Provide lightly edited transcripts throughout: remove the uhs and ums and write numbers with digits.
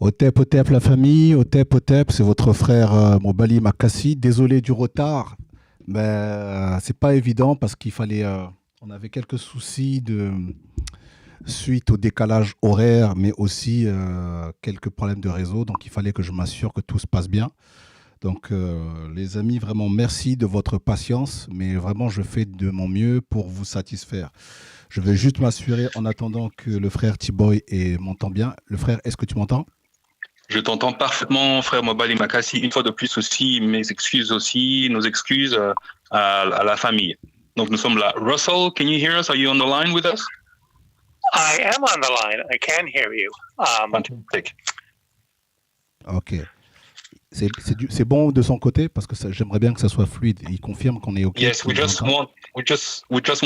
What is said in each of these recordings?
Otep la famille, Otep, c'est votre frère MOBALI MAKASI. Désolé du retard, mais c'est pas évident parce qu'il fallait, on avait quelques soucis suite au décalage horaire, mais aussi quelques problèmes de réseau. Donc il fallait que je m'assure que tout se passe bien. Donc les amis, vraiment merci de votre patience, mais vraiment je fais de mon mieux pour vous satisfaire. Je vais juste m'assurer en attendant que le frère T-Boy m'entend bien. Le frère, est-ce que tu m'entends? Je t'entends parfaitement, frère MOBALI MAKASI. Une fois de plus aussi, mes excuses aussi, nos excuses à la famille. Donc nous sommes là. Russel, can you hear us? Are you on the line with us? I am on the line. I can hear you. Fantastic. Ok. C'est bon de son côté parce que j'aimerais bien que ça soit fluide. Il confirme qu'on est ok. Yes, we just want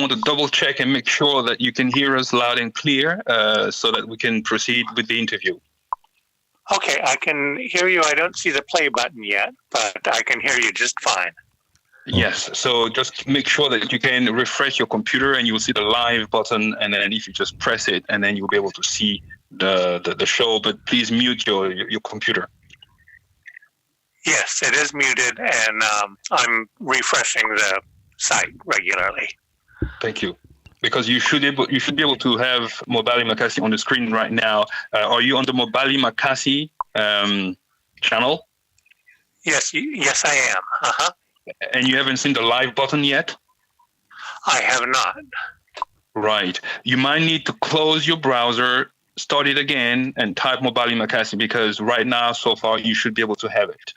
to double check and make sure that you can hear us loud and clear, so that we can proceed with the interview. Okay, I can hear you. I don't see the play button yet, but I can hear you just fine. Yes, so just make sure that you can refresh your computer and you'll see the live button, and then if you just press it, and then you'll be able to see the show, but please mute your computer. Yes, it is muted, and I'm refreshing the site regularly. Thank you. Because you should be able to have MOBALI MAKASI on the screen right now. Are you on the MOBALI MAKASI channel? Yes, I am. Uh-huh. And you haven't seen the live button yet? I have not. Right. You might need to close your browser, start it again, and type MOBALI MAKASI, because right now, so far, you should be able to have it.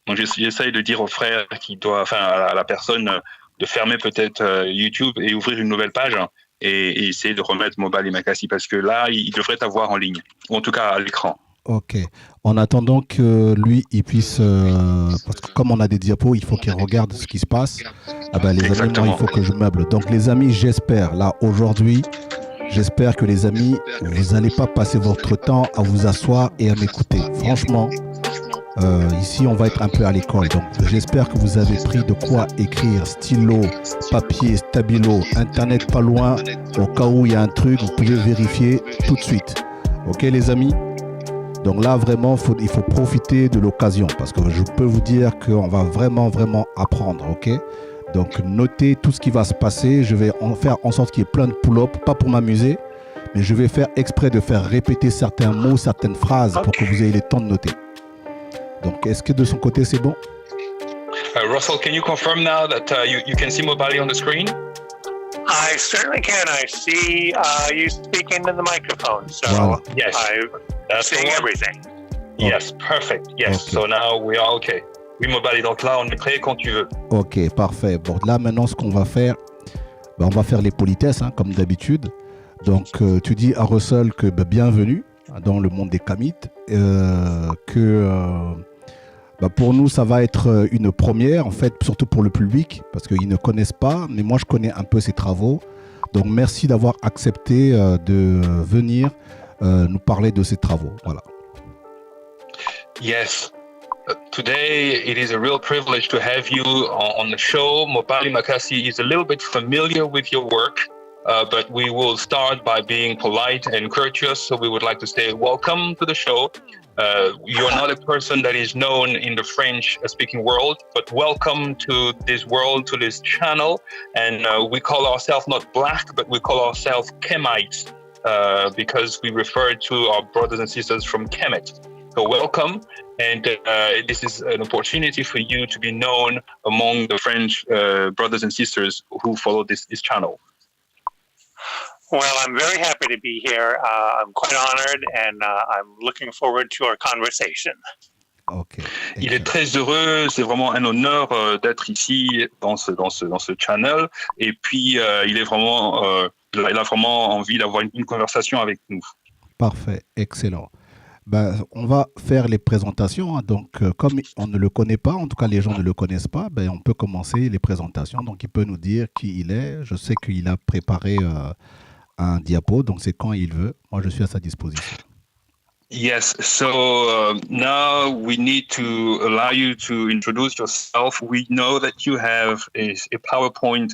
Donc j'essaye de dire au frère à la personne de fermer peut-être YouTube et ouvrir une nouvelle page et essayer de remettre MOBALI MAKASI, parce que là, il devrait t'avoir en ligne, ou en tout cas à l'écran. Ok. En attendant que lui, il puisse... parce que comme on a des diapos, il faut qu'il regarde ce qui se passe. Ah ben, les Exactement. amis, moi, il faut que je meuble. Donc les amis, j'espère, là, aujourd'hui, j'espère que les amis, vous n'allez pas passer votre temps à vous asseoir et à m'écouter. Franchement, ici, on va être un peu à l'école. Donc j'espère que vous avez pris de quoi écrire, stylo, papier, stabilo, internet pas loin. Au cas où il y a un truc, vous pouvez vérifier tout de suite. Ok les amis? Donc là, vraiment, il faut profiter de l'occasion parce que je peux vous dire qu'on va vraiment apprendre, ok? Donc notez tout ce qui va se passer. Je vais faire en sorte qu'il y ait plein de pull-up, pas pour m'amuser, mais je vais faire exprès de faire répéter certains mots, certaines phrases pour que vous ayez le temps de noter. Donc, est-ce que de son côté, c'est bon? Russel, can you confirm now that you can see MOBALI on the screen? I certainly can. I see you speaking to the microphone, so voilà. Yes, I'm seeing everything. Yes, perfect. Yes, Okay. so now we are okay. Oui, MOBALI, donc là, on est prêt quand tu veux. Ok, parfait. Bon, là, maintenant, ce qu'on va faire, on va faire les politesses, hein, comme d'habitude. Donc, tu dis à Russel que bienvenue dans le monde des kamites, pour nous, ça va être une première, en fait, surtout pour le public, parce qu'ils ne connaissent pas, mais moi, je connais un peu ses travaux. Donc, merci d'avoir accepté de venir nous parler de ses travaux. Voilà. Yes. Today, it is a real privilege to have you on the show. MOBALI MAKASI is a little bit familiar with your work, but we will start by being polite and courteous. So we would like to say welcome to the show. You're not a person that is known in the French-speaking world, but welcome to this world, to this channel. And we call ourselves not black, but we call ourselves Kemites, because we refer to our brothers and sisters from Kemet. So welcome, and this is an opportunity for you to be known among the French brothers and sisters who follow this channel. Well, I'm very happy to be here. I'm quite honored, and I'm looking forward to our conversation. Okay. Il est très heureux, c'est vraiment un honneur d'être ici dans ce channel. Et puis, il a vraiment envie d'avoir une conversation avec nous. Parfait, excellent. On va faire les présentations. Hein. Donc, comme on ne le connaît pas, en tout cas les gens ne le connaissent pas, on peut commencer les présentations. Donc, il peut nous dire qui il est. Je sais qu'il a préparé un diapo, donc c'est quand il veut. Moi, je suis à sa disposition. Yes, so now we need to allow you to introduce yourself. We know that you have a PowerPoint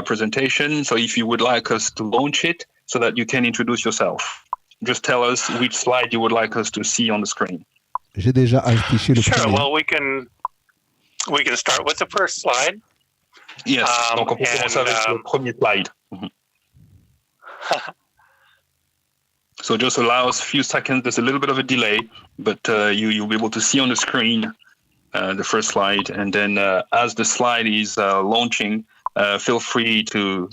presentation, so if you would like us to launch it so that you can introduce yourself. just tell us which slide you would like us to see on the screen. J'ai déjà affiché le Sure. premier. Well, we can start with the first slide. Yes. Donc on peut commencer avec le premier slide. So just allow us a few seconds. There's a little bit of a delay, but you'll be able to see on the screen the first slide, and then as the slide is launching, feel free to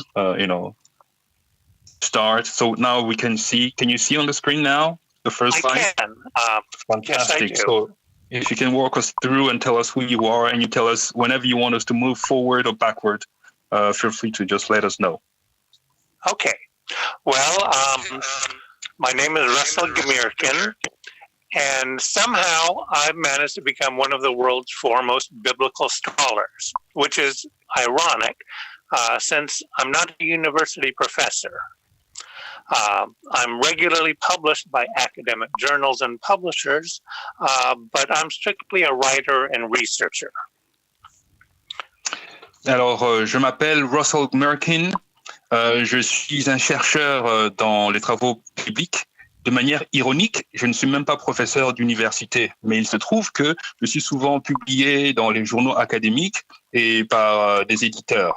start. So now we can see. Can you see on the screen now the first slide? I can. Fantastic. Yes, I do. So if you can walk us through and tell us who you are, and you tell us whenever you want us to move forward or backward, feel free to just let us know. Okay. Well, my name is Russel Gmirkin, and somehow I've managed to become one of the world's foremost biblical scholars, which is ironic since I'm not a university professor. I'm regularly published by academic journals and publishers, but I'm strictly a writer and researcher. Alors, je m'appelle Russel Gmirkin. Je suis un chercheur dans les travaux publics. De manière ironique, je ne suis même pas professeur d'université, mais il se trouve que je suis souvent publié dans les journaux académiques et par des éditeurs.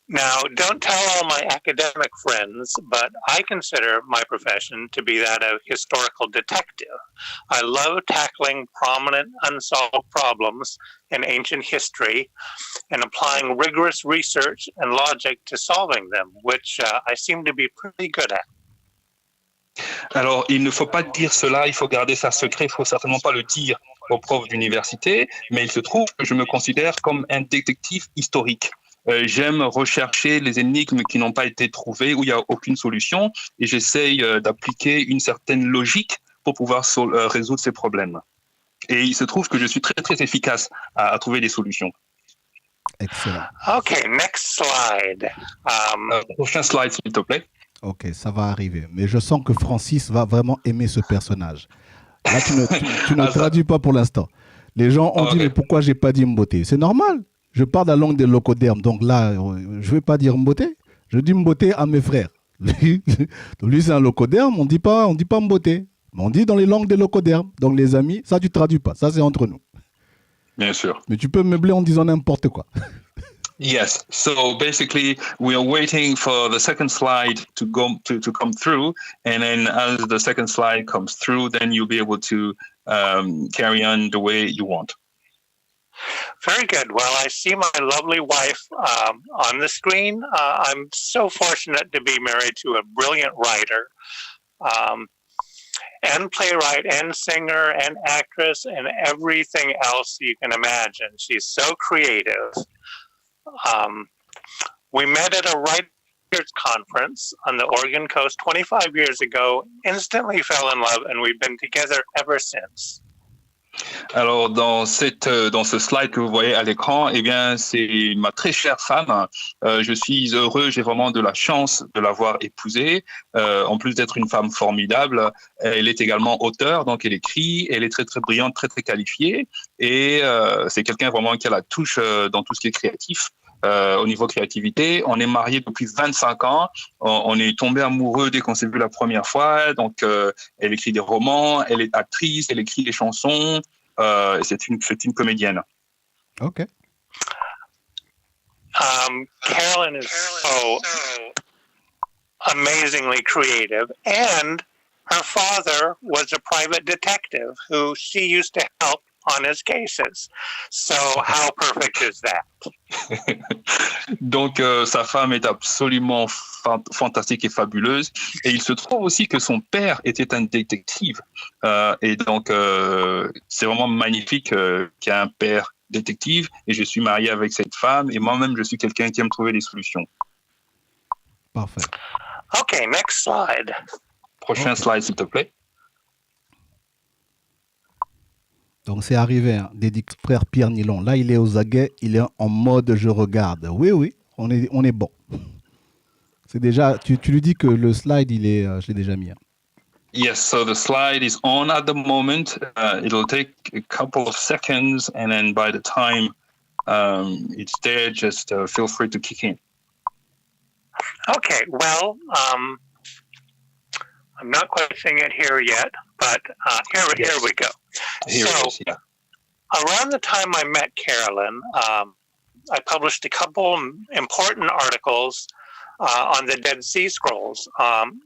Now, don't tell all my academic friends, but I consider my profession to be that of historical detective. I love tackling prominent unsolved problems in ancient history and applying rigorous research and logic to solving them, which I seem to be pretty good at. Alors, il ne faut pas dire cela, il faut garder ça secret, il ne faut certainement pas le dire aux profs d'université, mais il se trouve que je me considère comme un détective historique. J'aime rechercher les énigmes qui n'ont pas été trouvées, où il n'y a aucune solution, et j'essaye d'appliquer une certaine logique pour pouvoir résoudre ces problèmes. Et il se trouve que je suis très, très efficace à trouver des solutions. Excellent. Okay, next slide. Prochain slide, s'il te plaît. Ok, ça va arriver. Mais je sens que Francis va vraiment aimer ce personnage. Là, tu ne traduis pas pour l'instant. Les gens ont dit, mais pourquoi j'ai pas dit Mboté? C'est normal. Je parle la langue des locodermes. Donc là, je vais pas dire Mboté. Je dis Mboté à mes frères. Lui, c'est un locoderme. On dit pas Mboté. Mais on dit dans les langues des locodermes. Donc les amis, ça tu traduis pas. Ça c'est entre nous. Bien sûr. Mais tu peux meubler en disant n'importe quoi. Yes. So basically, we are waiting for the second slide to come through, and then as the second slide comes through, then you'll be able to carry on the way you want. Very good. Well, I see my lovely wife on the screen. I'm so fortunate to be married to a brilliant writer, and playwright, and singer, and actress, and everything else you can imagine. She's so creative. We met at a writers' conference on the Oregon coast 25 years ago, instantly fell in love, and we've been together ever since. Alors, dans ce slide que vous voyez à l'écran, eh bien, c'est ma très chère femme. Je suis heureux, j'ai vraiment de la chance de l'avoir épousée. En plus d'être une femme formidable, elle est également auteure, donc elle écrit, elle est très, très brillante, très, très qualifiée. Et c'est quelqu'un vraiment qui a la touche dans tout ce qui est créatif. Au niveau créativité, on est mariés depuis 25 ans. On est tombé amoureux dès qu'on s'est vu la première fois. Donc, elle écrit des romans, elle est actrice, elle écrit des chansons. C'est une comédienne. Ok. Carolyn is so amazingly creative, and her father was a private detective who she used to help on his cases. So how perfect is that? Donc, sa femme est absolument fantastique et fabuleuse. Et il se trouve aussi que son père était un détective. Et donc, c'est vraiment magnifique qu'il y ait un père détective. Et je suis marié avec cette femme. Et moi-même, je suis quelqu'un qui aime trouver des solutions. Parfait. Okay, next slide. Prochain slide, s'il te plaît. Donc c'est arrivé, hein, des frères Pierre Nilon. Là, il est aux aguets, il est en mode je regarde. Oui, on est bon. C'est déjà, tu lui dis que le slide, je l'ai déjà mis. Hein. Yes, so the slide is on at the moment. It'll take a couple of seconds, and then by the time it's there, just feel free to kick in. Okay, well, I'm not quite seeing it here yet, but here we go. Here so, it is, yeah. Around the time I met Carolyn, I published a couple important articles on the Dead Sea Scrolls. On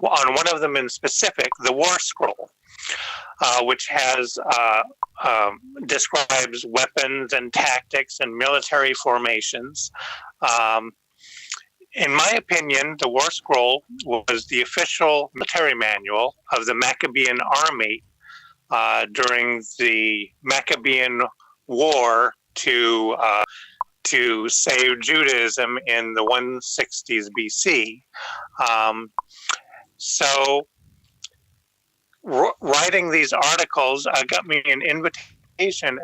one of them in specific, the War Scroll, which has describes weapons and tactics and military formations. In my opinion, the War Scroll was the official military manual of the Maccabean army during the Maccabean War to save Judaism in the 160s BC. So writing these articles got me an invitation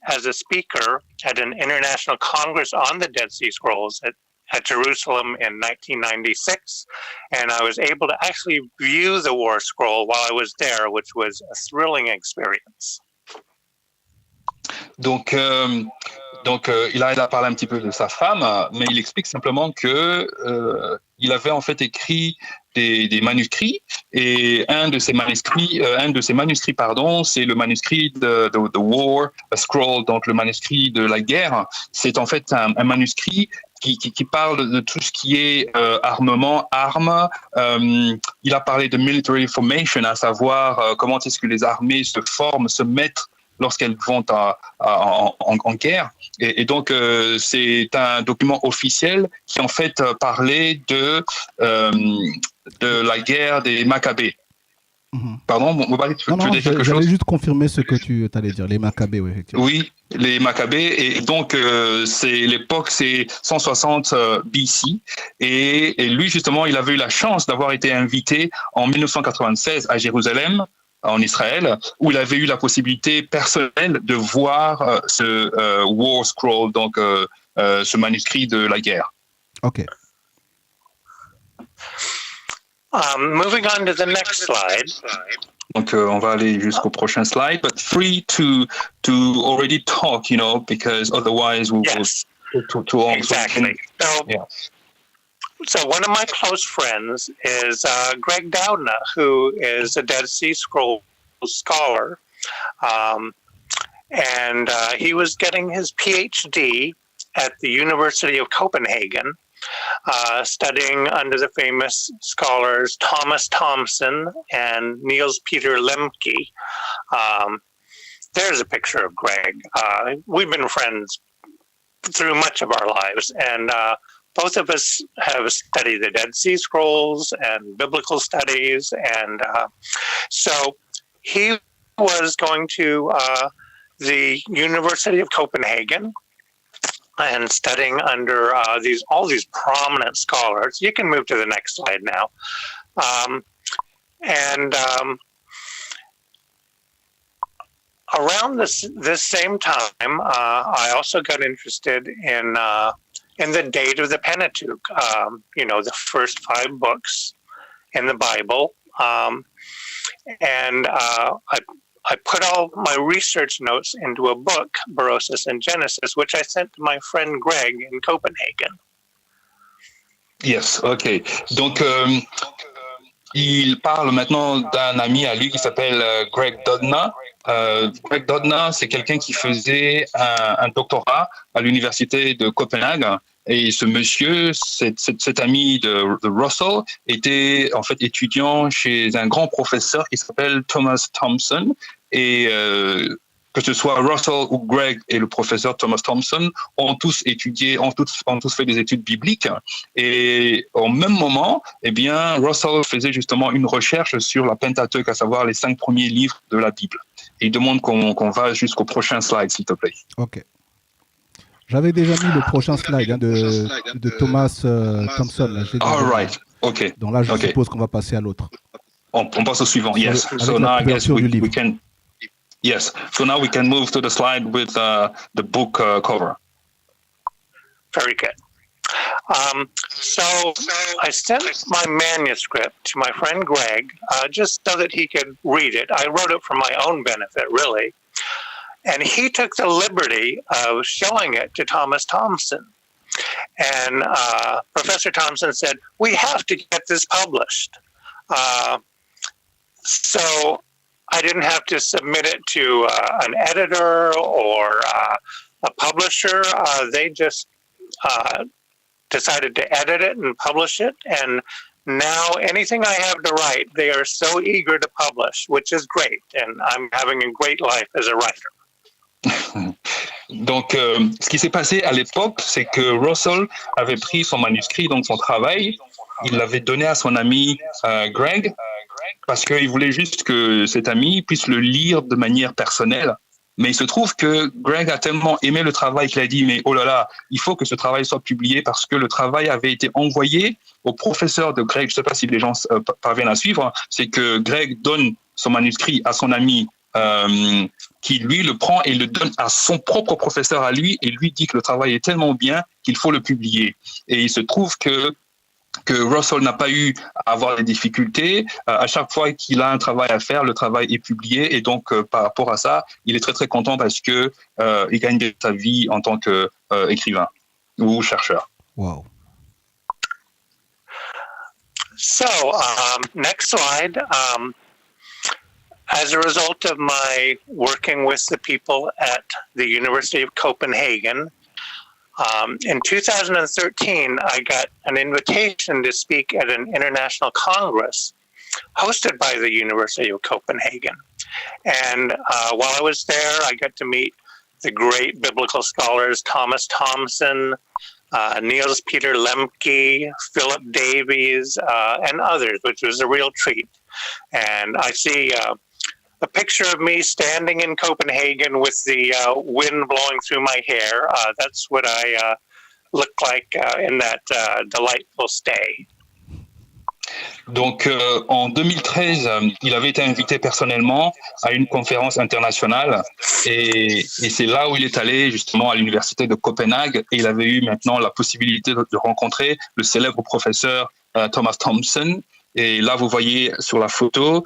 as a speaker at an international congress on the Dead Sea Scrolls at Jerusalem in 1996, and I was able to actually view the War Scroll while I was there, which was a thrilling experience. Donc, il a parlé un petit peu de sa femme, mais il explique simplement que il avait en fait écrit des manuscrits, et un de ces manuscrits, c'est le manuscrit de The War Scroll, donc le manuscrit de la guerre. C'est en fait un manuscrit qui parle de tout ce qui est armement, armes. Il a parlé de military formation, à savoir comment est-ce que les armées se forment, se mettent lorsqu'elles vont en guerre. Et donc, c'est un document officiel qui, en fait, parlait de la guerre des Maccabées. Mm-hmm. Pardon, MOBALI, tu veux dire quelque chose? J'allais juste confirmer ce que tu allais dire, les Maccabées, oui, effectivement. Oui, les Maccabées. Et donc, l'époque, c'est 160 BC. Et lui, justement, il avait eu la chance d'avoir été invité en 1996 à Jérusalem, en Israël, où il avait eu la possibilité personnelle de voir ce War Scroll, donc ce manuscrit de la guerre. Ok. Moving on to the next slide. Donc, on va aller jusqu'au prochain slide, but free to already talk, because otherwise we will too long. Exactly. So one of my close friends is Greg Doudna, who is a Dead Sea Scrolls scholar. And he was getting his PhD at the University of Copenhagen, studying under the famous scholars Thomas Thomson and Niels Peter Lemke. There's a picture of Greg. We've been friends through much of our lives, and both of us have studied the Dead Sea Scrolls and biblical studies, and so he was going to the University of Copenhagen and studying under all these prominent scholars. You can move to the next slide now. Around this same time, I also got interested in the date of the Pentateuch, the first 5 books in the Bible. And I put all my research notes into a book, Berosus and Genesis, which I sent to my friend Greg in Copenhagen. Yes, ok. Donc, il parle maintenant d'un ami à lui qui s'appelle Greg Doudna. Greg Doudna, c'est quelqu'un qui faisait un doctorat à l'université de Copenhague. Et ce monsieur, cet ami de Russel, était en fait étudiant chez un grand professeur qui s'appelle Thomas Thomson. Et que ce soit Russel ou Greg et le professeur Thomas Thomson ont tous étudié, ont tous fait des études bibliques. Et au même moment, eh bien, Russel faisait justement une recherche sur la Pentateuch, à savoir les 5 premiers livres de la Bible. Et il demande qu'on va jusqu'au prochain slide, s'il te plaît. Ok. J'avais déjà mis le prochain slide de Thomas Thomson. Là, all right. Ok. Donc là, je suppose qu'on va passer à l'autre. On passe au suivant. Yes. So now I guess we can. Yes. So now we can move to the slide with the book cover. Very good. So I sent my manuscript to my friend Greg just so that he could read it. I wrote it for my own benefit, really. And he took the liberty of showing it to Thomas Thomson. And Professor Thomson said, "We have to get this published." So I didn't have to submit it to an editor or a publisher. They just decided to edit it and publish it. And now anything I have to write, they are so eager to publish, which is great. And I'm having a great life as a writer. Donc, ce qui s'est passé à l'époque, c'est que Russel avait pris son manuscrit, donc son travail, il l'avait donné à son ami Greg, parce qu'il voulait juste que cet ami puisse le lire de manière personnelle. Mais il se trouve que Greg a tellement aimé le travail qu'il a dit, mais oh là là, il faut que ce travail soit publié parce que le travail avait été envoyé au professeur de Greg. Je ne sais pas si les gens parviennent à suivre. C'est que Greg donne son manuscrit à son ami qui, lui, le prend et le donne à son propre professeur à lui et lui dit que le travail est tellement bien qu'il faut le publier. Et il se trouve que Russel n'a pas eu à avoir des difficultés. À chaque fois qu'il a un travail à faire, le travail est publié. Et donc, par rapport à ça, il est très, très content parce que il gagne sa vie en tant qu'écrivain ou chercheur. Wow. So, next slide. As a result of my working with the people at the University of Copenhagen, in 2013, I got an invitation to speak at an international congress hosted by the University of Copenhagen. And while I was there, I got to meet the great biblical scholars Thomas Thompson, Niels Peter Lemke, Philip Davies, and others, which was a real treat. And I see a picture of me standing in Copenhagen with the wind blowing through my hair. That's what I look like in that delightful stay. Donc, en 2013, il avait été invité personnellement à une conférence internationale et c'est là où il est allé justement à l'université de Copenhague et il avait eu maintenant la possibilité de rencontrer le célèbre professeur Thomas Thompson. Et là, vous voyez sur la photo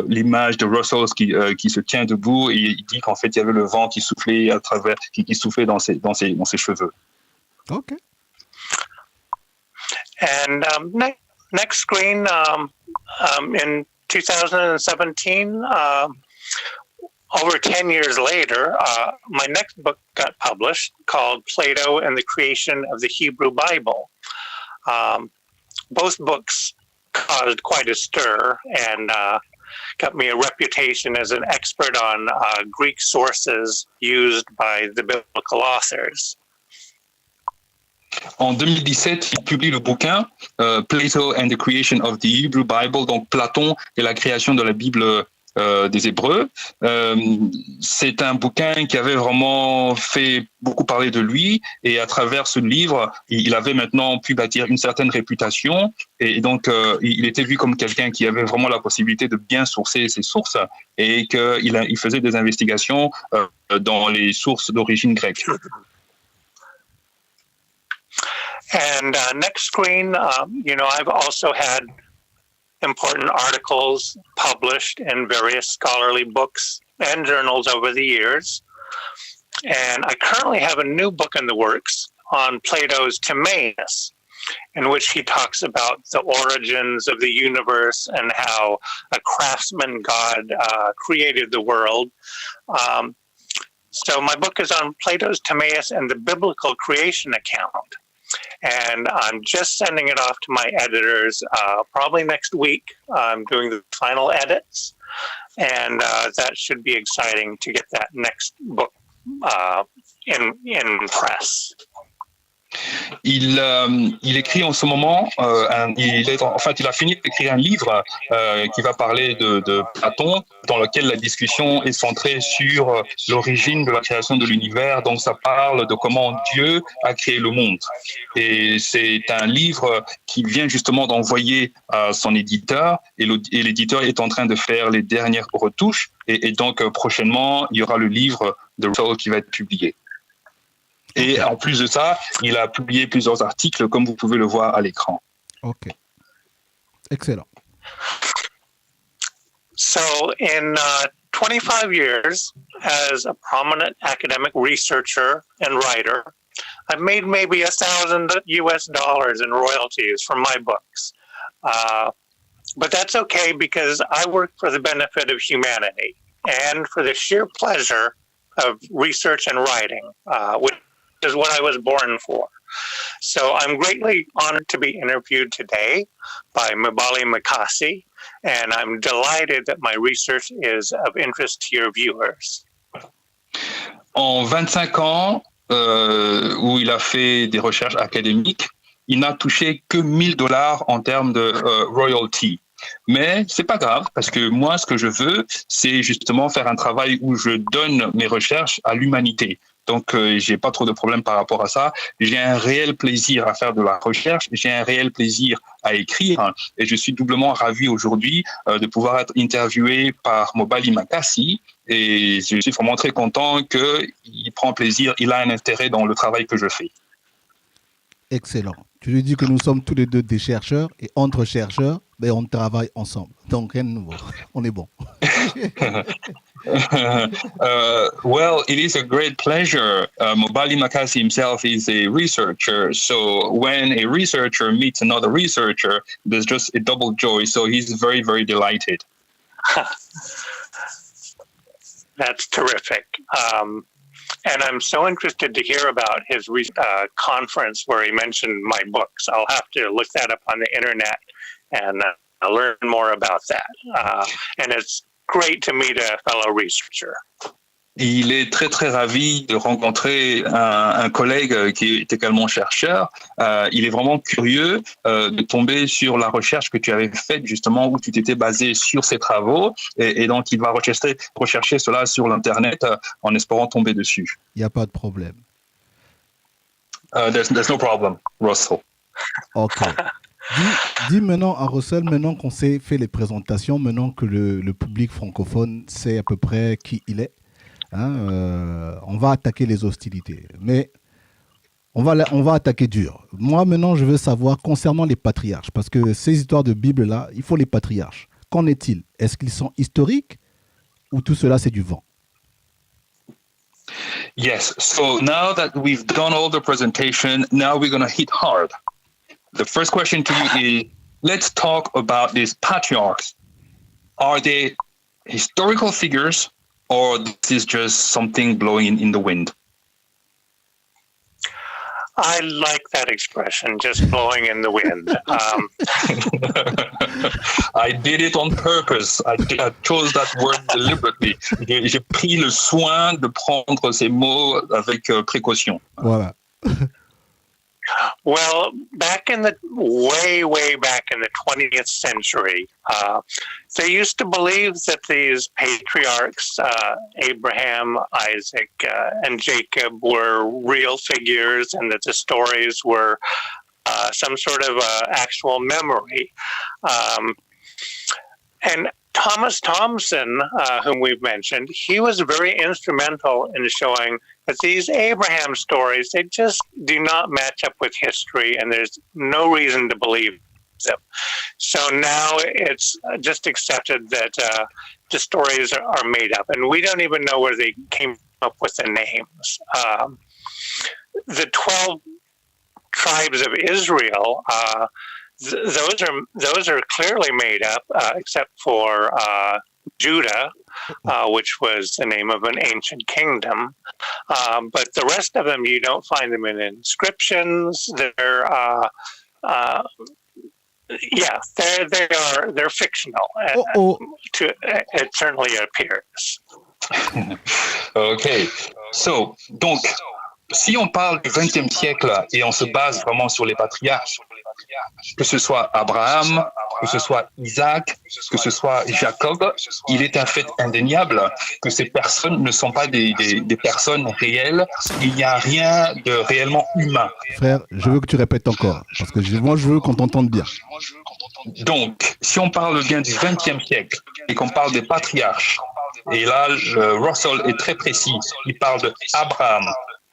l'image de Russel qui se tient debout et il dit qu'en fait, il y avait le vent qui soufflait à travers, qui soufflait dans ses cheveux. Okay. And next screen, in 2017, over 10 years later, my next book got published called Plato and the Creation of the Hebrew Bible. Both books caused quite a stir and got me a reputation as an expert on Greek sources used by the biblical authors. En 2017, il publie le bouquin Plato and the Creation of the Hebrew Bible, donc Platon et la création de la Bible des Hébreux. C'est un bouquin qui avait vraiment fait beaucoup parler de lui et à travers ce livre, il avait maintenant pu bâtir une certaine réputation et donc il était vu comme quelqu'un qui avait vraiment la possibilité de bien sourcer ses sources et qu'il faisait des investigations dans les sources d'origine grecque. And next screen, I've also had important articles published in various scholarly books and journals over the years. And I currently have a new book in the works on Plato's Timaeus, in which he talks about the origins of the universe and how a craftsman god created the world. So my book is on Plato's Timaeus and the biblical creation account. And I'm just sending it off to my editors probably next week. I'm doing the final edits, and that should be exciting to get that next book in press. Il écrit en ce moment, il a fini d'écrire un livre qui va parler de Platon, dans lequel la discussion est centrée sur l'origine de la création de l'univers. Donc ça parle de comment Dieu a créé le monde. Et c'est un livre qu'il vient justement d'envoyer à son éditeur, et l'éditeur est en train de faire les dernières retouches. Et donc prochainement, il y aura le livre de Russel qui va être publié. Et en plus de ça, il a publié plusieurs articles, comme vous pouvez le voir à l'écran. Ok. Excellent. So in 25 years as a prominent academic researcher and writer, I've made maybe $1,000 US in royalties from my books. But that's okay because I work for the benefit of humanity and for the sheer pleasure of research and writing, which is what I was born for. So I'm greatly honored to be interviewed today by MOBALI, and I'm delighted that my research is of interest to your viewers. En 25 ans, où il a fait des recherches académiques, il n'a touché que $1,000 en termes de royalty. Mais c'est pas grave, parce que moi, ce que je veux, c'est justement faire un travail où je donne mes recherches à l'humanité. Donc, j'ai pas trop de problèmes par rapport à ça. J'ai un réel plaisir à faire de la recherche, j'ai un réel plaisir à écrire, et je suis doublement ravi aujourd'hui de pouvoir être interviewé par MOBALI, et je suis vraiment très content qu'il prend plaisir, il a un intérêt dans le travail que je fais. Excellent. Tu lui dis que nous sommes tous les deux des chercheurs, et entre chercheurs, ben, on travaille ensemble. Donc, rien de nouveau. On est bon. Well, it is a great pleasure. MOBALI himself is a researcher. So when a researcher meets another researcher, there's just a double joy. So he's very, very delighted. That's terrific. And I'm so interested to hear about his conference where he mentioned my books. I'll have to look that up on the internet and learn more about that. And it's great to meet a fellow researcher. Il est très, très ravi de rencontrer un collègue qui est également chercheur. Il est vraiment curieux de tomber sur la recherche que tu avais faite, justement, où tu t'étais basé sur ses travaux. Et donc, il va rechercher cela sur l'Internet en espérant tomber dessus. Il n'y a pas de problème. There's no problem, Russel. OK. Dis maintenant à Russel, maintenant qu'on s'est fait les présentations, maintenant que le public francophone sait à peu près qui il est, on va attaquer les hostilités. Mais on va attaquer dur. Moi, maintenant, je veux savoir concernant les patriarches, parce que ces histoires de Bible-là, il faut les patriarches. Qu'en est-il? Est-ce qu'ils sont historiques ou tout cela, c'est du vent? Yes, so now that we've done all the presentation, now we're going to hit hard. The first question to you is, let's talk about these patriarchs. Are they historical figures, or this is just something blowing in the wind? I like that expression, just blowing in the wind. I did it on purpose. I chose that word deliberately. J'ai pris le soin de prendre ces mots avec précaution. Voilà. Well, back in the way back in the 20th century, they used to believe that these patriarchs, Abraham, Isaac, and Jacob, were real figures, and that the stories were some sort of actual memory. And Thomas Thompson, whom we've mentioned, he was very instrumental in showing that these Abraham stories, they just do not match up with history, and there's no reason to believe them. So now it's just accepted that the stories are made up, and we don't even know where they came up with the names. The 12 tribes of Israel, those are clearly made up, except for Judah, which was the name of an ancient kingdom. But the rest of them, you don't find them in inscriptions. They're fictional. It certainly appears. Okay, so donc si on parle du XXe siècle et on se base vraiment sur les patriarches, que ce soit Abraham, que ce soit Isaac, que ce soit Jacob, il est un fait indéniable que ces personnes ne sont pas des personnes réelles. Il n'y a rien de réellement humain. Frère, je veux que tu répètes encore, parce que moi je veux qu'on t'entende bien. Donc, si on parle bien du XXe siècle et qu'on parle des patriarches, et là, Russel est très précis, il parle d'Abraham,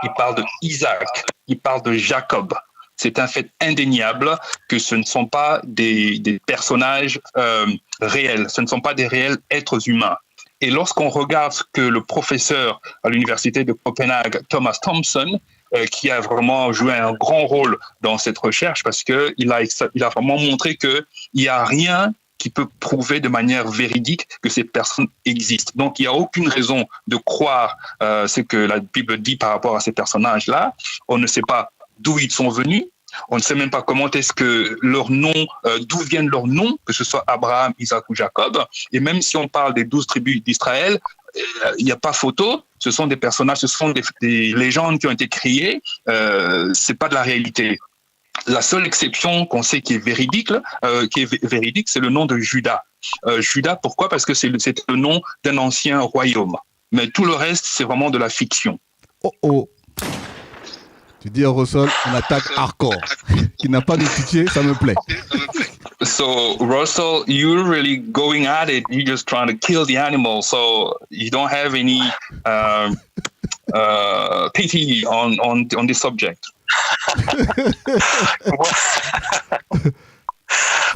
il parle de Isaac, il parle de Jacob. C'est un fait indéniable que ce ne sont pas des personnages réels, ce ne sont pas des réels êtres humains. Et lorsqu'on regarde ce que le professeur à l'université de Copenhague, Thomas Thompson, qui a vraiment joué un grand rôle dans cette recherche, parce qu'il a vraiment montré qu'il n'y a rien qui peut prouver de manière véridique que ces personnes existent. Donc, il n'y a aucune raison de croire ce que la Bible dit par rapport à ces personnages-là. On ne sait pas d'où ils sont venus. On ne sait même pas comment est-ce que leur nom, d'où viennent leurs noms, que ce soit Abraham, Isaac ou Jacob. Et même si on parle des 12 tribus d'Israël, il n'y a pas photo. Ce sont des personnages, ce sont des légendes qui ont été créées. C'est pas de la réalité. La seule exception qu'on sait qui est véridique, c'est le nom de Juda. Juda, pourquoi? Parce que c'est le nom d'un ancien royaume. Mais tout le reste, c'est vraiment de la fiction. Oh. Tu dis à Russel, on attaque hardcore. Qui n'a pas de pitié, ça me plaît. So, Russel, you're really going at it. You're just trying to kill the animal. So, you don't have any pity on this subject.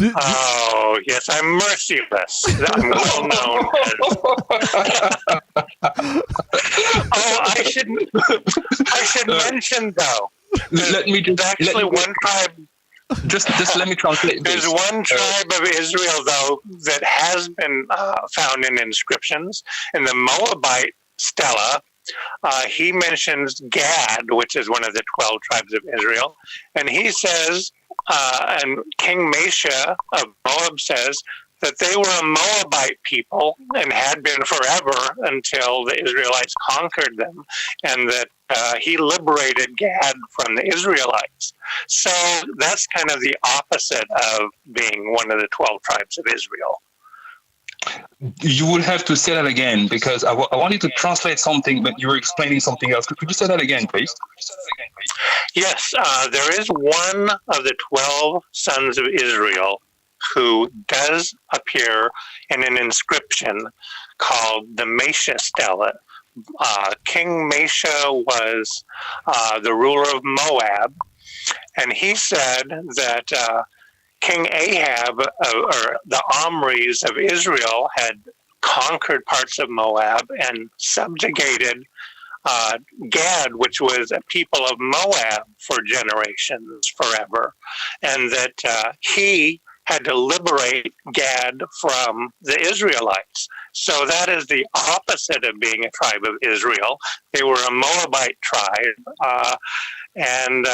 Oh, yes, I'm merciless. I'm well known as... I should mention, though, let me translate There's one tribe of Israel, though, that has been found in inscriptions. In the Moabite stela, he mentions Gad, which is one of the 12 tribes of Israel. And he says, and King Mesha of Moab says, that they were a Moabite people and had been forever until the Israelites conquered them, and that he liberated Gad from the Israelites. So that's kind of the opposite of being one of the 12 tribes of Israel. You would have to say that again, because I wanted to translate something, but you were explaining something else. Could you say that again, please? Yes, there is one of the 12 sons of Israel who does appear in an inscription called the Mesha stela. King Mesha was the ruler of Moab, and he said that King Ahab, or the Omris of Israel, had conquered parts of Moab and subjugated Gad, which was a people of Moab for generations, forever, and that he had to liberate Gad from the Israelites. So that is the opposite of being a tribe of Israel. They were a Moabite tribe and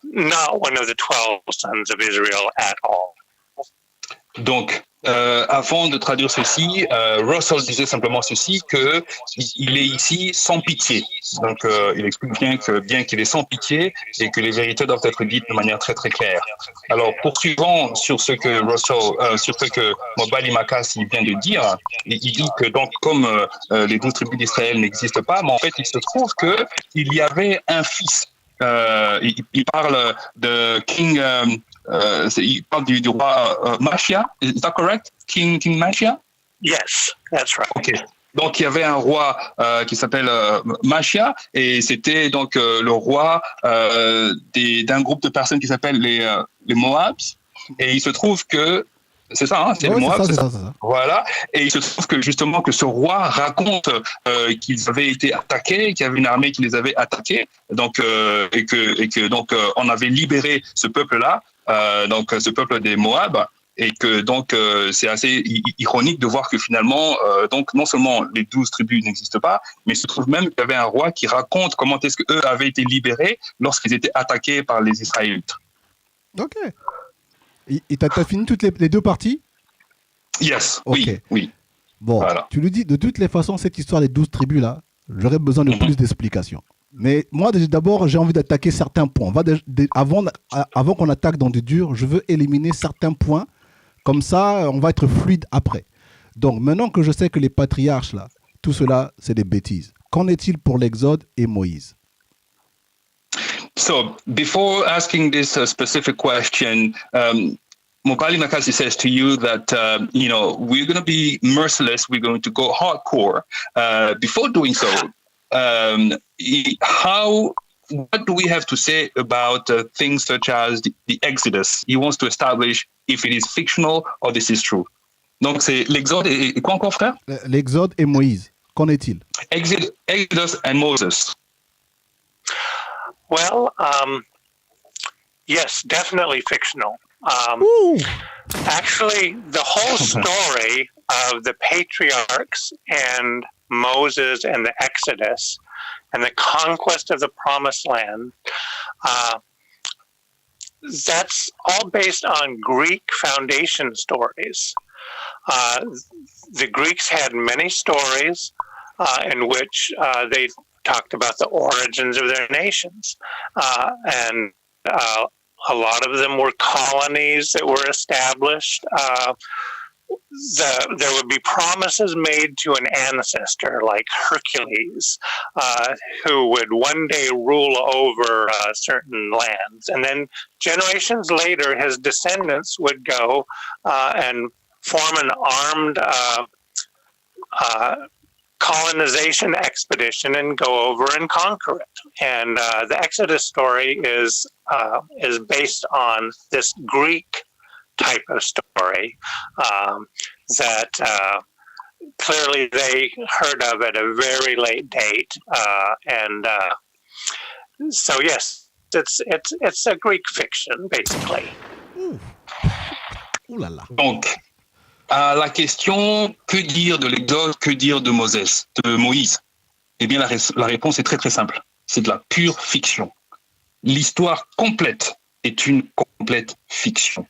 not one of the 12 sons of Israel at all. Donc, avant de traduire ceci, Russell disait simplement ceci, que il est ici sans pitié. Donc, il explique bien qu'il est sans pitié et que les vérités doivent être dites de manière très très claire. Alors, poursuivant sur ce que sur ce que MOBALI MAKASI vient de dire, il dit que donc comme les 12 tribus d'Israël n'existent pas, mais en fait, il se trouve que il y avait un fils. Il parle de King. Il parle du roi Machia, is that correct? King Machia? Yes, that's right. Okay. Donc il y avait un roi qui s'appelle Machia, et c'était donc le roi d'un groupe de personnes qui s'appellent les Moabs, et il se trouve que c'est ça, hein, c'est le Moab, c'est ça. Voilà. Et il se trouve que justement que ce roi raconte qu'ils avaient été attaqués, qu'il y avait une armée qui les avait attaqués, donc et que donc on avait libéré ce peuple-là, donc ce peuple des Moab, et que donc c'est assez ironique de voir que finalement donc non seulement les 12 tribus n'existent pas, mais il se trouve même qu'il y avait un roi qui raconte comment est-ce qu'eux avaient été libérés lorsqu'ils étaient attaqués par les Israélites. Ok. Et t'as fini toutes les deux parties? Yes, okay. Oui. Bon, voilà. Tu lui dis, de toutes les façons, cette histoire des 12 tribus là, j'aurais besoin de plus d'explications. Mais moi, d'abord, j'ai envie d'attaquer certains points. Avant qu'on attaque dans du dur, je veux éliminer certains points. Comme ça, on va être fluide après. Donc, maintenant que je sais que les patriarches là, tout cela, c'est des bêtises. Qu'en est-il pour l'Exode et Moïse? So, before asking this specific question, MOBALI MAKASI says to you that, we're going to be merciless, we're going to go hardcore. Before doing so, what do we have to say about things such as the Exodus? He wants to establish if it is fictional or this is true. Donc, c'est l'Exode et quoi encore, frère? L'Exode et Moïse. Qu'en est-il? Exodus and Moses. Well, yes, definitely fictional. Actually, the whole story of the patriarchs and Moses and the Exodus and the conquest of the Promised Land, that's all based on Greek foundation stories. The Greeks had many stories in which they talked about the origins of their nations. And a lot of them were colonies that were established. There would be promises made to an ancestor like Hercules, who would one day rule over certain lands. And then generations later, his descendants would go and form an armed colonization expedition and go over and conquer it. And the Exodus story is based on this Greek type of story that clearly they heard of at a very late date, and so yes, it's a Greek fiction basically. Ouh là là. Donc, à la question que dire de l'Exode, que dire de Moïse, eh bien la réponse est très très simple. C'est de la pure fiction. L'histoire complète est une complète fiction.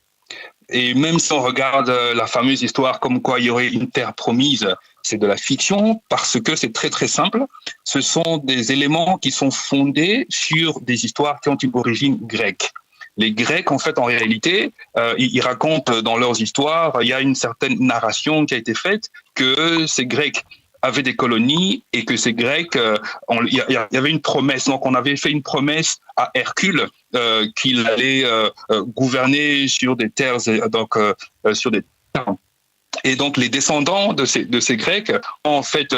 Et même si on regarde la fameuse histoire comme quoi il y aurait une terre promise, c'est de la fiction parce que c'est très très simple. Ce sont des éléments qui sont fondés sur des histoires qui ont une origine grecque. Les Grecs, en fait, en réalité, ils racontent dans leurs histoires, il y a une certaine narration qui a été faite que ces Grecs avaient des colonies et que ces Grecs, il y avait une promesse. Donc, on avait fait une promesse à Hercule qu'il allait gouverner sur des terres, sur des terres. Et donc, les descendants de ces Grecs ont en fait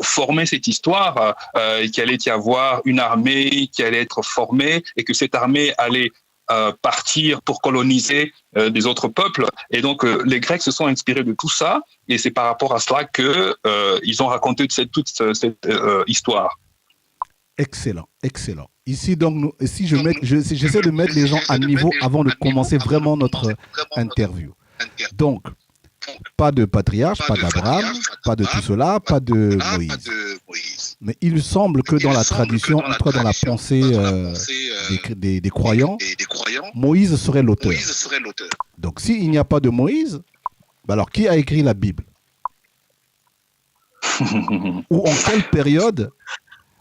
formé cette histoire qu'il allait y avoir une armée qui allait être formée et que cette armée allait partir pour coloniser des autres peuples. Et donc, les Grecs se sont inspirés de tout ça, et c'est par rapport à cela qu'ils ont raconté toute cette histoire. Excellent, excellent. Ici, donc, si j'essaie de mettre les gens à niveau avant de commencer vraiment notre interview. Donc, pas de patriarche, pas d'Abraham, pas de tout cela, pas de Moïse. Mais il semble que dans la tradition, en tout cas dans la pensée des croyants, Moïse serait l'auteur. Donc s'il n'y a pas de Moïse, alors qui a écrit la Bible? Ou en quelle période,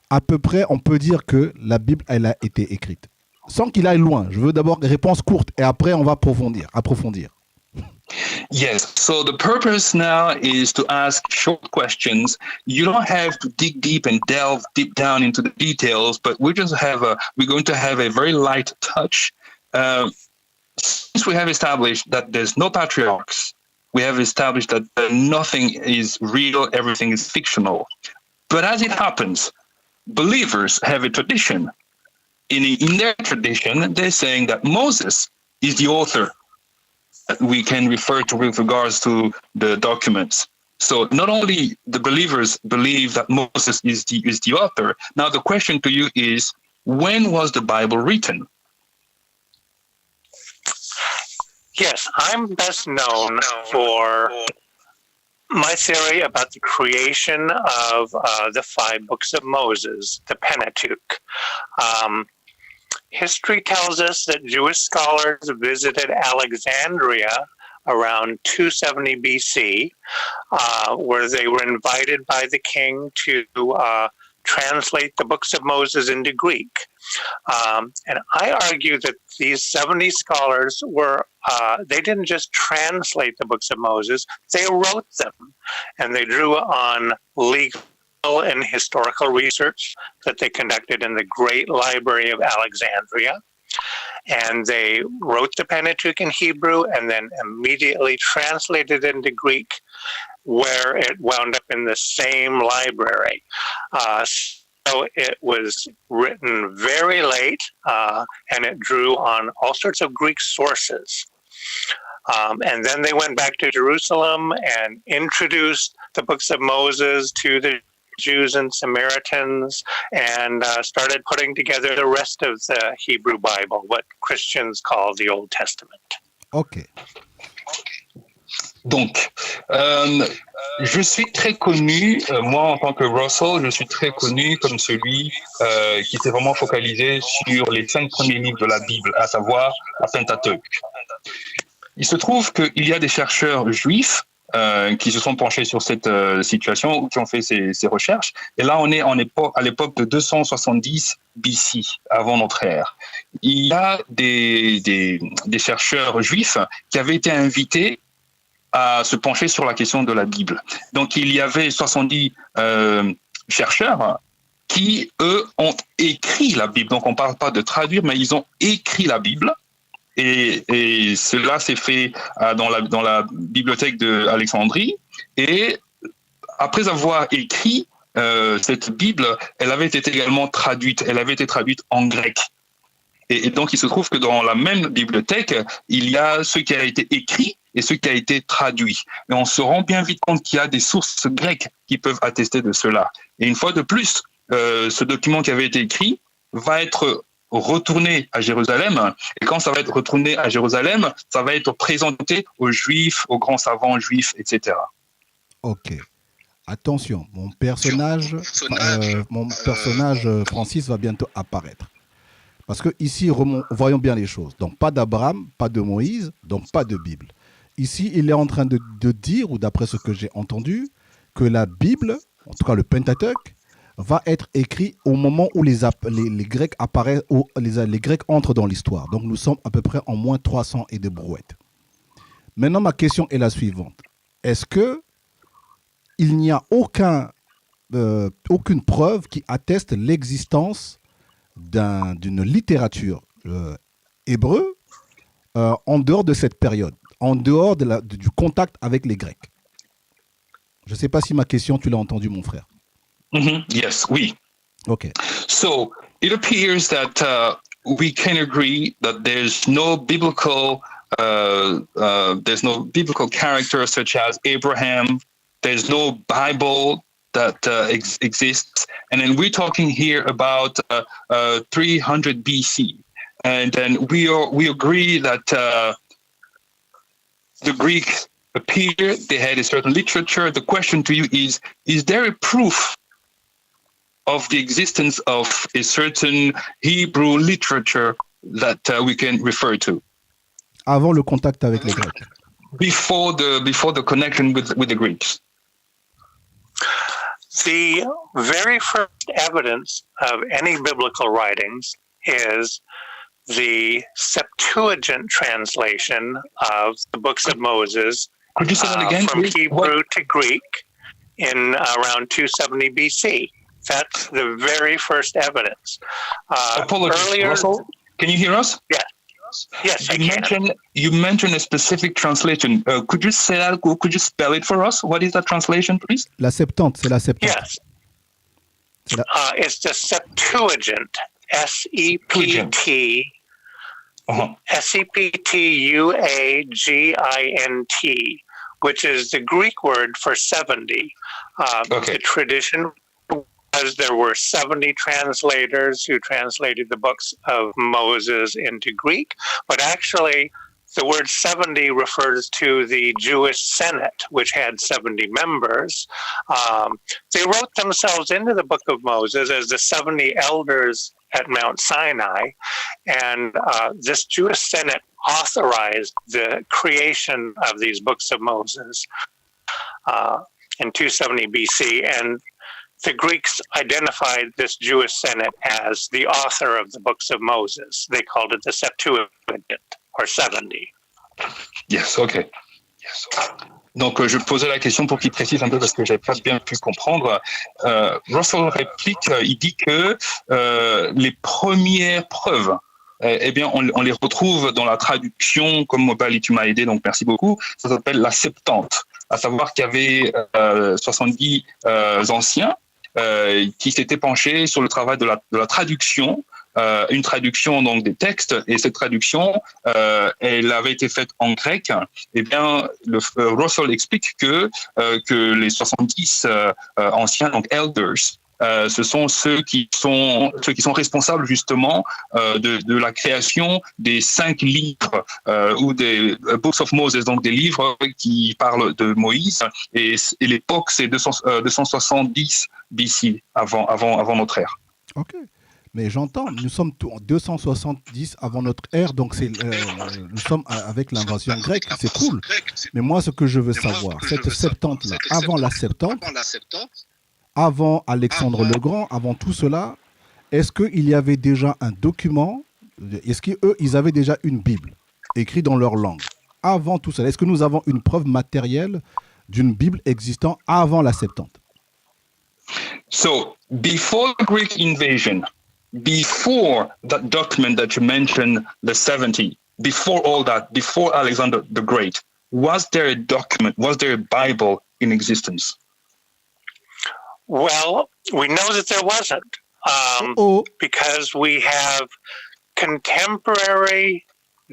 à peu près, on peut dire que la Bible elle a été écrite? Sans qu'il aille loin. Je veux d'abord des réponses courtes et après on va approfondir. Yes, so the purpose now is to ask short questions. You don't have to dig deep and delve deep down into the details, but we're going to have a very light touch. Since we have established that there's no patriarchs, we have established that nothing is real, everything is fictional. But as it happens, believers have a tradition. In their tradition, they're saying that Moses is the author we can refer to with regards to the documents. So not only the believers believe that Moses is the author, now the question to you is, when was the Bible written? Yes, I'm best known for my theory about the creation of the 5 books of Moses, the Pentateuch. History tells us that Jewish scholars visited Alexandria around 270 BC, where they were invited by the king to translate the books of Moses into Greek. And I argue that these 70 scholars they didn't just translate the books of Moses, they wrote them. And they drew on legal and historical research that they conducted in the Great Library of Alexandria. And they wrote the Pentateuch in Hebrew and then immediately translated it into Greek, where it wound up in the same library. So it was written very late, and it drew on all sorts of Greek sources. And then they went back to Jerusalem and introduced the books of Moses to the Jews and Samaritans, and started putting together the rest of the Hebrew Bible, what Christians call the Old Testament. Ok. Donc, je suis très connu, moi en tant que Russel, je suis très connu comme celui qui s'est vraiment focalisé sur les 5 premiers livres de la Bible, à savoir la Pentateuque. Il se trouve qu'il y a des chercheurs juifs qui se sont penchés sur cette situation ou qui ont fait ces recherches. Et là, on est à l'époque de 270 BC, avant notre ère. Il y a des chercheurs juifs qui avaient été invités à se pencher sur la question de la Bible. Donc, il y avait 70 chercheurs qui, eux, ont écrit la Bible. Donc, on ne parle pas de traduire, mais ils ont écrit la Bible. Et cela s'est fait dans la bibliothèque d'Alexandrie. Et après avoir écrit cette Bible, elle avait été également traduite. Elle avait été traduite en grec. Et donc, il se trouve que dans la même bibliothèque, il y a ce qui a été écrit et ce qui a été traduit. Et on se rend bien vite compte qu'il y a des sources grecques qui peuvent attester de cela. Et une fois de plus, ce document qui avait été écrit va être retourné à Jérusalem. Et quand ça va être retourné à Jérusalem, ça va être présenté aux Juifs, aux grands savants juifs, etc. Ok. Attention, mon personnage Francis va bientôt apparaître. Parce que ici, voyons bien les choses. Donc, pas d'Abraham, pas de Moïse, donc pas de Bible. Ici, il est en train de dire, ou d'après ce que j'ai entendu, que la Bible, en tout cas le Pentateuque, va être écrit au moment où les Grecs apparaissent, où les Grecs entrent dans l'histoire. Donc, nous sommes à peu près en moins 300 et de brouettes. Maintenant, ma question est la suivante. Est-ce que il n'y a aucune preuve qui atteste l'existence d'une littérature hébreu en dehors de cette période, en dehors du contact avec les Grecs? Je ne sais pas si ma question, tu l'as entendue, mon frère. Yes, oui. Okay. So it appears that we can agree that there's no biblical character such as Abraham. There's no Bible that exists, and then we're talking here about 300 BC, and then we agree that the Greeks appeared. They had a certain literature. The question to you is there a proof of the existence of a certain Hebrew literature that we can refer to? Avant le contact avec les Grecs. Before the connection with the Greeks. The very first evidence of any biblical writings is the Septuagint translation of the books of Moses. Could you say that again, from please? Hebrew to Greek in around 270 BC. That's the very first evidence. Apologies, earlier, Russel, can you hear us? Yeah. Yes, I can. You mentioned a specific translation. Could you say that? Could you spell it for us? What is that translation, please? La Septante, c'est la Septante. Yes. It's the Septuagint. S-E-P-T. S-E-P-T-U-A-G-I-N-T, which is the Greek word for 70. Okay. The tradition was there were 70 translators who translated the books of Moses into Greek, but actually the word 70 refers to the Jewish Senate, which had 70 members. They wrote themselves into the book of Moses as the 70 elders at Mount Sinai, and this Jewish Senate authorized the creation of these books of Moses in 270 BC, and the Greeks identified this Jewish Senate as the author of the books of Moses. They called it the Septuagint, or 70. Yes, okay. Yes. Donc, je posais la question pour qu'il précise un peu parce que j'avais pas bien pu comprendre. Russell réplique, il dit que les premières preuves, eh bien, on les retrouve dans la traduction, comme MOBALI, tu m'as aidé, donc merci beaucoup. Ça s'appelle la Septante, à savoir qu'il y avait 70 anciens qui s'étaient penchés sur le travail de la traduction, une traduction donc des textes, et cette traduction, elle avait été faite en grec. Eh bien, Russell explique que les 70 anciens, donc elders, ce sont ceux qui sont responsables justement de la création des 5 livres ou des Books of Moses, donc des livres qui parlent de Moïse. Et l'époque, c'est 270 BC, avant notre ère. Ok. Mais j'entends, nous sommes en 270 avant notre ère, donc nous sommes avec l'invasion grecque, c'est cool. Mais moi, ce que je veux savoir, cette Septante-là, avant la Septante, avant Alexandre le Grand, avant tout cela, est-ce qu'il y avait déjà un document, est-ce qu'eux, ils avaient déjà une Bible écrite dans leur langue? Avant tout cela, est-ce que nous avons une preuve matérielle d'une Bible existant avant la Septante? So, before the Greek invasion, before that document that you mentioned, the 70, before all that, before Alexander the Great, was there a document, was there a Bible in existence? Well, we know that there wasn't, because we have contemporary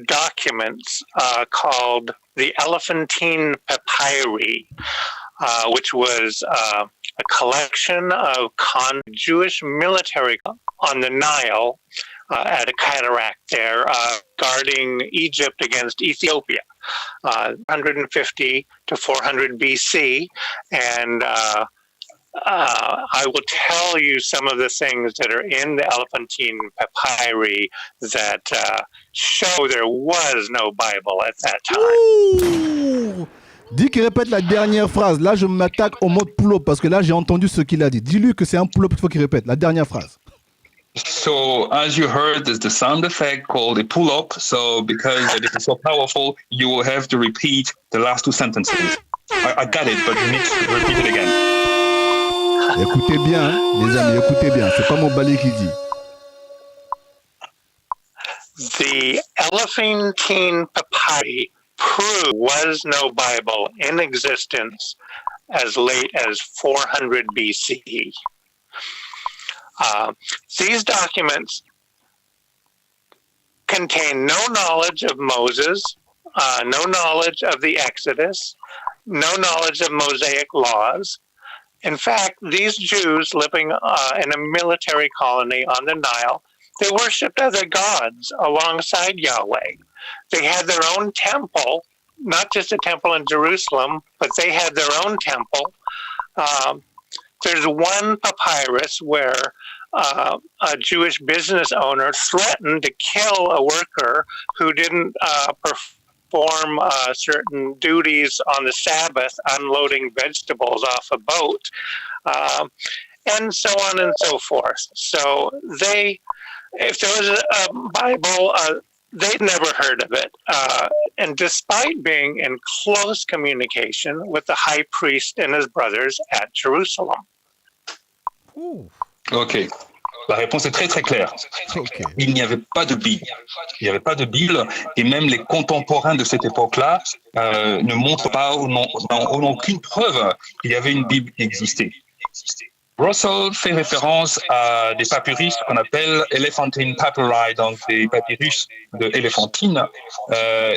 documents called the Elephantine Papyri, which was a collection of Jewish military on the Nile at a cataract there, guarding Egypt against Ethiopia, 150 to 400 BC. And I will tell you some of the things that are in the Elephantine Papyri that show there was no Bible at that time. Ouh! Dis qu'il répète la dernière phrase. Là, je m'attaque au mode pull-up parce que là, j'ai entendu ce qu'il a dit. Dis-lui que c'est un pull-up, il faut qu'il répète la dernière phrase. So, as you heard, there's the sound effect called a pull-up. So, because it is so powerful, you will have to repeat the last 2 sentences. I got it, but you need to repeat it again. Écoutez bien, hein, les amis, écoutez bien. C'est pas MOBALI qui dit. The Elephantine Papyri prove was no Bible in existence as late as 400 BC. These documents contain no knowledge of Moses, no knowledge of the Exodus, no knowledge of Mosaic laws. In fact, these Jews living in a military colony on the Nile, they worshipped other gods alongside Yahweh. They had their own temple, not just a temple in Jerusalem, but they had their own temple. There's one papyrus where a Jewish business owner threatened to kill a worker who didn't perform certain duties on the Sabbath, unloading vegetables off a boat, and so on and so forth. So if there was a Bible, they'd never heard of it. And despite being in close communication with the high priest and his brothers at Jerusalem. OK. La réponse est très, très claire. Okay. Il n'y avait pas de Bible. Il n'y avait pas de Bible, et même les contemporains de cette époque-là ne montrent pas ou n'ont aucune preuve qu'il y avait une Bible qui existait. Russel fait référence à des papyrus qu'on appelle Elephantine Papyri, donc des papyrus de Éléphantine.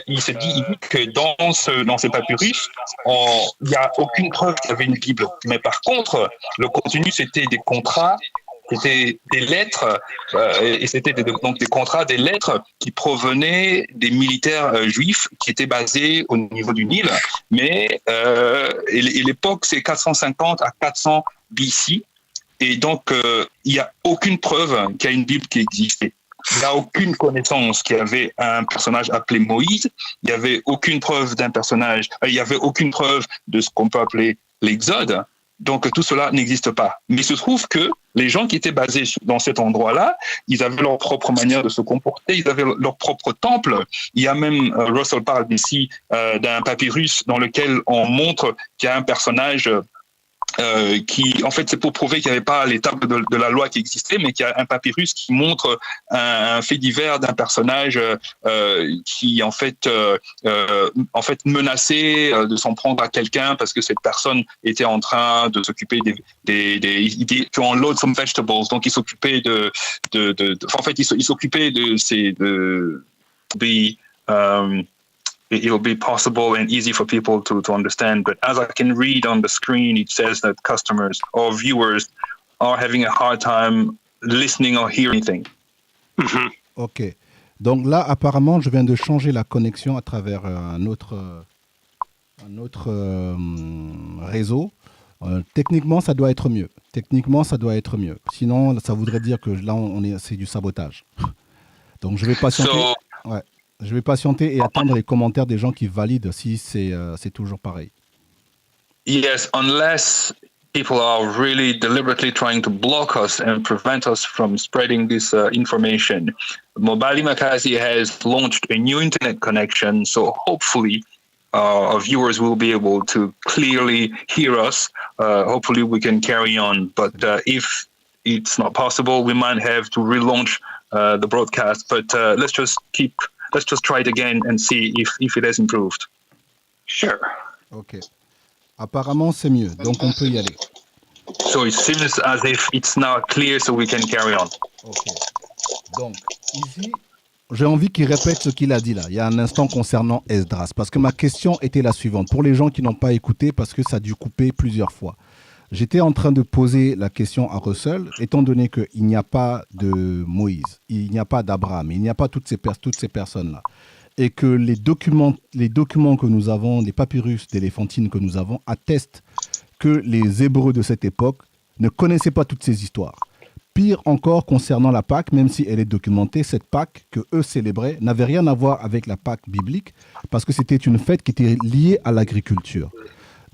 Il dit que dans ces papyrus, il n'y a aucune preuve qu'il y avait une Bible. Mais par contre, le contenu, c'était des contrats, c'était des lettres, et c'était donc des contrats, des lettres qui provenaient des militaires juifs qui étaient basés au niveau du Nil. Mais et l'époque, c'est 450 à 400 BC. Et donc, il n'y a aucune preuve qu'il y a une Bible qui existait. Il n'y a aucune connaissance qu'il y avait un personnage appelé Moïse. Il n'y avait aucune preuve d'un personnage. Il n'y avait aucune preuve de ce qu'on peut appeler l'Exode. Donc, tout cela n'existe pas. Mais il se trouve que les gens qui étaient basés dans cet endroit-là, ils avaient leur propre manière de se comporter, ils avaient leur propre temple. Il y a même, Russell parle ici d'un papyrus dans lequel on montre qu'il y a un personnage qui, en fait, c'est pour prouver qu'il n'y avait pas les tables de la loi qui existaient, mais qu'il y a un papyrus qui montre un fait divers d'un personnage qui, en fait, menaçait de s'en prendre à quelqu'un parce que cette personne était en train de s'occuper to unload some vegetables. Donc, il s'occupait il s'occupait it'll be possible and easy for people to understand. But as I can read on the screen, it says that customers or viewers are having a hard time listening or hearing anything. Mm-hmm. Ok. Donc là, apparemment, je viens de changer la connexion à travers un autre réseau. Techniquement, ça doit être mieux. Sinon, ça voudrait dire que là, c'est du sabotage. Donc, je vais patienter. Je vais patienter et attendre les commentaires des gens qui valident si c'est toujours pareil. Yes, unless people are really deliberately trying to block us and prevent us from spreading this information. MOBALI MAKASI has launched a new internet connection, so hopefully our viewers will be able to clearly hear us. Hopefully we can carry on, but if it's not possible, we might have to relaunch the broadcast. But let's just try it again and see if it has improved. Sure. Ok. Apparemment, c'est mieux, donc on peut y aller. So it seems as if it's now clear, so we can carry on. Ok. Donc, ici, j'ai envie qu'il répète ce qu'il a dit là, il y a un instant concernant Esdras, parce que ma question était la suivante. Pour les gens qui n'ont pas écouté, parce que ça a dû couper plusieurs fois. J'étais en train de poser la question à Russel, étant donné qu'il n'y a pas de Moïse, il n'y a pas d'Abraham, il n'y a pas toutes ces personnes-là. Et que les documents que nous avons, les papyrus d'éléphantine que nous avons, attestent que les Hébreux de cette époque ne connaissaient pas toutes ces histoires. Pire encore, concernant la Pâque, même si elle est documentée, cette Pâque que eux célébraient n'avait rien à voir avec la Pâque biblique, parce que c'était une fête qui était liée à l'agriculture.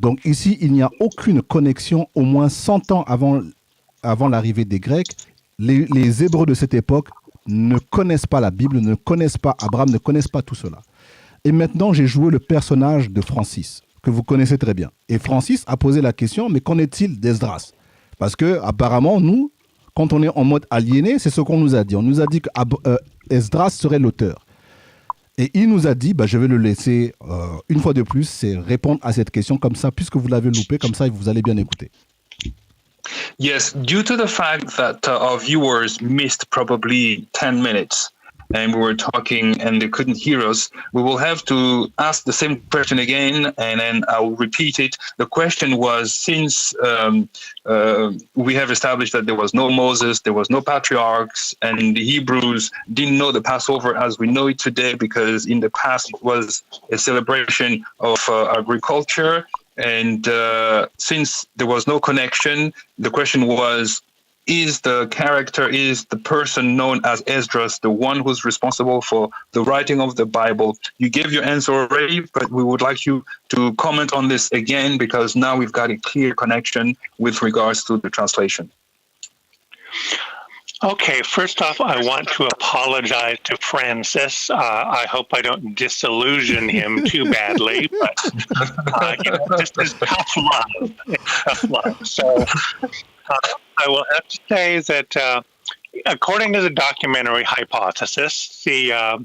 Donc ici, il n'y a aucune connexion, au moins 100 ans avant l'arrivée des Grecs. Les Hébreux de cette époque ne connaissent pas la Bible, ne connaissent pas Abraham, ne connaissent pas tout cela. Et maintenant, j'ai joué le personnage de Francis, que vous connaissez très bien. Et Francis a posé la question, mais qu'en est-il d'Esdras? Parce que apparemment, nous, quand on est en mode aliéné, c'est ce qu'on nous a dit. On nous a dit qu'Esdras serait l'auteur. Et il nous a dit, je vais le laisser une fois de plus, c'est répondre à cette question comme ça, puisque vous l'avez loupé, comme ça, vous allez bien écouter. Yes, due to the fact that our viewers missed probably 10 minutes and we were talking and they couldn't hear us, we will have to ask the same question again, and then I'll repeat it. The question was, since we have established that there was no Moses, there was no patriarchs, and the Hebrews didn't know the Passover as we know it today, because in the past it was a celebration of agriculture. And since there was no connection, the question was, is the person known as Esdras the one who's responsible for the writing of the Bible? You gave your answer already, but we would like you to comment on this again, because now we've got a clear connection with regards to the translation. Okay, first off, I want to apologize to Francis. I hope I don't disillusion him too badly, but this is tough love. It's tough love. So I will have to say that according to the documentary hypothesis, the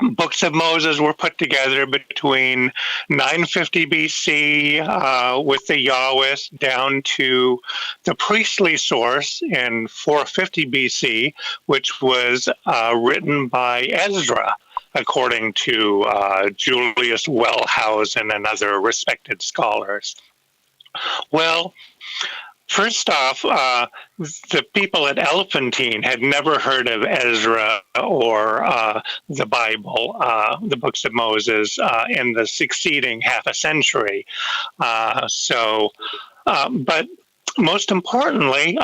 books of Moses were put together between 950 BC with the Yahwist down to the priestly source in 450 BC, which was written by Ezra, according to Julius Wellhausen and other respected scholars. Well, first off, the people at Elephantine had never heard of Ezra or the Bible, the books of Moses, in the succeeding half a century. But most importantly,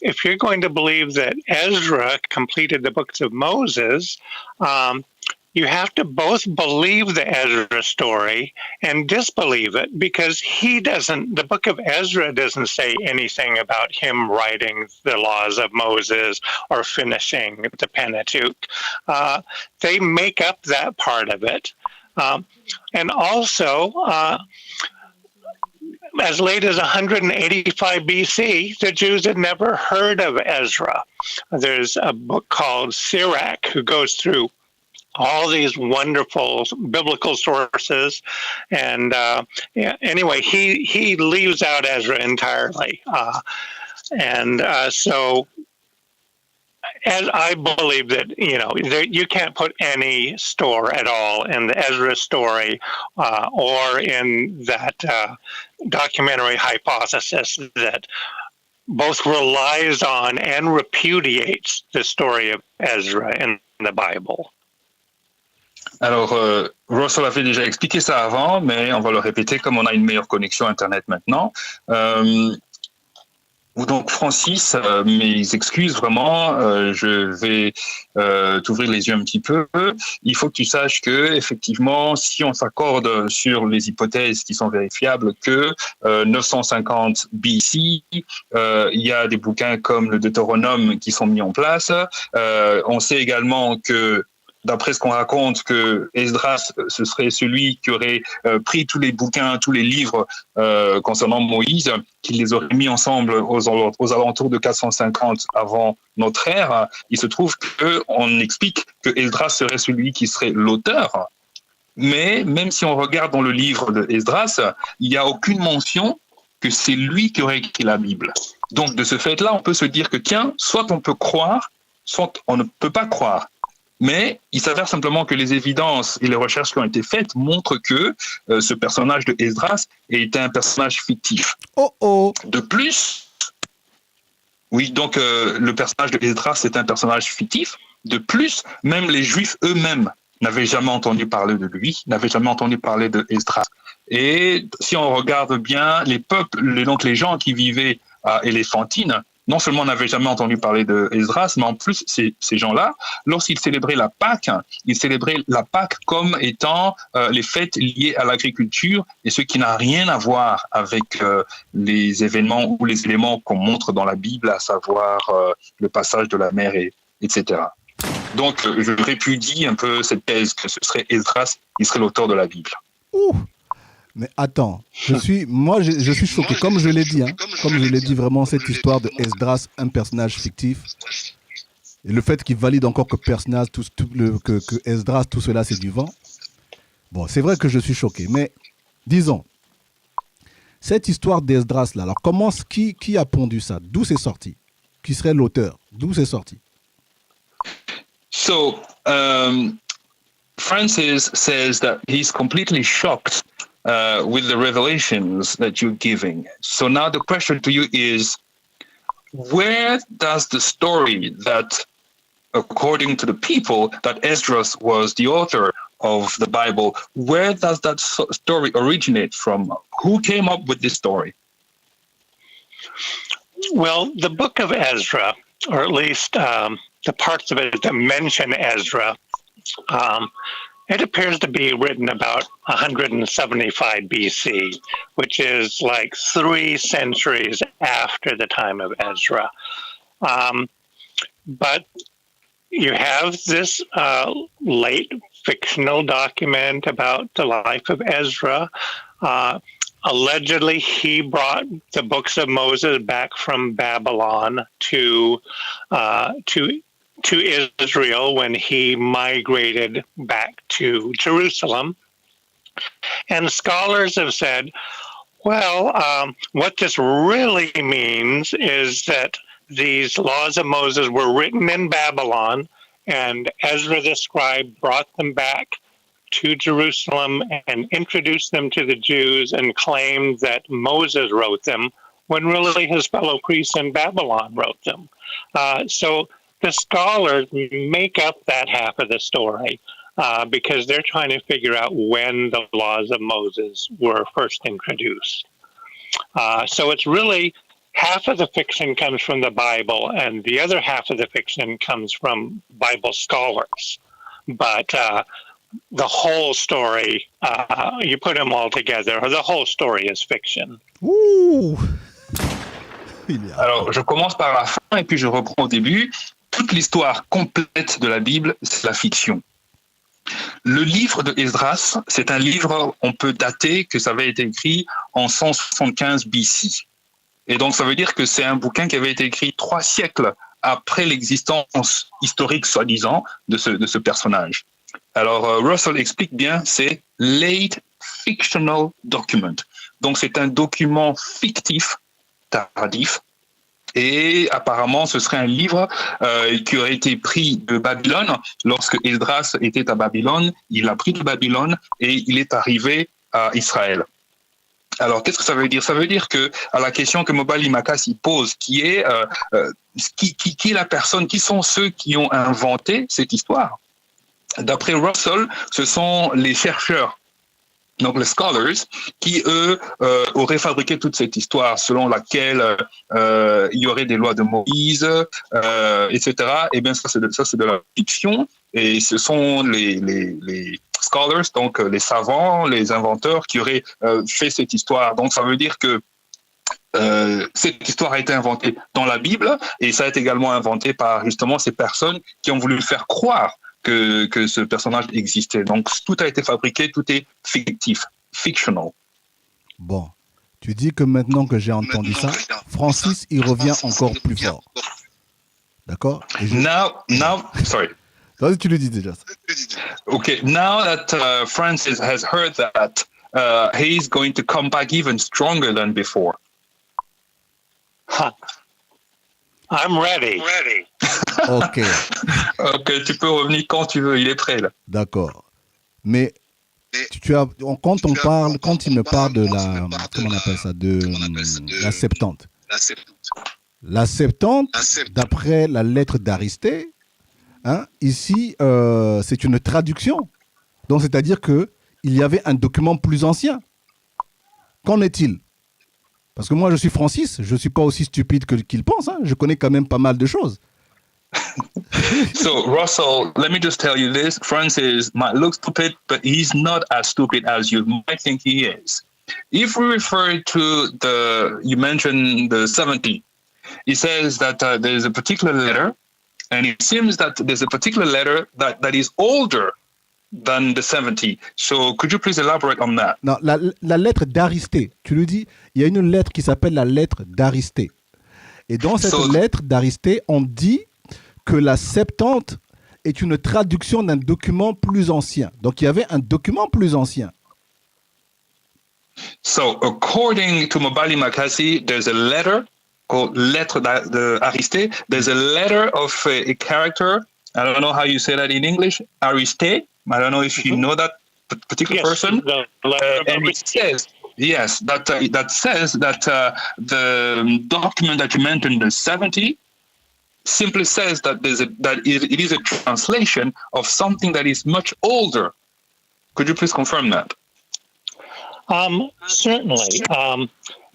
if you're going to believe that Ezra completed the books of Moses, you have to both believe the Ezra story and disbelieve it, because the book of Ezra doesn't say anything about him writing the laws of Moses or finishing the Pentateuch. They make up that part of it. And also, as late as 185 BC, the Jews had never heard of Ezra. There's a book called Sirach, who goes through all these wonderful biblical sources, and anyway, he leaves out Ezra entirely, so as I believe that you can't put any store at all in the Ezra story or in that documentary hypothesis that both relies on and repudiates the story of Ezra in the Bible. Alors, Russel avait déjà expliqué ça avant, mais on va le répéter comme on a une meilleure connexion Internet maintenant. Donc, Francis, mes excuses vraiment, je vais t'ouvrir les yeux un petit peu. Il faut que tu saches que, effectivement, si on s'accorde sur les hypothèses qui sont vérifiables, que 950 BC, il y a des bouquins comme le Deutéronome qui sont mis en place. On sait également que d'après ce qu'on raconte, que Esdras, ce serait celui qui aurait pris tous les bouquins, tous les livres concernant Moïse, qui les aurait mis ensemble aux alentours de 450 avant notre ère. Il se trouve qu'on explique que Esdras serait celui qui serait l'auteur. Mais même si on regarde dans le livre de Esdras, il n'y a aucune mention que c'est lui qui aurait écrit la Bible. Donc de ce fait-là, on peut se dire que tiens, soit on peut croire, soit on ne peut pas croire. Mais il s'avère simplement que les évidences et les recherches qui ont été faites montrent que ce personnage de Esdras était un personnage fictif. De plus, oui, donc le personnage de Esdras est un personnage fictif. De plus, même les Juifs eux-mêmes n'avaient jamais entendu parler de lui, n'avaient jamais entendu parler de Esdras. Et si on regarde bien, les peuples, donc les gens qui vivaient à Éléphantine, non seulement n'avaient jamais entendu parler de Esdras, mais en plus, ces gens-là, lorsqu'ils célébraient la Pâque, ils célébraient la Pâque comme étant les fêtes liées à l'agriculture, et ce qui n'a rien à voir avec les événements ou les éléments qu'on montre dans la Bible, à savoir le passage de la mer, etc. Donc, je répudie un peu cette thèse que ce serait Esdras qui serait l'auteur de la Bible. Ouh. Mais attends, je suis choqué, comme je l'ai dit, comme je l'ai dit vraiment, cette histoire de Esdras, un personnage fictif, et le fait qu'il valide encore que Esdras, tout cela c'est du vent. Bon, c'est vrai que je suis choqué, mais disons, cette histoire d'Esdras là, alors qui a pondu ça? D'où c'est sorti? Qui serait l'auteur? D'où c'est sorti? So, Francis says that he's completely shocked with the revelations that you're giving. So now the question to you is, where does the story that, according to the people, that Esdras was the author of the Bible, where does that story originate from? Who came up with this story? Well, the book of Ezra, or at least the parts of it that mention Ezra, it appears to be written about 175 BC, which is like 3 centuries after the time of Ezra. But you have this late fictional document about the life of Ezra. Allegedly, he brought the books of Moses back from Babylon to Israel when he migrated back to Jerusalem. And scholars have said, well, what this really means is that these laws of Moses were written in Babylon, and Ezra the scribe brought them back to Jerusalem and introduced them to the Jews and claimed that Moses wrote them, when really his fellow priests in Babylon wrote them. So the scholars make up that half of the story because they're trying to figure out when the laws of Moses were first introduced. So it's really half of the fiction comes from the Bible and the other half of the fiction comes from Bible scholars. But the whole story, you put them all together, the whole story is fiction. Ouh. Alors, je commence par la fin et puis je reprends au début. Toute l'histoire complète de la Bible, c'est la fiction. Le livre de Esdras, c'est un livre, on peut dater que ça avait été écrit en 175 BC. Et donc, ça veut dire que c'est un bouquin qui avait été écrit 3 siècles après l'existence historique, soi-disant, de ce personnage. Alors, Russel explique bien, c'est late fictional document. Donc, c'est un document fictif, tardif, et apparemment, ce serait un livre qui aurait été pris de Babylone. Lorsque Esdras était à Babylone, il l'a pris de Babylone et il est arrivé à Israël. Alors, qu'est-ce que ça veut dire? Ça veut dire que à la question que MOBALI MAKASI pose, qui est qui est la personne, qui sont ceux qui ont inventé cette histoire? D'après Russel, ce sont les chercheurs, donc les scholars, qui eux auraient fabriqué toute cette histoire selon laquelle il y aurait des lois de Moïse, etc. Eh bien, ça c'est de la fiction, et ce sont les scholars, donc les savants, les inventeurs, qui auraient fait cette histoire. Donc, ça veut dire que cette histoire a été inventée dans la Bible, et ça a été également inventé par justement ces personnes qui ont voulu faire croire que ce personnage existait. Donc, tout a été fabriqué, tout est fictif, fictional. Bon, tu dis que maintenant que j'ai entendu ça, Francis, il revient encore plus fort. D'accord? Now, sorry. Vas-y, tu le dis déjà. Okay, now that Francis has heard that, he's going to come back even stronger than before. I'm ready. Ok. Ok, tu peux revenir quand tu veux, il est prêt là. D'accord. Mais quand il me parle de la, comment on appelle ça, de la Septante. La Septante, d'après la lettre d'Aristée, hein, ici, c'est une traduction. Donc, c'est-à-dire qu'il y avait un document plus ancien. Qu'en est-il? Parce que moi, je suis Francis, je ne suis pas aussi stupide qu'il pense. Hein. Je connais quand même pas mal de choses. So, Russell, let me just tell you this. Francis might look stupid, but he's not as stupid as you might think he is. If we refer to you mentioned the 70, he says that there's a particular letter, and it seems that there's a particular letter that is older than the 70. So could you please elaborate on that? Non, la lettre d'Aristée, tu le dis, il y a une lettre qui s'appelle la lettre d'Aristée. Et dans cette lettre d'Aristée, on dit que la Septante est une traduction d'un document plus ancien. Donc il y avait un document plus ancien. So according to MOBALI MAKASI, there's a letter called Lettre d'Aristée. There's a letter of a character. I don't know how you say that in English. Aristée. I don't know if you know that particular person. And it says, yes, that says that the document that you mentioned, the 70, simply says that it is a translation of something that is much older. Could you please confirm that? Certainly.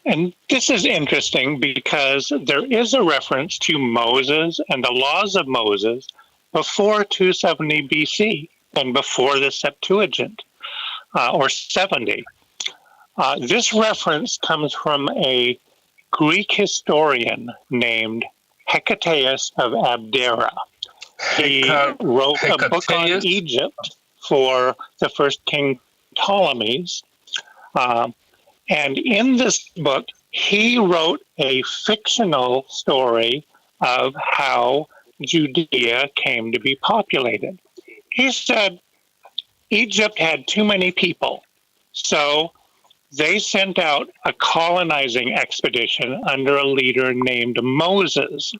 And this is interesting because there is a reference to Moses and the laws of Moses before 270 BC and before the Septuagint, or 70. This reference comes from a Greek historian named Hecataeus of Abdera. He wrote a book on Egypt for the first king Ptolemies. And in this book, he wrote a fictional story of how Judea came to be populated. He said Egypt had too many people, so they sent out a colonizing expedition under a leader named Moses,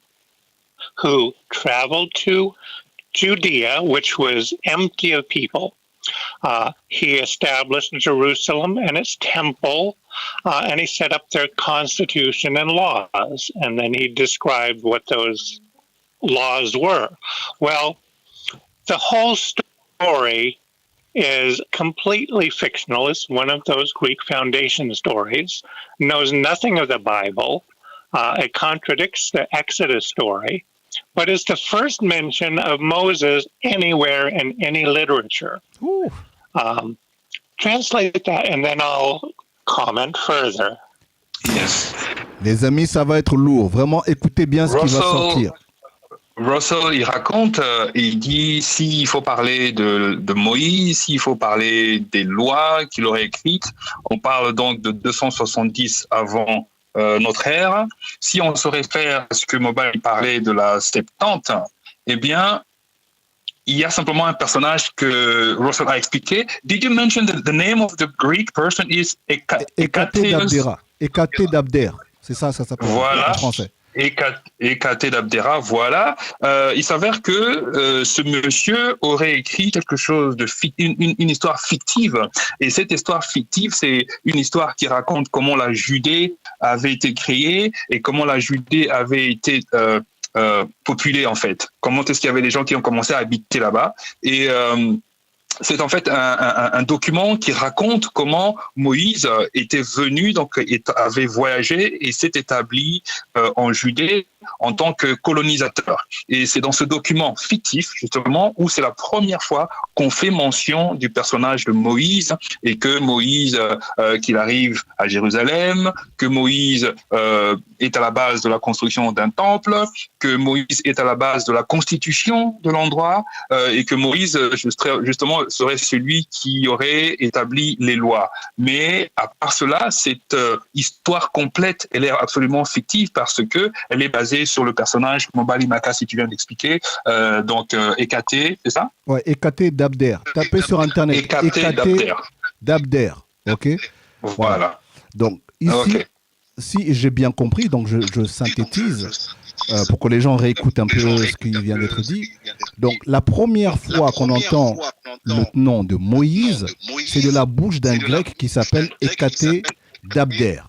who traveled to Judea, which was empty of people. He established Jerusalem and its temple, and he set up their constitution and laws, and then he described what those laws were. Well, the whole story is completely fictional. It's one of those Greek foundation stories, knows nothing of the Bible. It contradicts the Exodus story, but is the first mention of Moses anywhere in any literature. Translate that, and then I'll comment further. Yes. Les amis, ça va être lourd. Vraiment, écoutez bien ce qui va sortir. Russell, il raconte, il dit s'il faut parler de Moïse, s'il faut parler des lois qu'il aurait écrites, on parle donc de 270 avant notre ère. Si on se réfère à ce que MOBALI parlait de la Septante, eh bien, il y a simplement un personnage que Russell a expliqué. Did you mention that the name of the Greek person is Hécaté d'Abdera. Hécaté d'Abdère. C'est ça s'appelle en français. Hécatée d'Abdéra, voilà. Il s'avère que ce monsieur aurait écrit quelque chose de une histoire fictive. Et cette histoire fictive, c'est une histoire qui raconte comment la Judée avait été créée et comment la Judée avait été populée, en fait. Comment est-ce qu'il y avait des gens qui ont commencé à habiter là-bas. Et c'est en fait un document qui raconte comment Moïse était venu, donc avait voyagé et s'est établi en Judée en tant que colonisateur. Et c'est dans ce document fictif, justement, où c'est la première fois qu'on fait mention du personnage de Moïse et que Moïse, qu'il arrive à Jérusalem, que Moïse est à la base de la construction d'un temple, que Moïse est à la base de la constitution de l'endroit et que Moïse, justement, serait celui qui aurait établi les lois. Mais à part cela, cette histoire complète, elle est absolument fictive parce que elle est basée sur le personnage MOBALI MAKASI, tu viens d'expliquer, donc Hécatée, c'est ça? Ouais, Hécatée d'Abder. Tapez sur Internet. Hécatée d'Abder. OK? Voilà. Donc, ici, si j'ai bien compris, donc je synthétise pour que les gens réécoutent un peu ce qui vient d'être dit. Donc, la première fois qu'on entend le nom de Moïse, c'est de la bouche d'un grec qui s'appelle Hécatée d'Abder.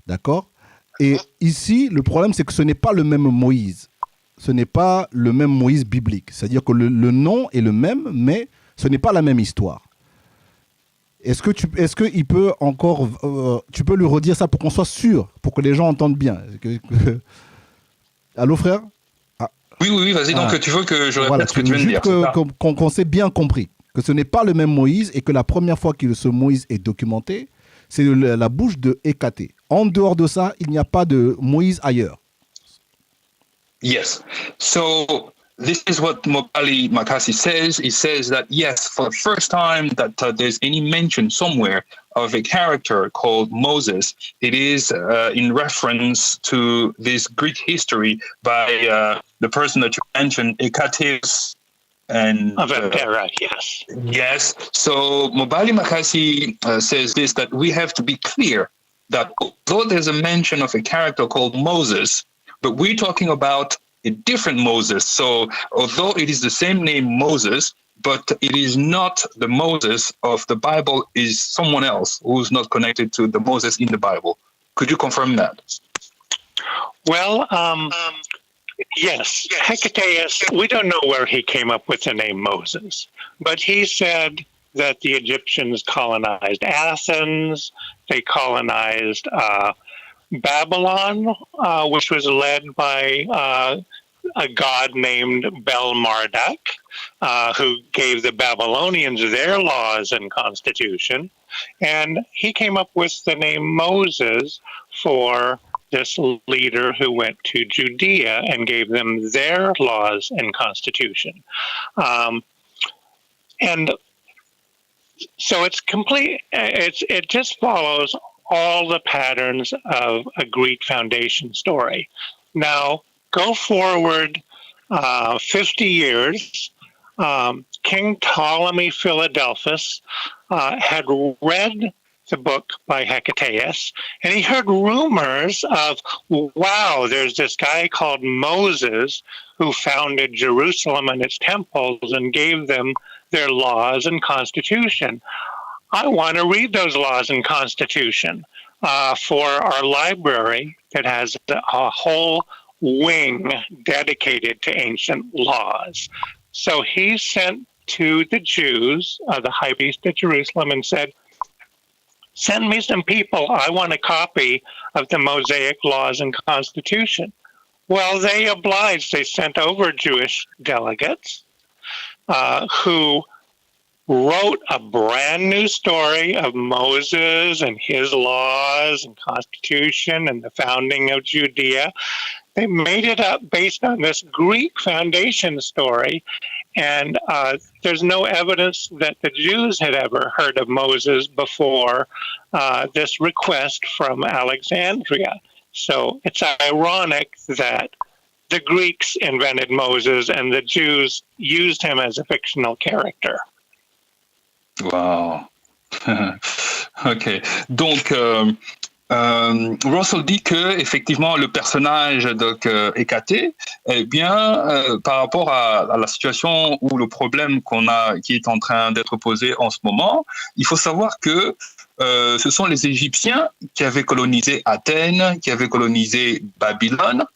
D'accord? Et ici, le problème, c'est que ce n'est pas le même Moïse. Ce n'est pas le même Moïse biblique. C'est-à-dire que le nom est le même, mais ce n'est pas la même histoire. Est-ce que il peut encore... tu peux lui redire ça pour qu'on soit sûr, pour que les gens entendent bien. Allô, frère? Oui, vas-y. Donc, tu veux que je répète ce que tu viens de dire. Qu'on s'ait bien compris. Que ce n'est pas le même Moïse et que la première fois que ce Moïse est documenté, c'est la bouche de Hécatée. En dehors de ça, il n'y a pas de Moïse ailleurs. Yes. So this is what MOBALI MAKASI says. He says that, yes, for the first time that there's any mention somewhere of a character called Moses, it is in reference to this Greek history by the person that you mentioned, Hécatée. And yes. Yes. So MOBALI MAKASI says this, that we have to be clear that although there's a mention of a character called Moses, but we're talking about a different Moses. So although it is the same name Moses, but it is not the Moses of the Bible, is someone else who's not connected to the Moses in the Bible. Could you confirm that? Well, yes, Hecataeus, we don't know where he came up with the name Moses, but he said that the Egyptians colonized Athens, they colonized Babylon, which was led by a god named Bel-Marduk, who gave the Babylonians their laws and constitution. And he came up with the name Moses for this leader who went to Judea and gave them their laws and constitution. And so it's complete. It just follows all the patterns of a Greek foundation story. Now, go forward 50 years. King Ptolemy Philadelphus had read the book by Hecataeus, and he heard rumors of, wow, there's this guy called Moses who founded Jerusalem and its temples and gave them their laws and constitution. I want to read those laws and constitution for our library that has a whole wing dedicated to ancient laws. So he sent to the Jews, the high priest at Jerusalem, and said, send me some people. I want a copy of the Mosaic laws and constitution. Well, they obliged. They sent over Jewish delegates who wrote a brand new story of Moses and his laws and constitution and the founding of Judea. They made it up based on this Greek foundation story. And there's no evidence that the Jews had ever heard of Moses before this request from Alexandria. So it's ironic that the Greeks invented Moses and the Jews used him as a fictional character. Wow. OK. Donc, Russel dit que effectivement le personnage donc Hécaté, eh bien par rapport à la situation ou le problème qui est en train d'être posé en ce moment, il faut savoir que ce sont les Égyptiens qui avaient colonisé Athènes, qui avaient colonisé Babylone.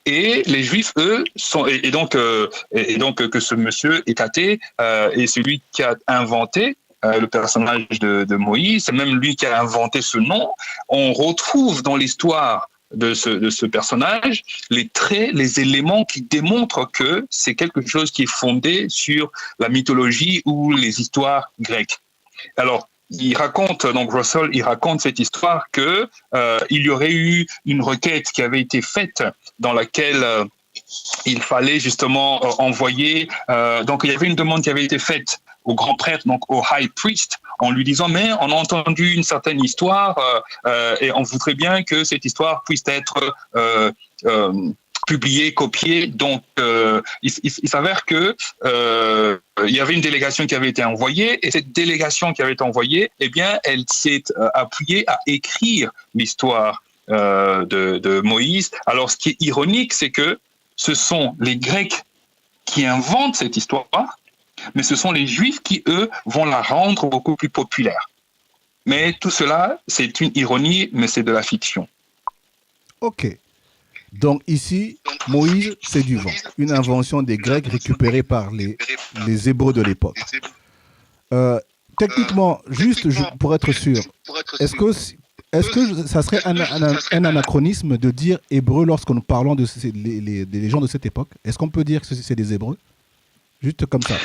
Et les Juifs, eux, et donc que ce monsieur Hécaté est celui qui a inventé le personnage de Moïse, c'est même lui qui a inventé ce nom. On retrouve dans l'histoire de ce personnage les traits, les éléments qui démontrent que c'est quelque chose qui est fondé sur la mythologie ou les histoires grecques. Alors, Russel, il raconte cette histoire que il y aurait eu une requête qui avait été faite dans laquelle il fallait justement envoyer. Donc, il y avait une demande qui avait été faite au grand prêtre, donc au high priest, en lui disant mais on a entendu une certaine histoire et on voudrait bien que cette histoire puisse être publiée, copiée. Donc il s'avère que il y avait une délégation qui avait été envoyée et cette délégation qui avait été envoyée, eh bien elle s'est appuyée à écrire l'histoire de Moïse. Alors ce qui est ironique, c'est que ce sont les Grecs qui inventent cette histoire, mais ce sont les Juifs qui, eux, vont la rendre beaucoup plus populaire. Mais tout cela, c'est une ironie, mais c'est de la fiction. Ok. Donc ici, Moïse, c'est du vent. Une invention des Grecs récupérée par les Hébreux de l'époque. Techniquement, juste pour être sûr, est-ce que ça serait un anachronisme de dire Hébreux lorsque nous parlons des gens de cette époque? Est-ce qu'on peut dire que c'est des Hébreux? Juste comme ça.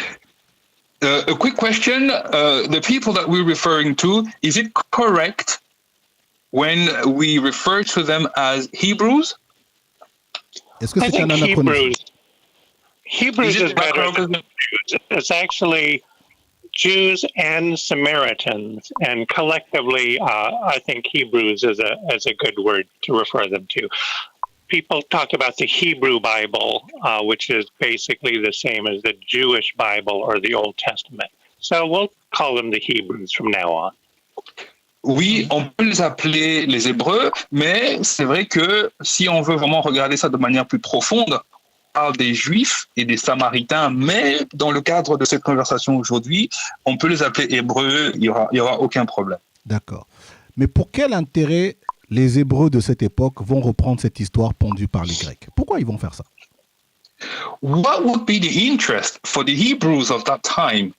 A quick question. The people that we're referring to, is it correct when we refer to them as Hebrews? Est-ce que c'est un anachronisme? Hebrews is better than Jews. It's actually Jews and Samaritans, and collectively, I think Hebrews is a good word to refer them to. People talk about the Hebrew Bible, which is basically the same as the Jewish Bible or the Old Testament. So we'll call them the Hebrews from now on. Oui, on peut les appeler les Hébreux, mais c'est vrai que si on veut vraiment regarder ça de manière plus profonde, on parle des Juifs et des Samaritains, mais dans le cadre de cette conversation aujourd'hui, on peut les appeler Hébreux, il y aura aucun problème. D'accord. Mais pour quel intérêt les Hébreux de cette époque vont reprendre cette histoire pondue par les Grecs? Pourquoi ils vont faire ça? What would be the interest for the Hebrews of that time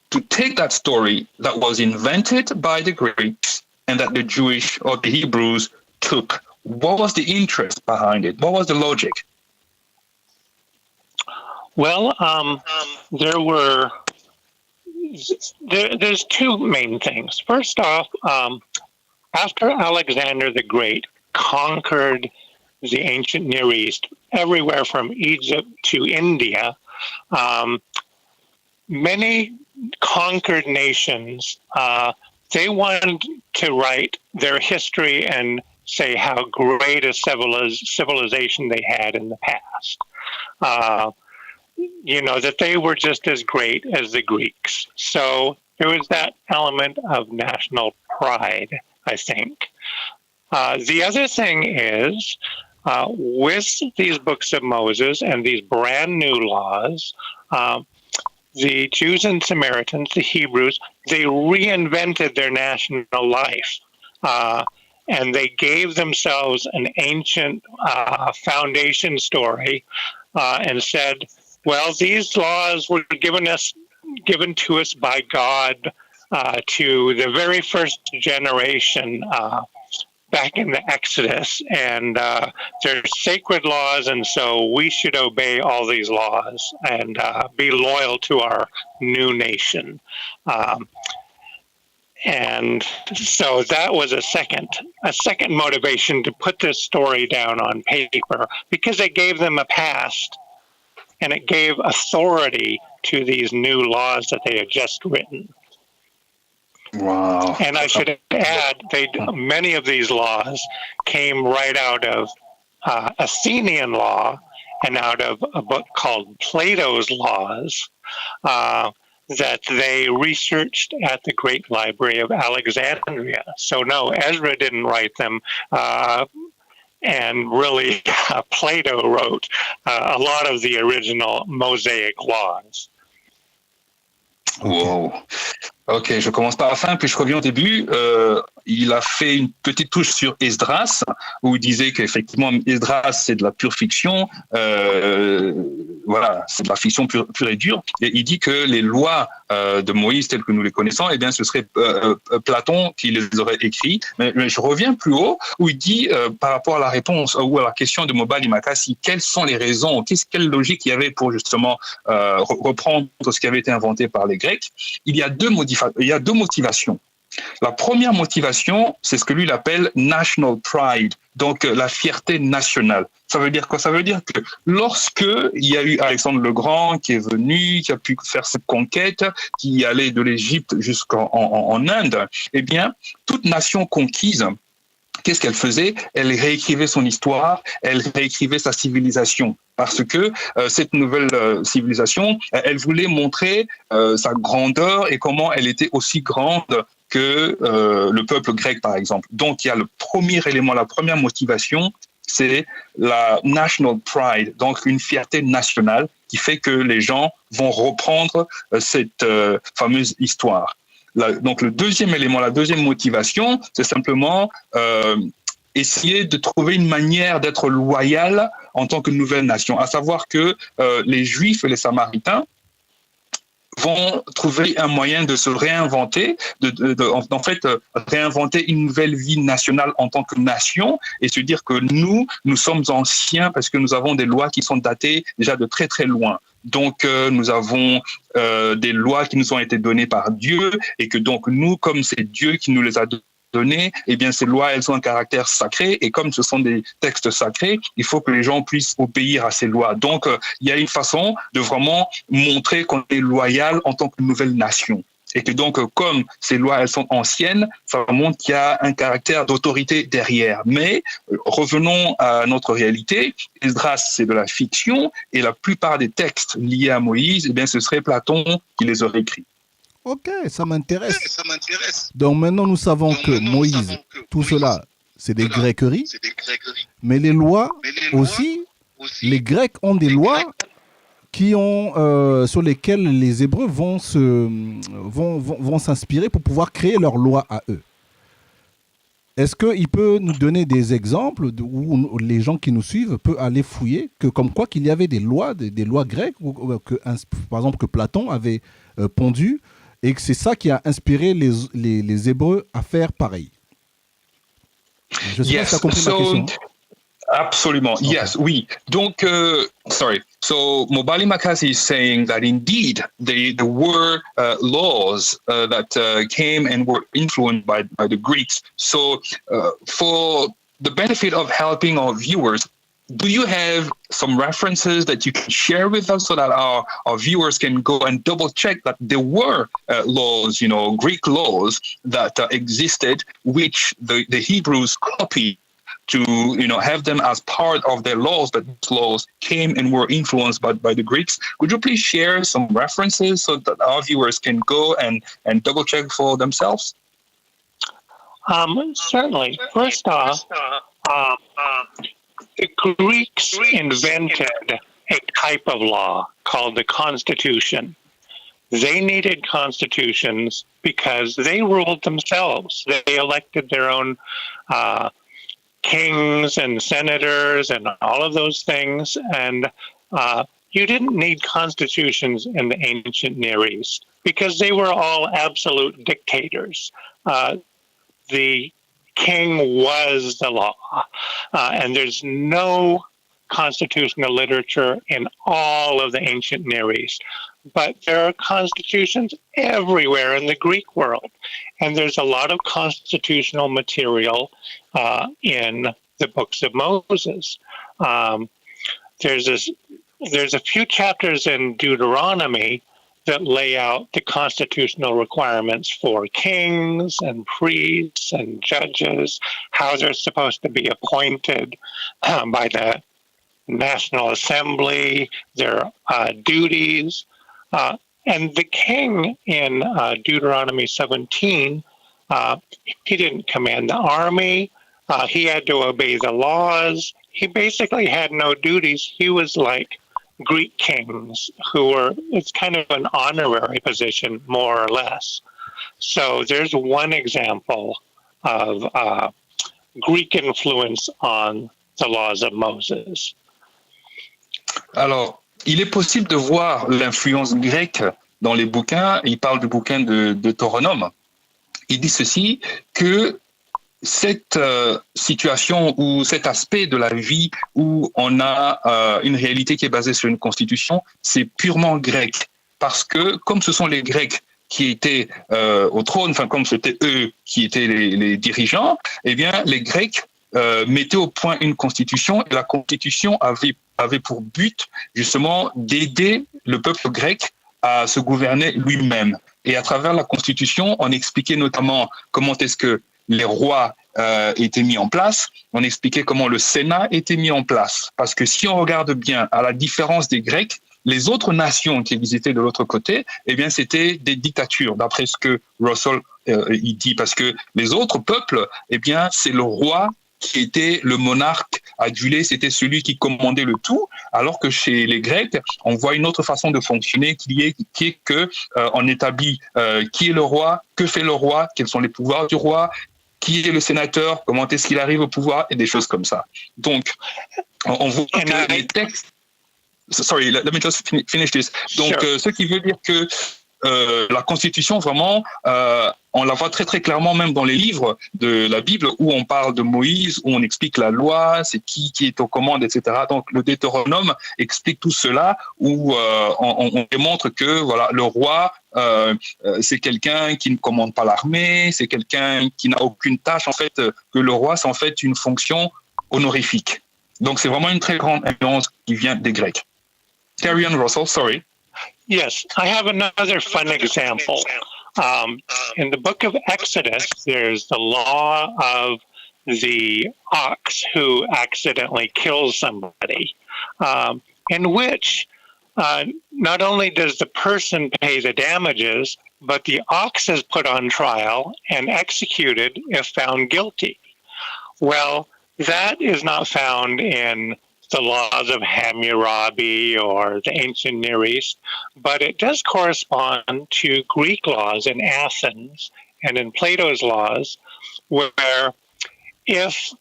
to take that story that was invented by the Greeks and that the Jewish or the Hebrews took? What was the interest behind it? What was the logic? Well, there's two main things. First off, after Alexander the Great conquered the ancient Near East, everywhere from Egypt to India, many conquered nations, they wanted to write their history and say how great a civilization they had in the past. That they were just as great as the Greeks. So there was that element of national pride, I think. The other thing is, with these books of Moses and these brand new laws, the Jews and Samaritans, the Hebrews, they reinvented their national life. And they gave themselves an ancient foundation story and said, well, these laws were given to us by God to the very first generation back in the Exodus, and they're sacred laws, and so we should obey all these laws and be loyal to our new nation. And so that was a second motivation to put this story down on paper, because it gave them a past and it gave authority to these new laws that they had just written. Wow. And I should add, many of these laws came right out of Athenian law and out of a book called Plato's Laws. that they researched at the Great Library of Alexandria. So no, Ezra didn't write them. And really, Plato wrote a lot of the original Mosaic laws. Wow. Ok, je commence par la fin, puis je reviens au début. Il a fait une petite touche sur Esdras, où il disait qu'effectivement, Esdras, c'est de la pure fiction. Voilà, c'est de la fiction pure et dure. Et il dit que les lois de Moïse, telles que nous les connaissons, eh bien, ce serait Platon qui les aurait écrits. Mais je reviens plus haut, où il dit, par rapport à la réponse ou à la question de MOBALI MAKASI, quelles sont les raisons, quelle logique il y avait pour justement reprendre ce qui avait été inventé par les Grecs. Il y a deux motivations. La première motivation, c'est ce que lui il appelle national pride, donc la fierté nationale. Ça veut dire quoi? Ça veut dire que lorsque il y a eu Alexandre le Grand qui est venu, qui a pu faire cette conquête, qui allait de l'Égypte jusqu'en Inde, eh bien, toute nation conquise, qu'est-ce qu'elle faisait? Elle réécrivait son histoire, elle réécrivait sa civilisation. Parce que cette nouvelle civilisation, elle voulait montrer sa grandeur et comment elle était aussi grande que le peuple grec, par exemple. Donc, il y a le premier élément, la première motivation, c'est la national pride, donc une fierté nationale qui fait que les gens vont reprendre cette fameuse histoire. Donc, le deuxième élément, la deuxième motivation, c'est simplement essayer de trouver une manière d'être loyal en tant que nouvelle nation, à savoir que les Juifs et les Samaritains vont trouver un moyen de se réinventer, en fait, réinventer une nouvelle vie nationale en tant que nation et se dire que nous sommes anciens parce que nous avons des lois qui sont datées déjà de très, très loin. Donc, nous avons des lois qui nous ont été données par Dieu et que donc nous, comme c'est Dieu qui nous les a données, eh bien, ces lois, elles ont un caractère sacré et comme ce sont des textes sacrés, il faut que les gens puissent obéir à ces lois. Donc, il y a une façon de vraiment montrer qu'on est loyal en tant que nouvelle nation. Et que donc, comme ces lois, elles sont anciennes, ça montre qu'il y a un caractère d'autorité derrière. Mais revenons à notre réalité. Esdras, c'est de la fiction et la plupart des textes liés à Moïse, eh bien, ce serait Platon qui les aurait écrits. Ok, ça m'intéresse. Donc maintenant, nous savons que Moïse, tout cela, c'est des gréqueries. Mais les lois aussi, les Grecs ont des lois qui ont, sur lesquelles les Hébreux vont s'inspirer pour pouvoir créer leurs lois à eux. Est-ce qu'il peut nous donner des exemples où les gens qui nous suivent peuvent aller fouiller, comme quoi qu'il y avait des lois grecques, par exemple que Platon avait pondues, et que c'est ça qui a inspiré les Hébreux à faire pareil? Je sais pas si tu as compris ma question. Absolument. Okay. Yes, oui. Donc, sorry. So MOBALI MAKASI is saying that indeed there were laws that came and were influenced by the Greeks. So for the benefit of helping our viewers, do you have some references that you can share with us so that our viewers can go and double check that there were laws, Greek laws that existed, which the Hebrews copied to have them as part of their laws, but these laws came and were influenced by the Greeks? Could you please share some references so that our viewers can go and double check for themselves? Certainly. First off, the Greeks invented a type of law called the Constitution. They needed constitutions because they ruled themselves. They elected their own kings and senators and all of those things. And you didn't need constitutions in the ancient Near East because they were all absolute dictators. The king was the law. And there's no constitutional literature in all of the ancient Near East. But there are constitutions everywhere in the Greek world. And there's a lot of constitutional material in the books of Moses. There's a few chapters in Deuteronomy that lay out the constitutional requirements for kings and priests and judges, how they're supposed to be appointed by the National Assembly, their duties. And the king in Deuteronomy 17, he didn't command the army. He had to obey the laws. He basically had no duties. He was like Greek kings who were, it's kind of an honorary position, more or less. So there's one example of Greek influence on the laws of Moses. Alors, il est possible de voir l'influence grecque dans les bouquins. Il parle du bouquin de Deutéronome. Il dit ceci, que cette situation ou cet aspect de la vie où on a une réalité qui est basée sur une constitution, c'est purement grec. Parce que comme ce sont les Grecs qui étaient au trône, enfin comme c'était eux qui étaient les dirigeants, eh bien les Grecs mettaient au point une constitution et la constitution avait pour but justement d'aider le peuple grec à se gouverner lui-même. Et à travers la constitution, on expliquait notamment comment est-ce que les rois étaient mis en place, on expliquait comment le Sénat était mis en place. Parce que si on regarde bien, à la différence des Grecs, les autres nations qui existaient de l'autre côté, eh bien, c'était des dictatures, d'après ce que Russel il dit. Parce que les autres peuples, eh bien, c'est le roi qui était le monarque adulé, c'était celui qui commandait le tout, alors que chez les Grecs, on voit une autre façon de fonctionner qui est que on établit qui est le roi, que fait le roi, quels sont les pouvoirs du roi, qui est le sénateur, comment est-ce qu'il arrive au pouvoir, et des choses comme ça. Donc, on voit que les textes... Sorry, let me just finish this. Donc, sure. Ce qui veut dire que la Constitution, vraiment, on la voit très très clairement même dans les livres de la Bible où on parle de Moïse, où on explique la loi, c'est qui est aux commandes, etc. Donc le Deutéronome explique tout cela, où on démontre que voilà, le roi, c'est quelqu'un qui ne commande pas l'armée, c'est quelqu'un qui n'a aucune tâche. En fait, que le roi, c'est en fait une fonction honorifique. Donc c'est vraiment une très grande influence qui vient des Grecs. Carry on, Russell, sorry. Yes, I have another fun example. In the book of Exodus, there's the law of the ox who accidentally kills somebody, in which not only does the person pay the damages, but the ox is put on trial and executed if found guilty. Well, that is not found in the laws of Hammurabi or the ancient Near East, but it does correspond to Greek laws in Athens and in Plato's laws, where if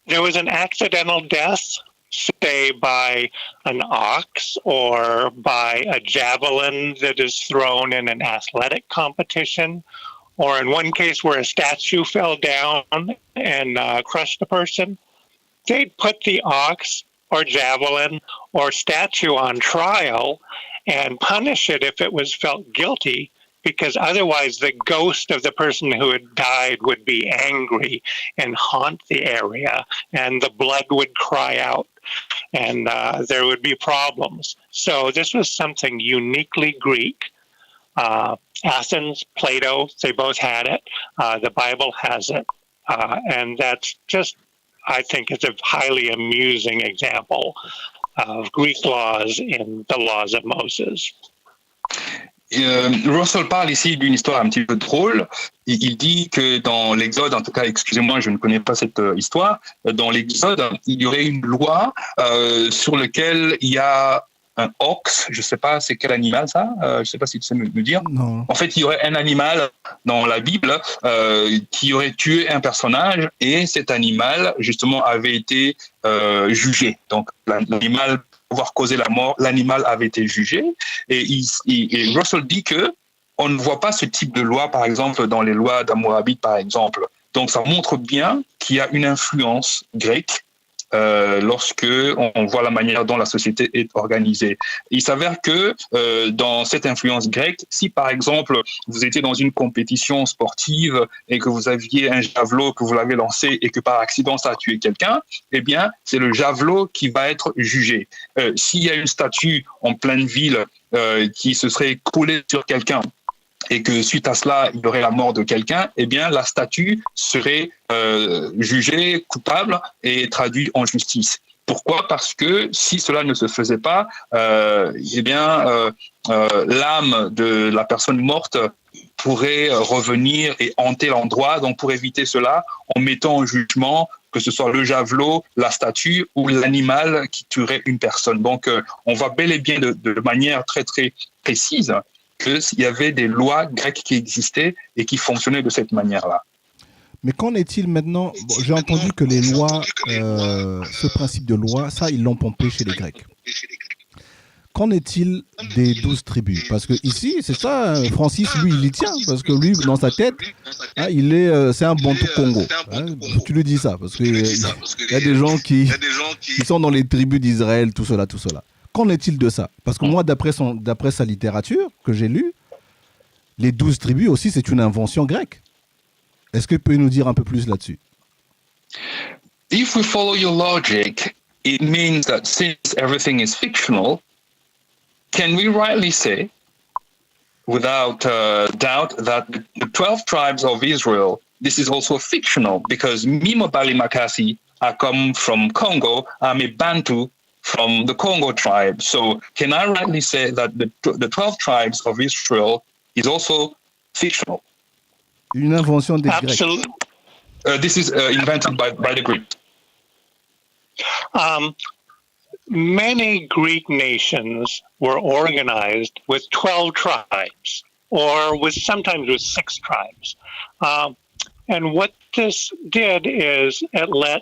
there was an accidental death, say by an ox or by a javelin that is thrown in an athletic competition, or in one case where a statue fell down and crushed a person, they'd put the ox or javelin or statue on trial and punish it if it was felt guilty, because otherwise the ghost of the person who had died would be angry and haunt the area, and the blood would cry out, and there would be problems. So this was something uniquely Greek. Athens, Plato, they both had it. The Bible has it. And that's just, I think it's a highly amusing example of Greek laws in the laws of Moses. Russell parle ici d'une histoire un petit peu drôle. Il dit que dans l'Exode, en tout cas, excusez-moi, je ne connais pas cette histoire, dans l'Exode, il y aurait une loi sur laquelle il y a un ox, je ne sais pas c'est quel animal ça, je ne sais pas si tu sais me dire. Non. En fait, il y aurait un animal dans la Bible qui aurait tué un personnage et cet animal, justement, avait été jugé. Donc, l'animal avoir causé la mort, l'animal avait été jugé. Et Russell dit que on ne voit pas ce type de loi, par exemple, dans les lois d'Hammurabi, par exemple. Donc, ça montre bien qu'il y a une influence grecque lorsque on voit la manière dont la société est organisée. Il s'avère que dans cette influence grecque, si par exemple vous étiez dans une compétition sportive et que vous aviez un javelot que vous l'avez lancé et que par accident ça a tué quelqu'un, eh bien c'est le javelot qui va être jugé. S'il y a une statue en pleine ville qui se serait coulée sur quelqu'un et que suite à cela, il y aurait la mort de quelqu'un, eh bien, la statue serait jugée coupable et traduite en justice. Pourquoi ? Parce que si cela ne se faisait pas, eh bien, l'âme de la personne morte pourrait revenir et hanter l'endroit. Donc, pour éviter cela, en mettant en jugement que ce soit le javelot, la statue ou l'animal qui tuerait une personne. Donc, on voit bel et bien de manière très, très précise qu'il y avait des lois grecques qui existaient et qui fonctionnaient de cette manière-là. Mais qu'en est-il maintenant? J'ai entendu que les lois, ce principe de loi, ça, ils l'ont pompé chez les Grecs. Qu'en est-il des 12 tribus? Parce que ici, c'est ça, Francis, lui, il y tient. Parce que lui, dans sa tête, hein, c'est un Bantou Congo. Hein, tu lui dis ça. Parce qu'il y a des gens qui sont dans les tribus d'Israël, tout cela, tout cela. Qu'en est-il de ça? Parce que moi, d'après sa littérature que j'ai lue, les 12 tribus aussi, c'est une invention grecque. Est-ce que tu peux nous dire un peu plus là-dessus? If we follow your logic, it means that since everything is fictional, can we rightly say, without doubt, that the 12 tribes of Israel, this is also fictional, because me, MOBALI, MAKASI, I come from Congo, I'm a Bantu from the Congo tribe. So can I rightly say that the 12 tribes of Israel is also fictional? Une invention des Grecs. This is invented by the Greeks. Many Greek nations were organized with 12 tribes, or sometimes with 6 tribes. And what this did is it let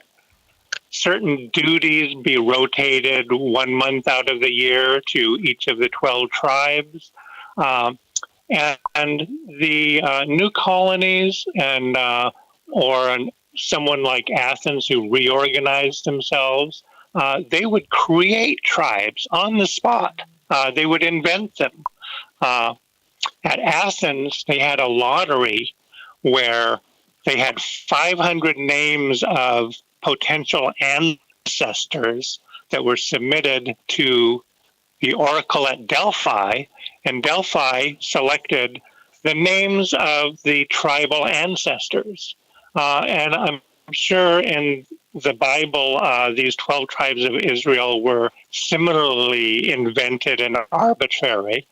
certain duties be rotated 1 month out of the year to each of the 12 tribes. And the new colonies or someone like Athens who reorganized themselves, they would create tribes on the spot. They would invent them. At Athens, they had a lottery where they had 500 names of potential ancestors that were submitted to the oracle at Delphi, and Delphi selected the names of the tribal ancestors. And I'm sure in the Bible, these 12 tribes of Israel were similarly invented and arbitrary.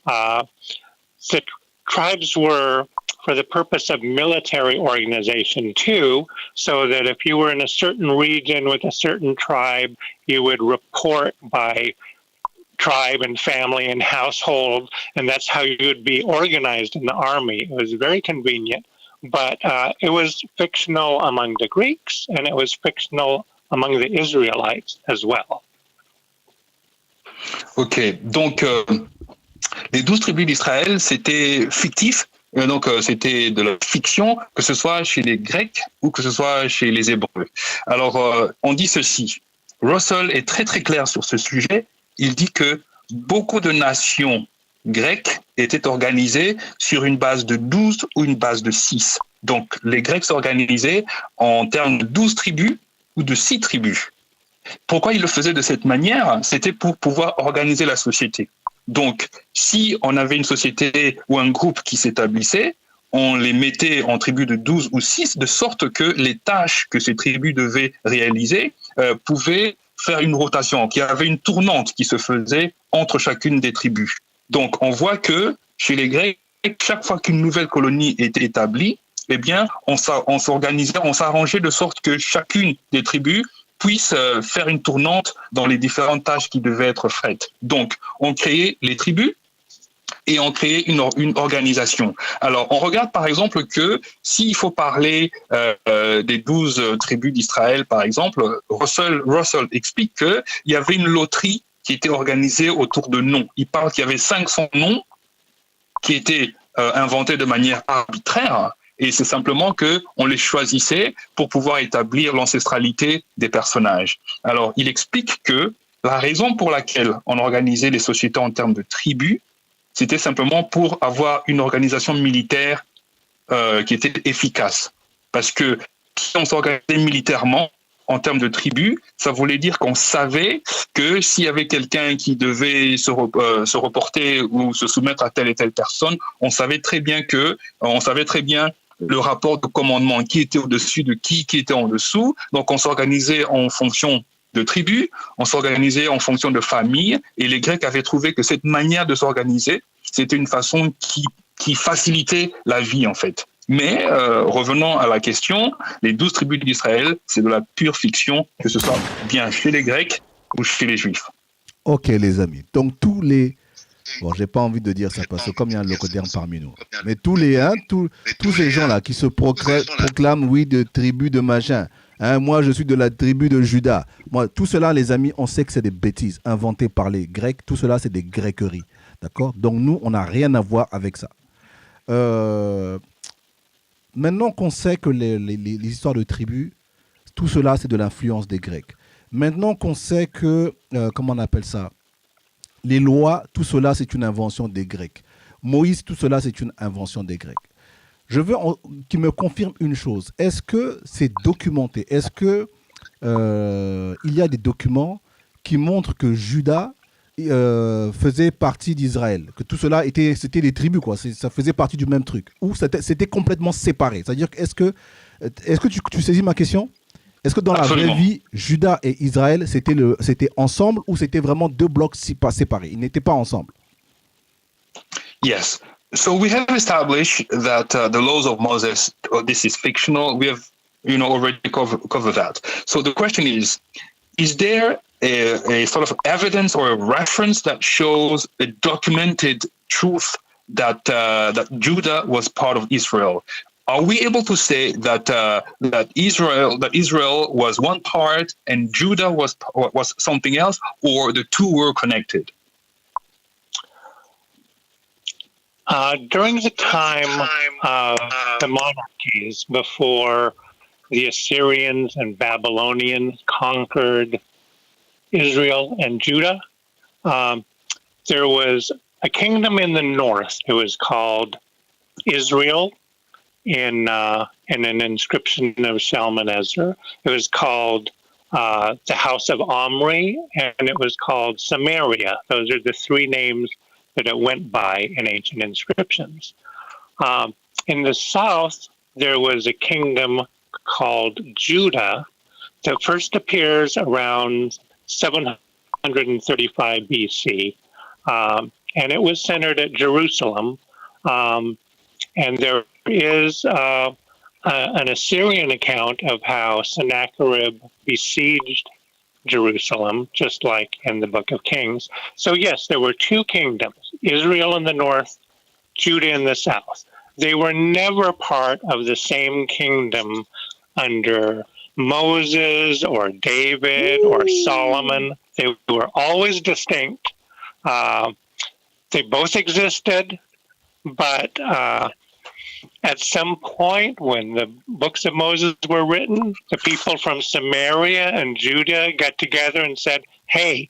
The tribes were for the purpose of military organization too, so that if you were in a certain region with a certain tribe, you would report by tribe and family and household, and that's how you would be organized in the army. It was very convenient, but it was fictional among the Greeks, and it was fictional among the Israelites as well. Ok, donc les 12 tribus d'Israël, c'était fictif, donc c'était de la fiction, que ce soit chez les Grecs ou que ce soit chez les Hébreux. Alors, on dit ceci, Russel est très très clair sur ce sujet. Il dit que beaucoup de nations grecques étaient organisées sur une base de 12 ou une base de 6. Donc, les Grecs s'organisaient en termes de 12 tribus ou de 6 tribus. Pourquoi ils le faisaient de cette manière? C'était pour pouvoir organiser la société. Donc, si on avait une société ou un groupe qui s'établissait, on les mettait en tribus de 12 ou 6, de sorte que les tâches que ces tribus devaient réaliser pouvaient faire une rotation, qu'il y avait une tournante qui se faisait entre chacune des tribus. Donc, on voit que chez les Grecs, chaque fois qu'une nouvelle colonie était établie, eh bien, on s'organisait, on s'arrangeait de sorte que chacune des tribus puisse faire une tournante dans les différentes tâches qui devaient être faites. Donc, on créait les tribus et on créait une organisation. Alors, on regarde par exemple que s'il faut parler des 12 tribus d'Israël, par exemple, Russel explique qu'il y avait une loterie qui était organisée autour de noms. Il parle qu'il y avait 500 noms qui étaient inventés de manière arbitraire, et c'est simplement qu'on les choisissait pour pouvoir établir l'ancestralité des personnages. Alors, il explique que la raison pour laquelle on organisait les sociétés en termes de tribus, c'était simplement pour avoir une organisation militaire qui était efficace. Parce que si on s'organisait militairement en termes de tribus, ça voulait dire qu'on savait que s'il y avait quelqu'un qui devait se reporter ou se soumettre à telle et telle personne, on savait très bien le rapport de commandement, qui était au-dessus de qui était en dessous. Donc, on s'organisait en fonction de tribus, on s'organisait en fonction de familles, et les Grecs avaient trouvé que cette manière de s'organiser, c'était une façon qui facilitait la vie, en fait. Mais revenons à la question, les 12 tribus d'Israël, c'est de la pure fiction, que ce soit bien chez les Grecs ou chez les Juifs. Ok, les amis. Donc, tous les... Bon, j'ai pas envie de dire ça parce que comme il y a un locoderne parmi nous. Mais tous ces gens-là qui se proclament, oui, de tribu de machin. Hein, moi, je suis de la tribu de Juda. Moi, tout cela, les amis, on sait que c'est des bêtises inventées par les Grecs. Tout cela, c'est des gréqueries. D'accord? Donc, nous, on n'a rien à voir avec ça. Maintenant qu'on sait que les histoires de tribus, tout cela, c'est de l'influence des Grecs. Maintenant qu'on sait que, comment on appelle ça? Les lois, tout cela, c'est une invention des Grecs. Moïse, tout cela, c'est une invention des Grecs. Je veux qu'il me confirme une chose. Est-ce que c'est documenté? Est-ce que il y a des documents qui montrent que Juda faisait partie d'Israël? Que tout cela c'était des tribus, quoi. Ça faisait partie du même truc. Ou c'était complètement séparé? C'est-à-dire, est-ce que tu saisis ma question? Est-ce que dans Absolument. la vraie vie, Juda et Israël, c'était ensemble ou c'était vraiment deux blocs séparés? Ils n'étaient pas ensemble. Yes. So we have established that the laws of Moses, this is fictional. We have, already covered that. So the question is there a sort of evidence or a reference that shows a documented truth that Judah was part of Israel? Are we able to say that Israel was one part and Judah was something else, or the two were connected? During the time of the monarchies before the Assyrians and Babylonians conquered Israel and Judah, there was a kingdom in the north. It was called Israel in an inscription of Shalmaneser. It was called the House of Omri, and it was called Samaria. Those are the three names that it went by in ancient inscriptions. In the south, there was a kingdom called Judah that first appears around 735 BC, and it was centered at Jerusalem. And there is an Assyrian account of how Sennacherib besieged Jerusalem, just like in the Book of Kings. So yes, there were two kingdoms, Israel in the north, Judah in the south. They were never part of the same kingdom under Moses or David or Solomon. They were always distinct. They both existed, but at some point when the books of Moses were written, the people from Samaria and Judah got together and said, hey,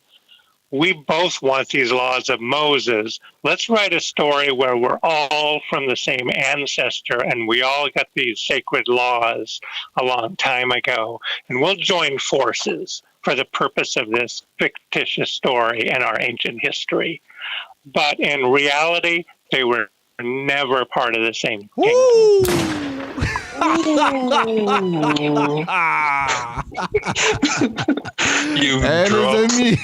we both want these laws of Moses. Let's write a story where we're all from the same ancestor and we all got these sacred laws a long time ago. And we'll join forces for the purpose of this fictitious story and our ancient history. But in reality, they were never part of the same kingdom. Les amis,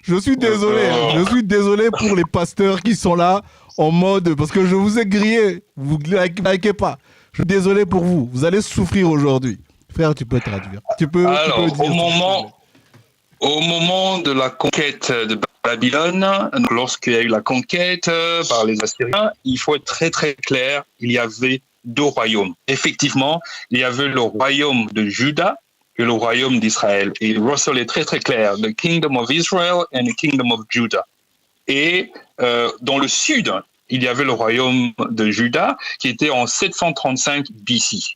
je suis désolé pour les pasteurs qui sont là en mode, parce que je vous ai grillé, vous ne likez pas. Je suis désolé pour vous, vous allez souffrir aujourd'hui. Frère, tu peux traduire. Alors, au moment de la conquête de Babylone, lorsqu'il y a eu la conquête par les Assyriens, il faut être très très clair, il y avait deux royaumes. Effectivement, il y avait le royaume de Juda et le royaume d'Israël. Et Russel est très très clair, the kingdom of Israel and the kingdom of Judah. Et dans le sud, il y avait le royaume de Juda qui était en 735 BC.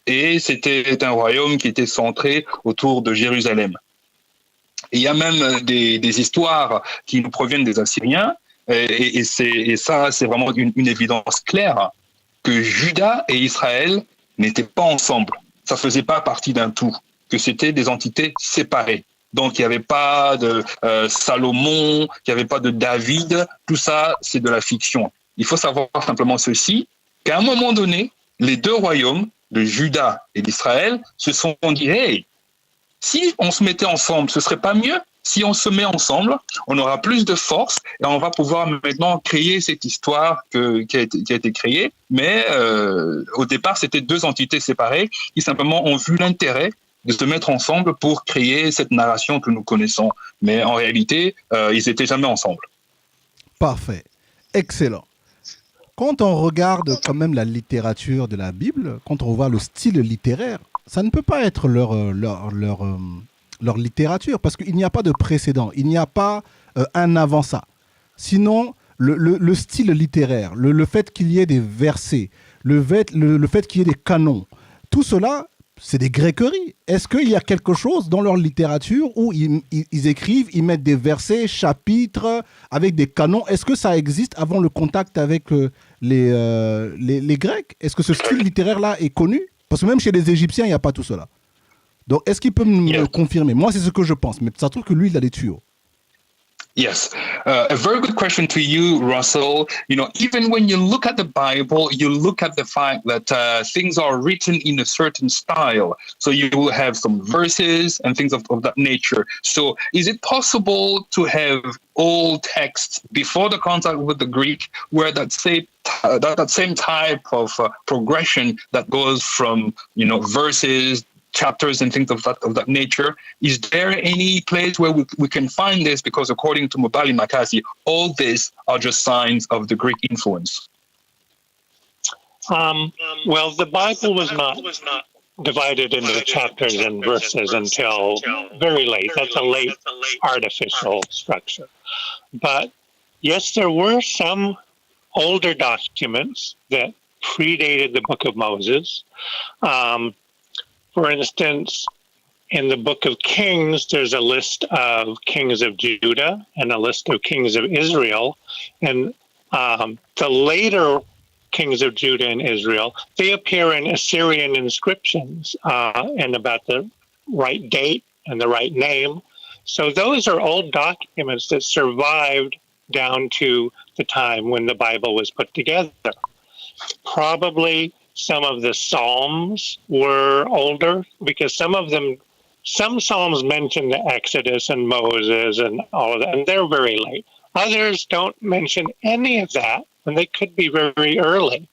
Et c'était un royaume qui était centré autour de Jérusalem. Et il y a même des histoires qui nous proviennent des Assyriens, et ça, c'est vraiment une évidence claire, que Juda et Israël n'étaient pas ensemble. Ça ne faisait pas partie d'un tout, que c'était des entités séparées. Donc, il n'y avait pas de Salomon, il n'y avait pas de David, tout ça, c'est de la fiction. Il faut savoir simplement ceci, qu'à un moment donné, les deux royaumes, de Juda et d'Israël, se sont dit « Hey, si on se mettait ensemble, ce serait pas mieux? Si on se met ensemble, on aura plus de force et on va pouvoir maintenant créer cette histoire qui a été créée. Mais au départ, c'était deux entités séparées qui simplement ont vu l'intérêt de se mettre ensemble pour créer cette narration que nous connaissons. Mais en réalité, ils n'étaient jamais ensemble. Parfait. Excellent. Quand on regarde quand même la littérature de la Bible, quand on voit le style littéraire, ça ne peut pas être leur littérature, parce qu'il n'y a pas de précédent, il n'y a pas un avant ça. Sinon, le style littéraire, le fait qu'il y ait des versets, le fait qu'il y ait des canons, tout cela, c'est des gréqueries. Est-ce qu'il y a quelque chose dans leur littérature où ils écrivent, ils mettent des versets, chapitres, avec des canons? Est-ce que ça existe avant le contact avec les Grecs? Est-ce que ce style littéraire-là est connu? Parce que même chez les Égyptiens, il n'y a pas tout cela. Donc, est-ce qu'il peut me confirmer? Moi, c'est ce que je pense, mais ça se trouve que lui, il a des tuyaux. Yes, a very good question to you, Russell. You know, even when you look at the Bible, you look at the fact that things are written in a certain style. So you will have some verses and things of that nature. So is it possible to have old texts before the contact with the Greek where that same type of progression that goes from, you know, verses, chapters and things of that nature? Is there any place where we can find this? Because according to MOBALI MAKASI, all these are just signs of the Greek influence. Well, the Bible was not divided into chapters and verses until very late. That's a late artificial structure. But yes, there were some older documents that predated the Book of Moses. For instance, in the Book of Kings, there's a list of kings of Judah and a list of kings of Israel. And the later kings of Judah and Israel, they appear in Assyrian inscriptions and about the right date and the right name. So those are old documents that survived down to the time when the Bible was put together. Probably some of the Psalms were older because some Psalms mention the Exodus and Moses and all of that, and they're very late. Others don't mention any of that, and they could be very early.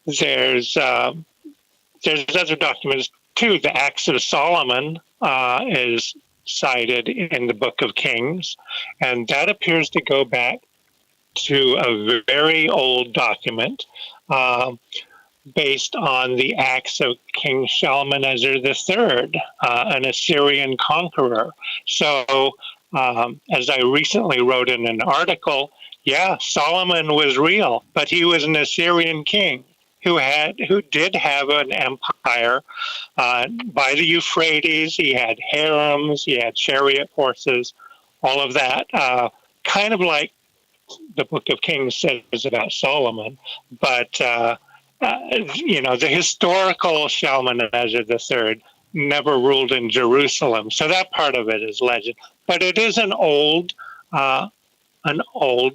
There's other documents too. The Acts of Solomon is cited in the Book of Kings, and that appears to go back to a very old document based on the acts of King Shalmaneser III, an Assyrian conqueror. So, as I recently wrote in an article, yeah, Solomon was real, but he was an Assyrian king who did have an empire by the Euphrates. He had harems, he had chariot horses, all of that, kind of like the Book of Kings says about Solomon, but the historical Shalmaneser III never ruled in Jerusalem, so that part of it is legend. But it is an old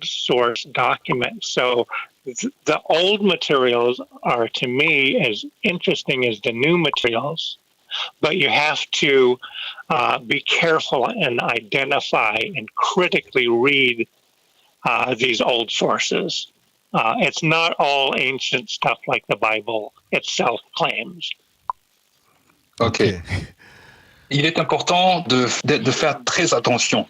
source document. So the old materials are, to me, as interesting as the new materials. But you have to be careful and identify and critically read these old sources. It's not all ancient stuff like the Bible itself claims. Okay. Il est important de faire très attention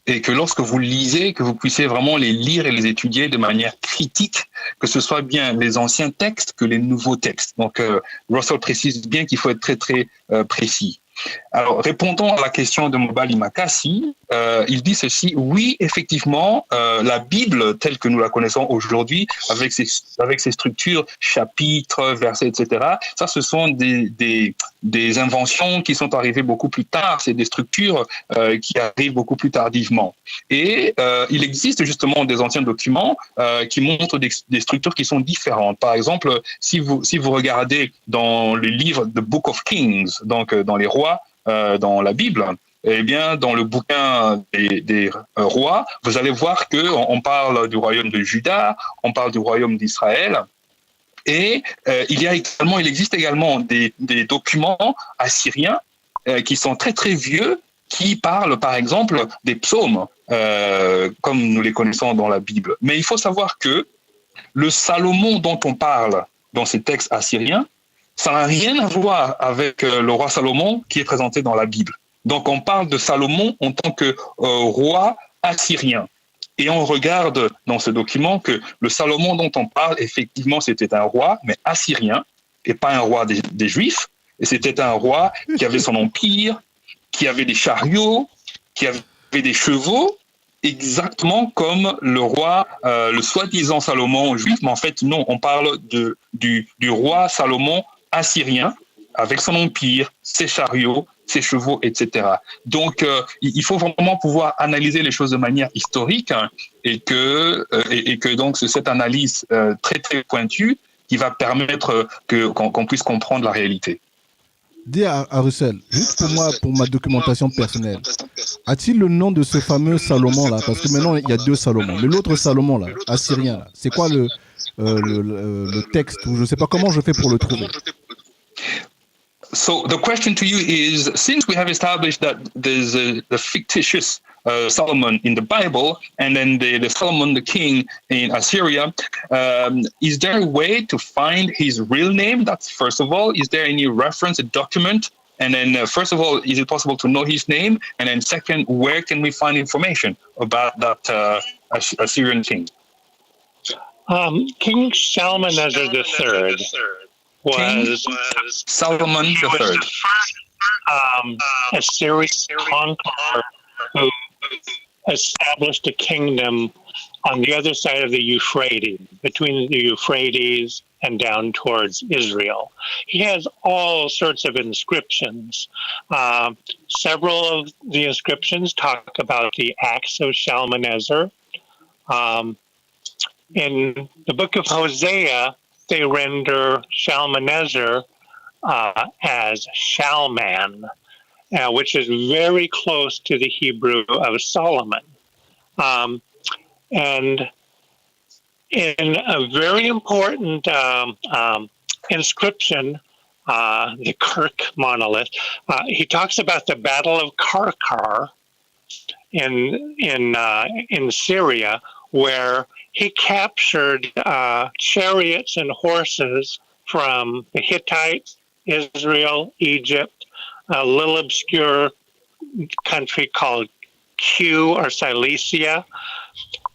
et que lorsque vous le lisez, que vous puissiez vraiment les lire et les étudier de manière critique, que ce soit bien les anciens textes que les nouveaux textes. Donc, Russell précise bien qu'il faut être très, très précis. Alors, répondant à la question de MOBALI MAKASI, il dit ceci: oui, effectivement, la Bible telle que nous la connaissons aujourd'hui, avec ses structures, chapitres, versets, etc., ça, ce sont des inventions qui sont arrivées beaucoup plus tard, c'est des structures qui arrivent beaucoup plus tardivement. Et il existe justement des anciens documents qui montrent des structures qui sont différentes. Par exemple, si vous regardez dans le livre The Book of Kings, donc dans les rois, dans la Bible, eh bien, dans le bouquin des rois, vous allez voir qu'on parle du royaume de Juda, on parle du royaume d'Israël, et il existe également des documents assyriens qui sont très très vieux, qui parlent par exemple des psaumes, comme nous les connaissons dans la Bible. Mais il faut savoir que le Salomon dont on parle dans ces textes assyriens, ça n'a rien à voir avec le roi Salomon qui est présenté dans la Bible. Donc on parle de Salomon en tant que roi assyrien. Et on regarde dans ce document que le Salomon dont on parle, effectivement, c'était un roi, mais assyrien, et pas un roi des Juifs. Et c'était un roi qui avait son empire, qui avait des chariots, qui avait des chevaux, exactement comme le roi, le soi-disant Salomon juif. Mais en fait, non, on parle du roi Salomon assyrien, avec son empire, ses chariots, ses chevaux, etc. Donc, il faut vraiment pouvoir analyser les choses de manière historique, hein, et que donc c'est cette analyse très très pointue qui va permettre qu'on puisse comprendre la réalité. Dis à Russel, juste pour moi, pour ma documentation personnelle, a-t-il le nom de ce fameux Salomon là? Parce que maintenant il y a deux Salomons, mais l'autre Salomon là, assyrien là, c'est quoi le texte, ou je ne sais pas comment je fais pour le trouver? So the question to you is, since we have established that there's the fictitious Solomon in the Bible, and then the Solomon, the king in Assyria, is there a way to find his real name? That's first of all. Is there any reference, a document? And then first of all, is it possible to know his name? And then second, where can we find information about that Assyrian king? King Shalmaneser III was Solomon he was III. the first Assyrian conqueror who established a kingdom on the other side of the Euphrates, between the Euphrates and down towards Israel. He has all sorts of inscriptions. Several of the inscriptions talk about the acts of Shalmaneser. In the book of Hosea, they render Shalmaneser as Shalman, which is very close to the Hebrew of Solomon. And in a very important inscription, the Kirk monolith, he talks about the Battle of Karkar in Syria, where he captured chariots and horses from the Hittites, Israel, Egypt, a little obscure country called Q or Cilicia.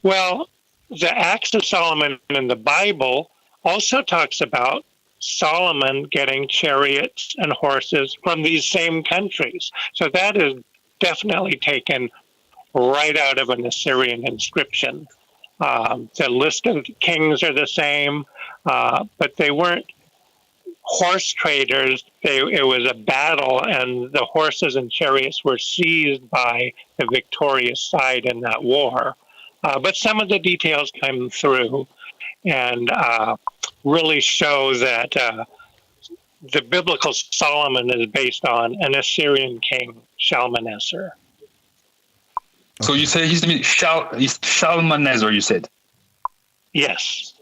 Well, the Acts of Solomon in the Bible also talks about Solomon getting chariots and horses from these same countries. So that is definitely taken right out of an Assyrian inscription. The list of kings are the same, but they weren't horse traders. It was a battle, and the horses and chariots were seized by the victorious side in that war. But some of the details come through and really show that the biblical Solomon is based on an Assyrian king, Shalmaneser. So you say his name is Shalmaneser, you said? Yes.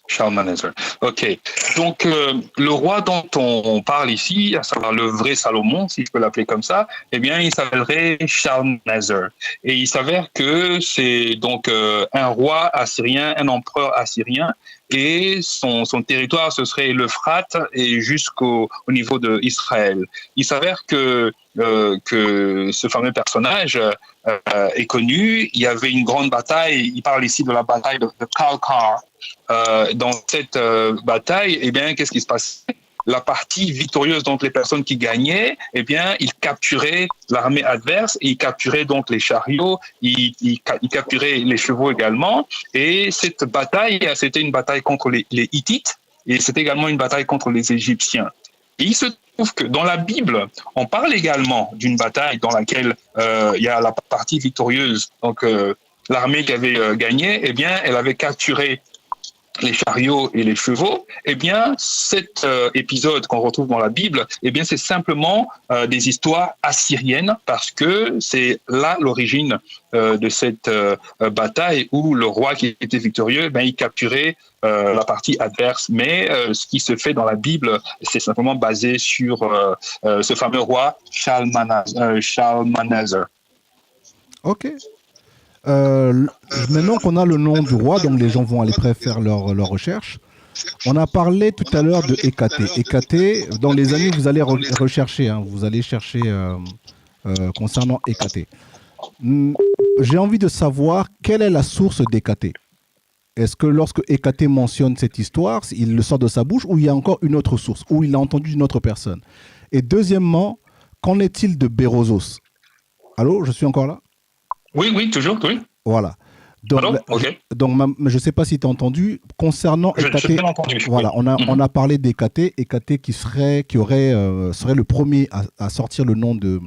Shalmaneser. OK. Donc, le roi dont on parle ici, à savoir le vrai Salomon, si je peux l'appeler comme ça, eh bien, il s'appellerait Shalmaneser. Et il s'avère que c'est donc un roi assyrien, un empereur assyrien, et son territoire, ce serait l'Euphrate et jusqu'au niveau d'Israël. Il s'avère que ce fameux personnage est connu. Il y avait une grande bataille. Il parle ici de la bataille de Karkar. Dans cette bataille, eh bien, qu'est-ce qui se passait? La partie victorieuse, donc les personnes qui gagnaient, eh bien, ils capturaient l'armée adverse, et ils capturaient donc les chariots, ils capturaient les chevaux également. Et cette bataille, c'était une bataille contre les Hittites, et c'était également une bataille contre les Égyptiens. Et il se trouve que dans la Bible, on parle également d'une bataille dans laquelle il y a la partie victorieuse. Donc, l'armée qui avait gagné, eh bien, elle avait capturé les chariots et les chevaux, eh bien, cet épisode qu'on retrouve dans la Bible, eh bien, c'est simplement des histoires assyriennes parce que c'est là l'origine de cette bataille où le roi qui était victorieux, ben, il capturait la partie adverse. Mais ce qui se fait dans la Bible, c'est simplement basé sur ce fameux roi Shalmaneser. Ok. Maintenant qu'on a le nom du roi, donc les gens vont aller faire leur recherche. On a parlé tout à l'heure de Hécaté. Hécaté, dans les amis, vous allez rechercher, hein, vous allez chercher concernant Hécaté. J'ai envie de savoir quelle est la source d'Hécaté. Est-ce que lorsque Hécaté mentionne cette histoire, il le sort de sa bouche ou il y a encore une autre source, ou il l'a entendu d'une autre personne? Et deuxièmement, qu'en est-il de Bérosos? Allô, je suis encore là? Oui, toujours, oui. Voilà. Donc, okay. Je ne sais pas si tu as entendu, concernant Hécaté, voilà, oui. on a parlé d'Hécaté, serait le premier à sortir le nom de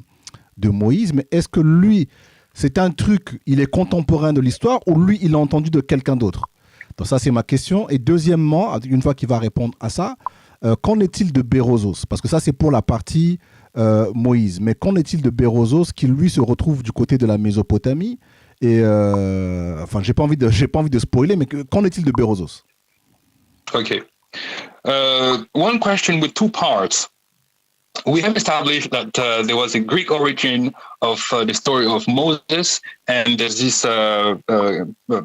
Moïse, mais est-ce que lui, c'est un truc, il est contemporain de l'histoire, ou lui, il l'a entendu de quelqu'un d'autre? Donc ça, c'est ma question. Et deuxièmement, une fois qu'il va répondre à ça, qu'en est-il de Bérosos? Parce que ça, c'est pour la partie Moïse. Mais qu'en est-il de Bérosos, qui lui se retrouve du côté de la Mésopotamie? Et enfin, j'ai pas envie de spoiler, mais qu'en est-il de Bérosos? Okay. One question with two parts. We have established that there was a Greek origin of the story of Moses, and there's this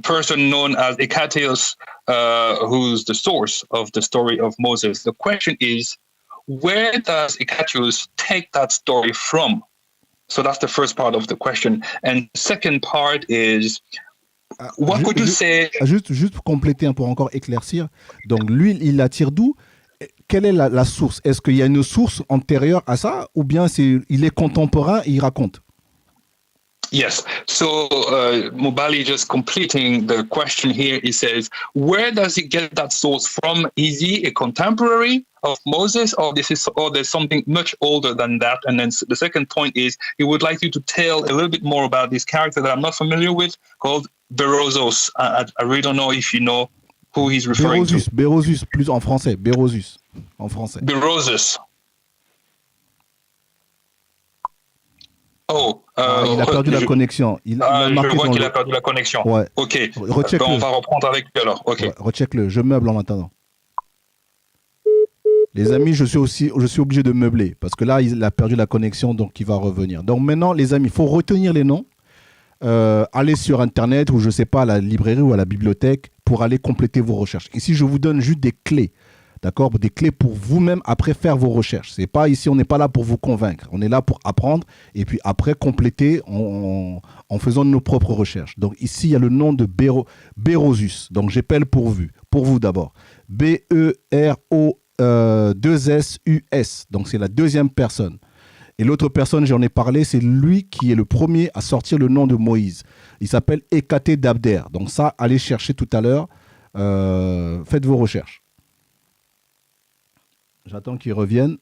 person known as Hecatius, who's the source of the story of Moses. The question is, where does Hecatius take that story from? So that's the first part of the question. And the second part is, what would you say? Juste pour compléter, pour encore éclaircir. Donc lui, il la tire d'où? Quelle est la source? Est-ce qu'il y a une source antérieure à ça, ou bien il est contemporain et il raconte? Yes. So MOBALI, just completing the question here, he says, where does he get that source from? Is he a contemporary of Moses, or there's something much older than that? And then the second point is, he would like you to tell a little bit more about this character that I'm not familiar with, called Bérosos. I really don't know if you know who he's referring to. Bérosus, plus en français. Bérosus, en français. Bérosus. Oh, il a perdu la connexion. Je vois qu'il a perdu la connexion. Ouais. Ok. On va reprendre avec lui alors. Ok. Ouais, recheck-le. Je meuble en attendant. Les amis, je suis obligé de meubler parce que là, il a perdu la connexion, donc il va revenir. Donc maintenant, les amis, il faut retenir les noms. Allez sur Internet ou je ne sais pas, à la librairie ou à la bibliothèque pour aller compléter vos recherches. Ici, je vous donne juste des clés. D'accord, des clés pour vous-même après faire vos recherches. C'est pas ici, on n'est pas là pour vous convaincre. On est là pour apprendre et puis après compléter en faisant nos propres recherches. Donc ici, il y a le nom de Bérosus. Donc j'appelle pour vous d'abord. B-E-R-O-2-S-U-S. Donc c'est la deuxième personne. Et l'autre personne, j'en ai parlé, c'est lui qui est le premier à sortir le nom de Moïse. Il s'appelle Hécaté d'Abder. Donc ça, allez chercher tout à l'heure. Faites vos recherches. J'attends qu'ils reviennent.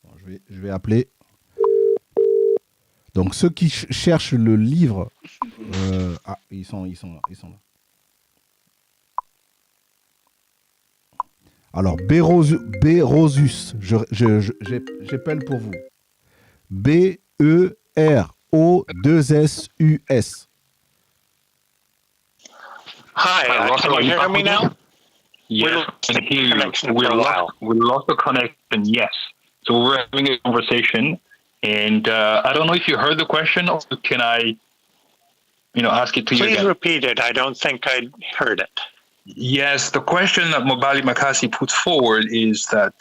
Bon, je vais appeler. Donc ceux qui cherchent le livre, ils sont là. Alors Bérosus, j'appelle pour vous. B-E-R-O-2-S-U-S. Hi, can you hear me now? Yes, I can hear you. We lost the connection, yes. So we're having a conversation, and I don't know if you heard the question, or can I, ask it to you again? Please repeat it. I don't think I heard it. Yes, the question that MOBALI MAKASI puts forward is that,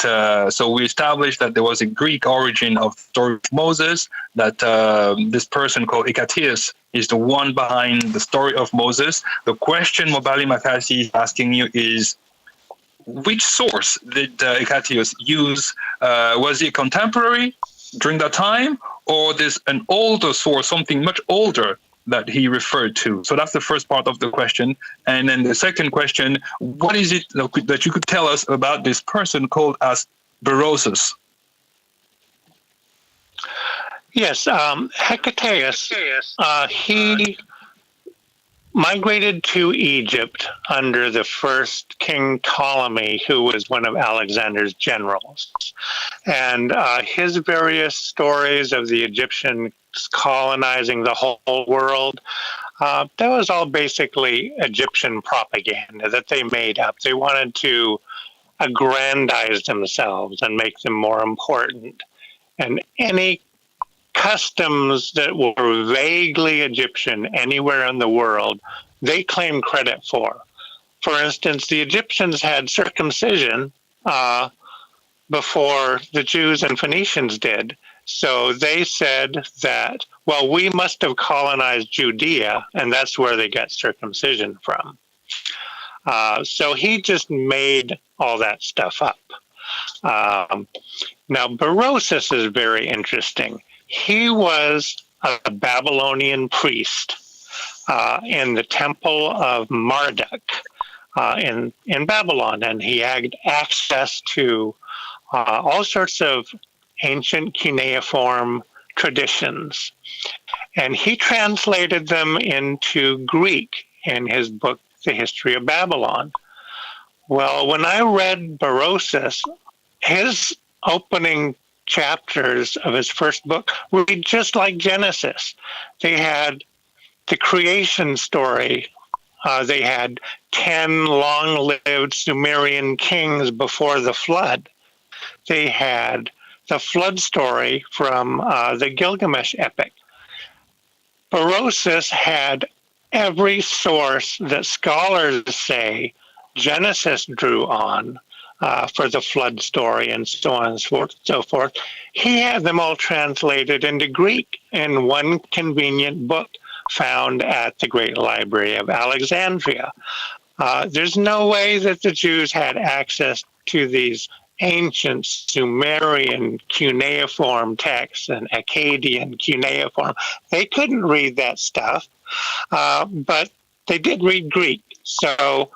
so we established that there was a Greek origin of the story of Moses, that this person called Hecatius is the one behind the story of Moses. The question MOBALI MAKASI is asking you is, which source did Hecatius use? Was he a contemporary during that time, or there's an older source, something much older, that he referred to? So that's the first part of the question. And then the second question, what is it that you could tell us about this person called as Berosus? Yes, Hecataeus, he migrated to Egypt under the first King Ptolemy, who was one of Alexander's generals. And his various stories of the Egyptians colonizing the whole world, that was all basically Egyptian propaganda that they made up. They wanted to aggrandize themselves and make them more important. And any customs that were vaguely Egyptian anywhere in the world, they claimed credit for. For instance, the Egyptians had circumcision before the Jews and Phoenicians did. So they said that, well, we must have colonized Judea, and that's where they got circumcision from. So he just made all that stuff up. Now, Berosus is very interesting. He was a Babylonian priest in the temple of Marduk in Babylon, and he had access to all sorts of ancient cuneiform traditions. And he translated them into Greek in his book, The History of Babylon. Well, when I read Berosus, his opening chapters of his first book read just like Genesis. They had the creation story. They had 10 long-lived Sumerian kings before the flood. They had the flood story from the Gilgamesh epic. Berosus had every source that scholars say Genesis drew on for the flood story and so on and so forth. He had them all translated into Greek in one convenient book found at the Great Library of Alexandria. There's no way that the Jews had access to these ancient Sumerian cuneiform texts and Akkadian cuneiform. They couldn't read that stuff, but they did read Greek. So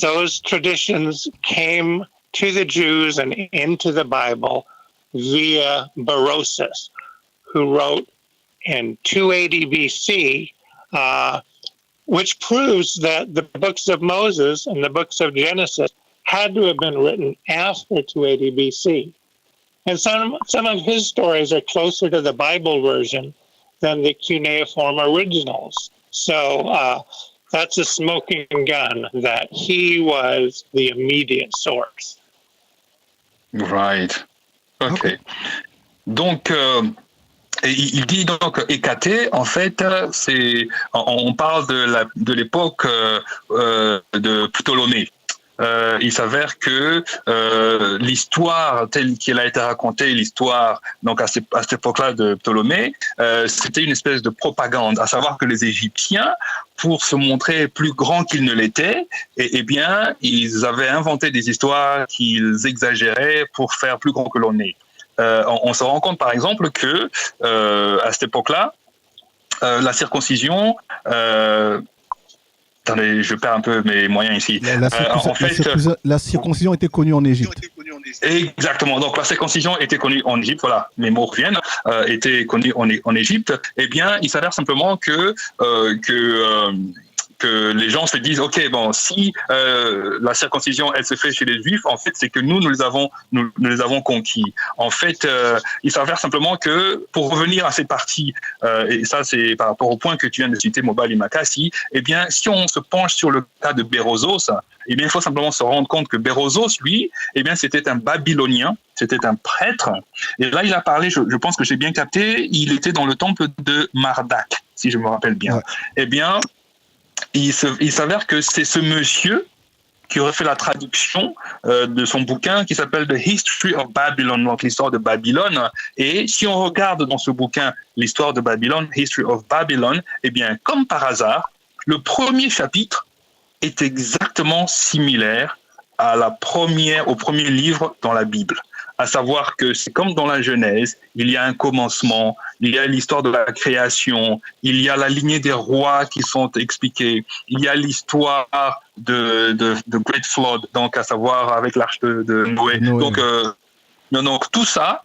those traditions came to the Jews and into the Bible via Berosus, who wrote in 280 BC, which proves that the books of Moses and the books of Genesis had to have been written after 280 BC. And some of his stories are closer to the Bible version than the cuneiform originals. So that's a smoking gun that he was the immediate source. Right. OK. Donc, il dit donc Hécaté, en fait, on parle de l'époque de Ptolémée. Il s'avère que l'histoire telle qu'elle a été racontée, l'histoire donc à cette époque-là de Ptolémée, c'était une espèce de propagande, à savoir que les Égyptiens, pour se montrer plus grands qu'ils ne l'étaient, eh bien, ils avaient inventé des histoires qu'ils exagéraient pour faire plus grand que l'on est. On se rend compte par exemple que à cette époque-là, la circoncision attendez, je perds un peu mes moyens ici. La circoncision était connue en Égypte. Exactement. Donc la circoncision était connue en Égypte. Voilà, mes mots reviennent. Était connue en Égypte. Eh bien, il s'avère simplement que les gens se disent, ok, bon, si la circoncision elle se fait chez les Juifs, en fait, c'est que nous les avons conquis. En fait, il s'avère simplement que pour revenir à cette partie, et ça c'est par rapport au point que tu viens de citer, MOBALI MAKASI, eh bien, si on se penche sur le cas de Berosus, eh bien, il faut simplement se rendre compte que Berosus, lui, eh bien, c'était un Babylonien, c'était un prêtre. Et là, il a parlé, je pense que j'ai bien capté, il était dans le temple de Marduk, si je me rappelle bien. Ouais. Eh bien, il s'avère que c'est ce monsieur qui aurait fait la traduction de son bouquin qui s'appelle The History of Babylon, donc l'histoire de Babylone. Et si on regarde dans ce bouquin l'histoire de Babylone, History of Babylon, eh bien, comme par hasard, le premier chapitre est exactement similaire au premier livre dans la Bible. À savoir que c'est comme dans la Genèse, il y a un commencement, il y a l'histoire de la création, il y a la lignée des rois qui sont expliqués, il y a l'histoire de Great Flood, donc à savoir avec l'arche de Noé. Donc tout ça,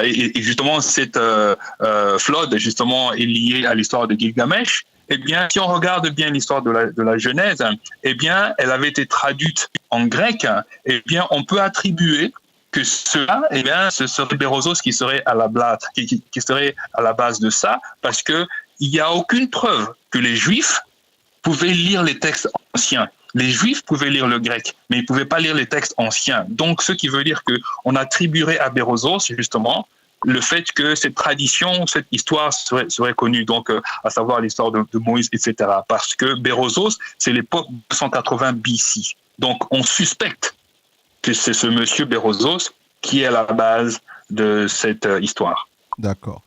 et justement cette Flood justement est liée à l'histoire de Gilgamesh. Eh bien, si on regarde bien l'histoire de la Genèse, eh bien, elle avait été traduite en grec. Eh bien, on peut attribuer que cela, eh bien, ce serait Berossos qui serait à la base de ça, parce que il n'y a aucune preuve que les Juifs pouvaient lire les textes anciens. Les Juifs pouvaient lire le grec, mais ils ne pouvaient pas lire les textes anciens. Donc, ce qui veut dire qu'on attribuerait à Berossos, justement, le fait que cette tradition, cette histoire serait connue, donc à savoir l'histoire de Moïse, etc. Parce que Berossos, c'est l'époque 280 BC. Donc, on suspecte que c'est ce monsieur Berossos qui est à la base de cette histoire. D'accord.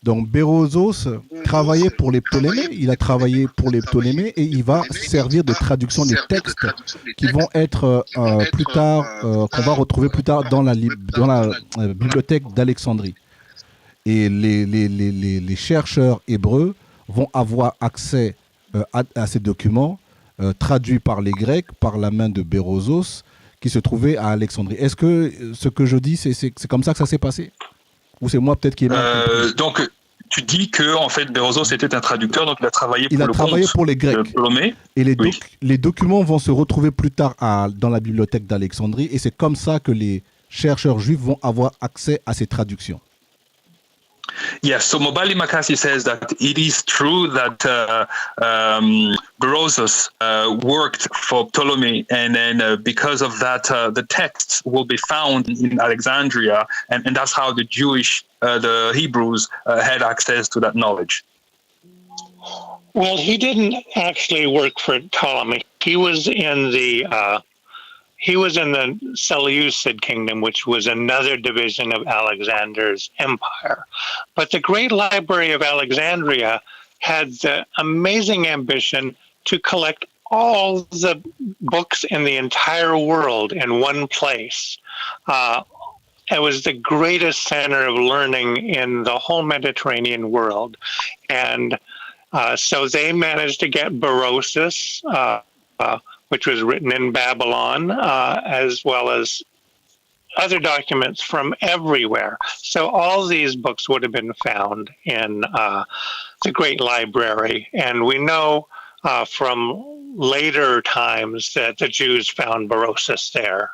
Donc, Berossos travaillait pour les Ptolémées, il a travaillé pour les Ptolémées et il va servir de traduction des textes qui vont être plus tard, qu'on va retrouver plus tard dans la bibliothèque d'Alexandrie. Et les chercheurs hébreux vont avoir accès à ces documents traduits par les Grecs par la main de Berossos qui se trouvait à Alexandrie. Est-ce que ce que je dis, c'est comme ça que ça s'est passé? Ou c'est moi peut-être qui ai mal compris? Donc, tu dis que en fait Berossos était un traducteur, donc il a travaillé pour les Grecs. Et les documents vont se retrouver plus tard dans la bibliothèque d'Alexandrie, et c'est comme ça que les chercheurs juifs vont avoir accès à ces traductions. Yes, so MOBALI MAKASI says that it is true that Berossos worked for Ptolemy, and then because of that, the texts will be found in Alexandria, and that's how the the Hebrews had access to that knowledge. Well, he didn't actually work for Ptolemy. He was in the Seleucid kingdom, which was another division of Alexander's empire. But the Great Library of Alexandria had the amazing ambition to collect all the books in the entire world in one place. It was the greatest center of learning in the whole Mediterranean world. And so they managed to get Berossos, which was written in Babylon, as well as other documents from everywhere. So all these books would have been found in the Great Library. And we know from later times that the Jews found Berossos there.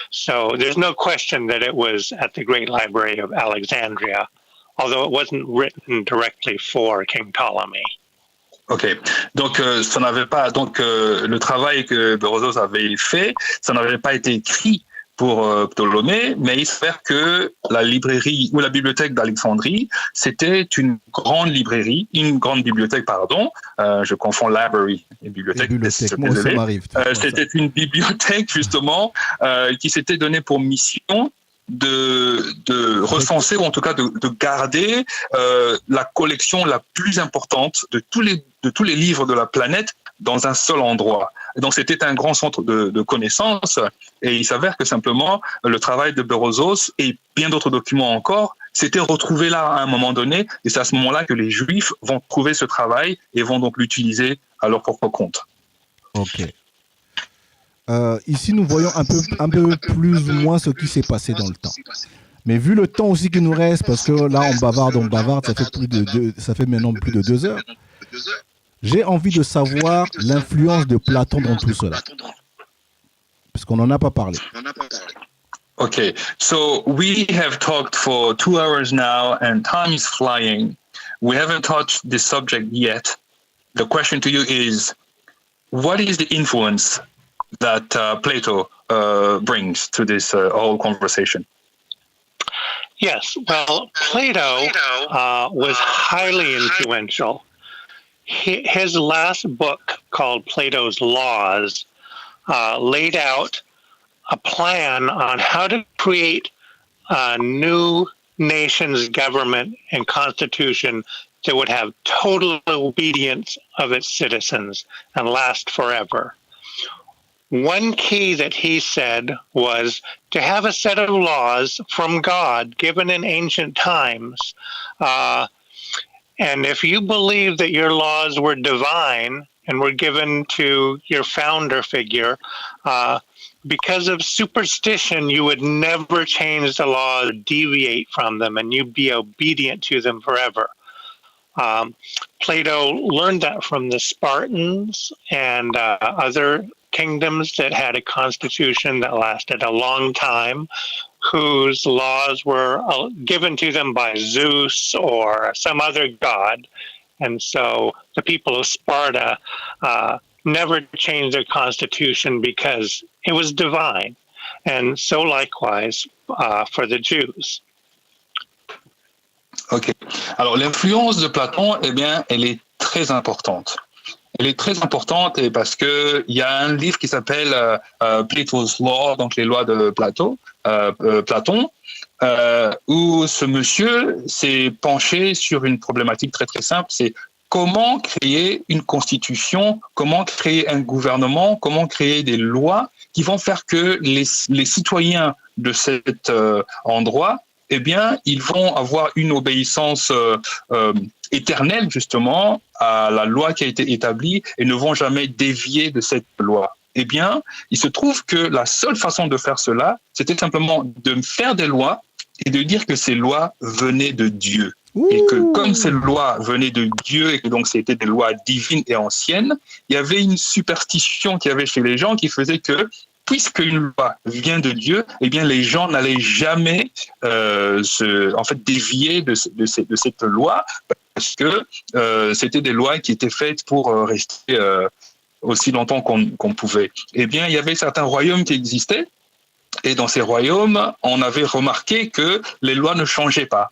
So there's no question that it was at the Great Library of Alexandria, although it wasn't written directly for King Ptolemy. Ok, donc ça n'avait pas, donc le travail que Berossos avait fait, ça n'avait pas été écrit pour Ptolémée, mais il s'avère que la librairie ou la bibliothèque d'Alexandrie, c'était une grande bibliothèque, je confonds library et bibliothèque. Moi, ça m'arrive. C'était une bibliothèque justement qui s'était donnée pour mission de recenser, ou en tout cas de garder la collection la plus importante de tous les livres de la planète dans un seul endroit. Et donc c'était un grand centre de connaissances, et il s'avère que simplement le travail de Berossos et bien d'autres documents encore s'étaient retrouvés là à un moment donné, et c'est à ce moment-là que les Juifs vont trouver ce travail et vont donc l'utiliser à leur propre compte. Ok. Ici, nous voyons un peu plus ou moins ce qui s'est passé dans le temps. Mais vu le temps aussi qui nous reste, parce que là, on bavarde, ça fait maintenant plus de 2 heures. J'ai envie de savoir l'influence de Platon dans tout cela. Parce qu'on n'en a pas parlé. Okay, so we have talked for 2 hours now, and time is flying. We haven't touched this subject yet. The question to you is, what is the influence that Plato brings to this whole conversation? Yes, well, Plato was highly influential. His last book, called Plato's Laws, laid out a plan on how to create a new nation's government and constitution that would have total obedience of its citizens and last forever. one key that he said was to have a set of laws from God given in ancient times. And if you believe that your laws were divine and were given to your founder figure, because of superstition, you would never change the law or deviate from them, and you'd be obedient to them forever. Plato learned that from the Spartans and other kingdoms that had a constitution that lasted a long time, whose laws were given to them by Zeus or some other god. And so the people of Sparta never changed their constitution because it was divine. And so likewise for the Jews. Ok. Alors, l'influence de Platon, eh bien, elle est très importante. Elle est très importante et parce que il y a un livre qui s'appelle Plato's Law, donc les lois de Platon, où ce monsieur s'est penché sur une problématique très très simple, c'est comment créer une constitution, comment créer un gouvernement, comment créer des lois qui vont faire que les citoyens de cet endroit, eh bien, ils vont avoir une obéissance éternelle, justement, à la loi qui a été établie et ne vont jamais dévier de cette loi. Eh bien, il se trouve que la seule façon de faire cela, c'était simplement de faire des lois et de dire que ces lois venaient de Dieu. Ouh. Et que comme ces lois venaient de Dieu et que donc c'était des lois divines et anciennes, il y avait une superstition qu'il y avait chez les gens qui faisait que puisque une loi vient de Dieu, eh bien les gens n'allaient jamais dévier de cette loi parce que c'était des lois qui étaient faites pour rester aussi longtemps qu'on pouvait. Eh bien, il y avait certains royaumes qui existaient et dans ces royaumes, on avait remarqué que les lois ne changeaient pas.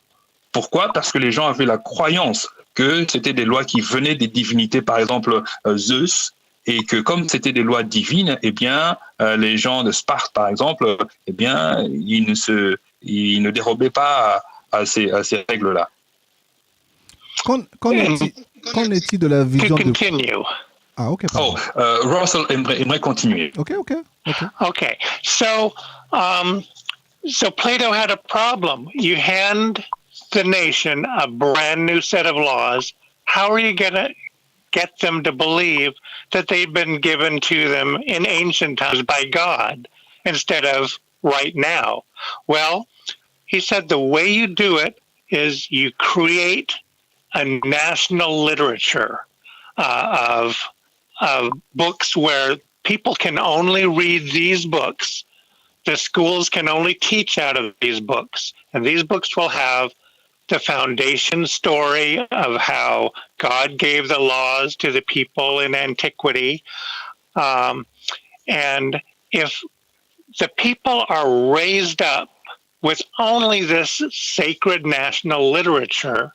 Pourquoi ? Parce que les gens avaient la croyance que c'était des lois qui venaient des divinités, par exemple Zeus, et que comme c'était des lois divines, eh bien, les gens de Sparte, par exemple, eh bien, ils ne dérobaient pas à ces règles-là. Qu'en est-il de la vision de... Ah, ok. Pardon. Russel aimerait continuer. Okay. So Plato had a problem. You hand the nation a brand new set of laws. How are you going to get them to believe that they've been given to them in ancient times by God instead of right now? Well, he said the way you do it is you create a national literature of books where people can only read these books. The schools can only teach out of these books. And these books will have the foundation story of how God gave the laws to the people in antiquity. And if the people are raised up with only this sacred national literature,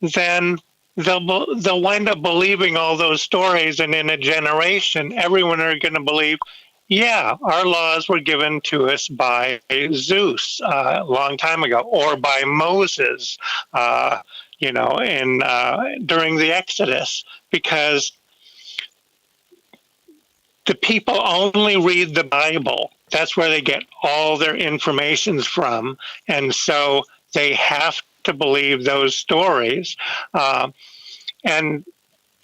then they'll wind up believing all those stories, and in a generation, everyone are going to believe, yeah, our laws were given to us by Zeus a long time ago, or by Moses, during the Exodus, because the people only read the Bible. That's where they get all their information from, and so they have to believe those stories, and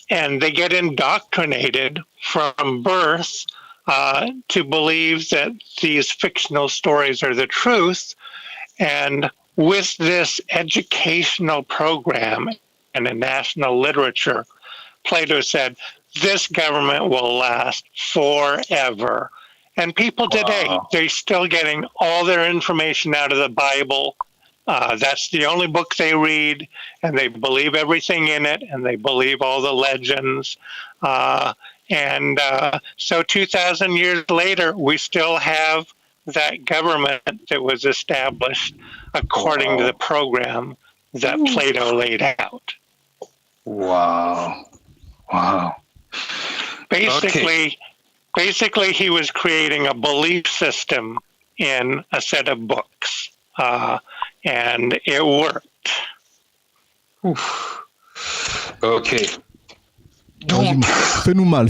they get indoctrinated from birth to believe that these fictional stories are the truth. And with this educational program and a national literature, Plato said, this government will last forever. And people today, they're still getting all their information out of the Bible. That's the only book they read, and they believe everything in it, and they believe all the legends. So 2,000 years later, we still have that government that was established according to the program that Plato laid out. Wow. Basically, he was creating a belief system in a set of books, and it worked. Ok. Donc, fais-nous mal.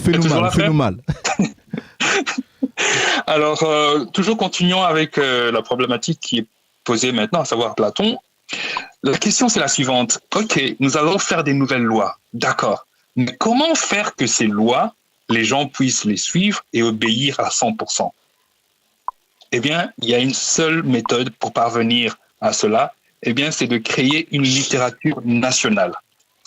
Alors, toujours continuons avec la problématique qui est posée maintenant, à savoir Platon. La question, c'est la suivante. OK, nous allons faire des nouvelles lois. D'accord. Mais comment faire que ces lois, les gens puissent les suivre et obéir à 100%? Eh bien, il y a une seule méthode pour parvenir à cela. Eh bien, c'est de créer une littérature nationale.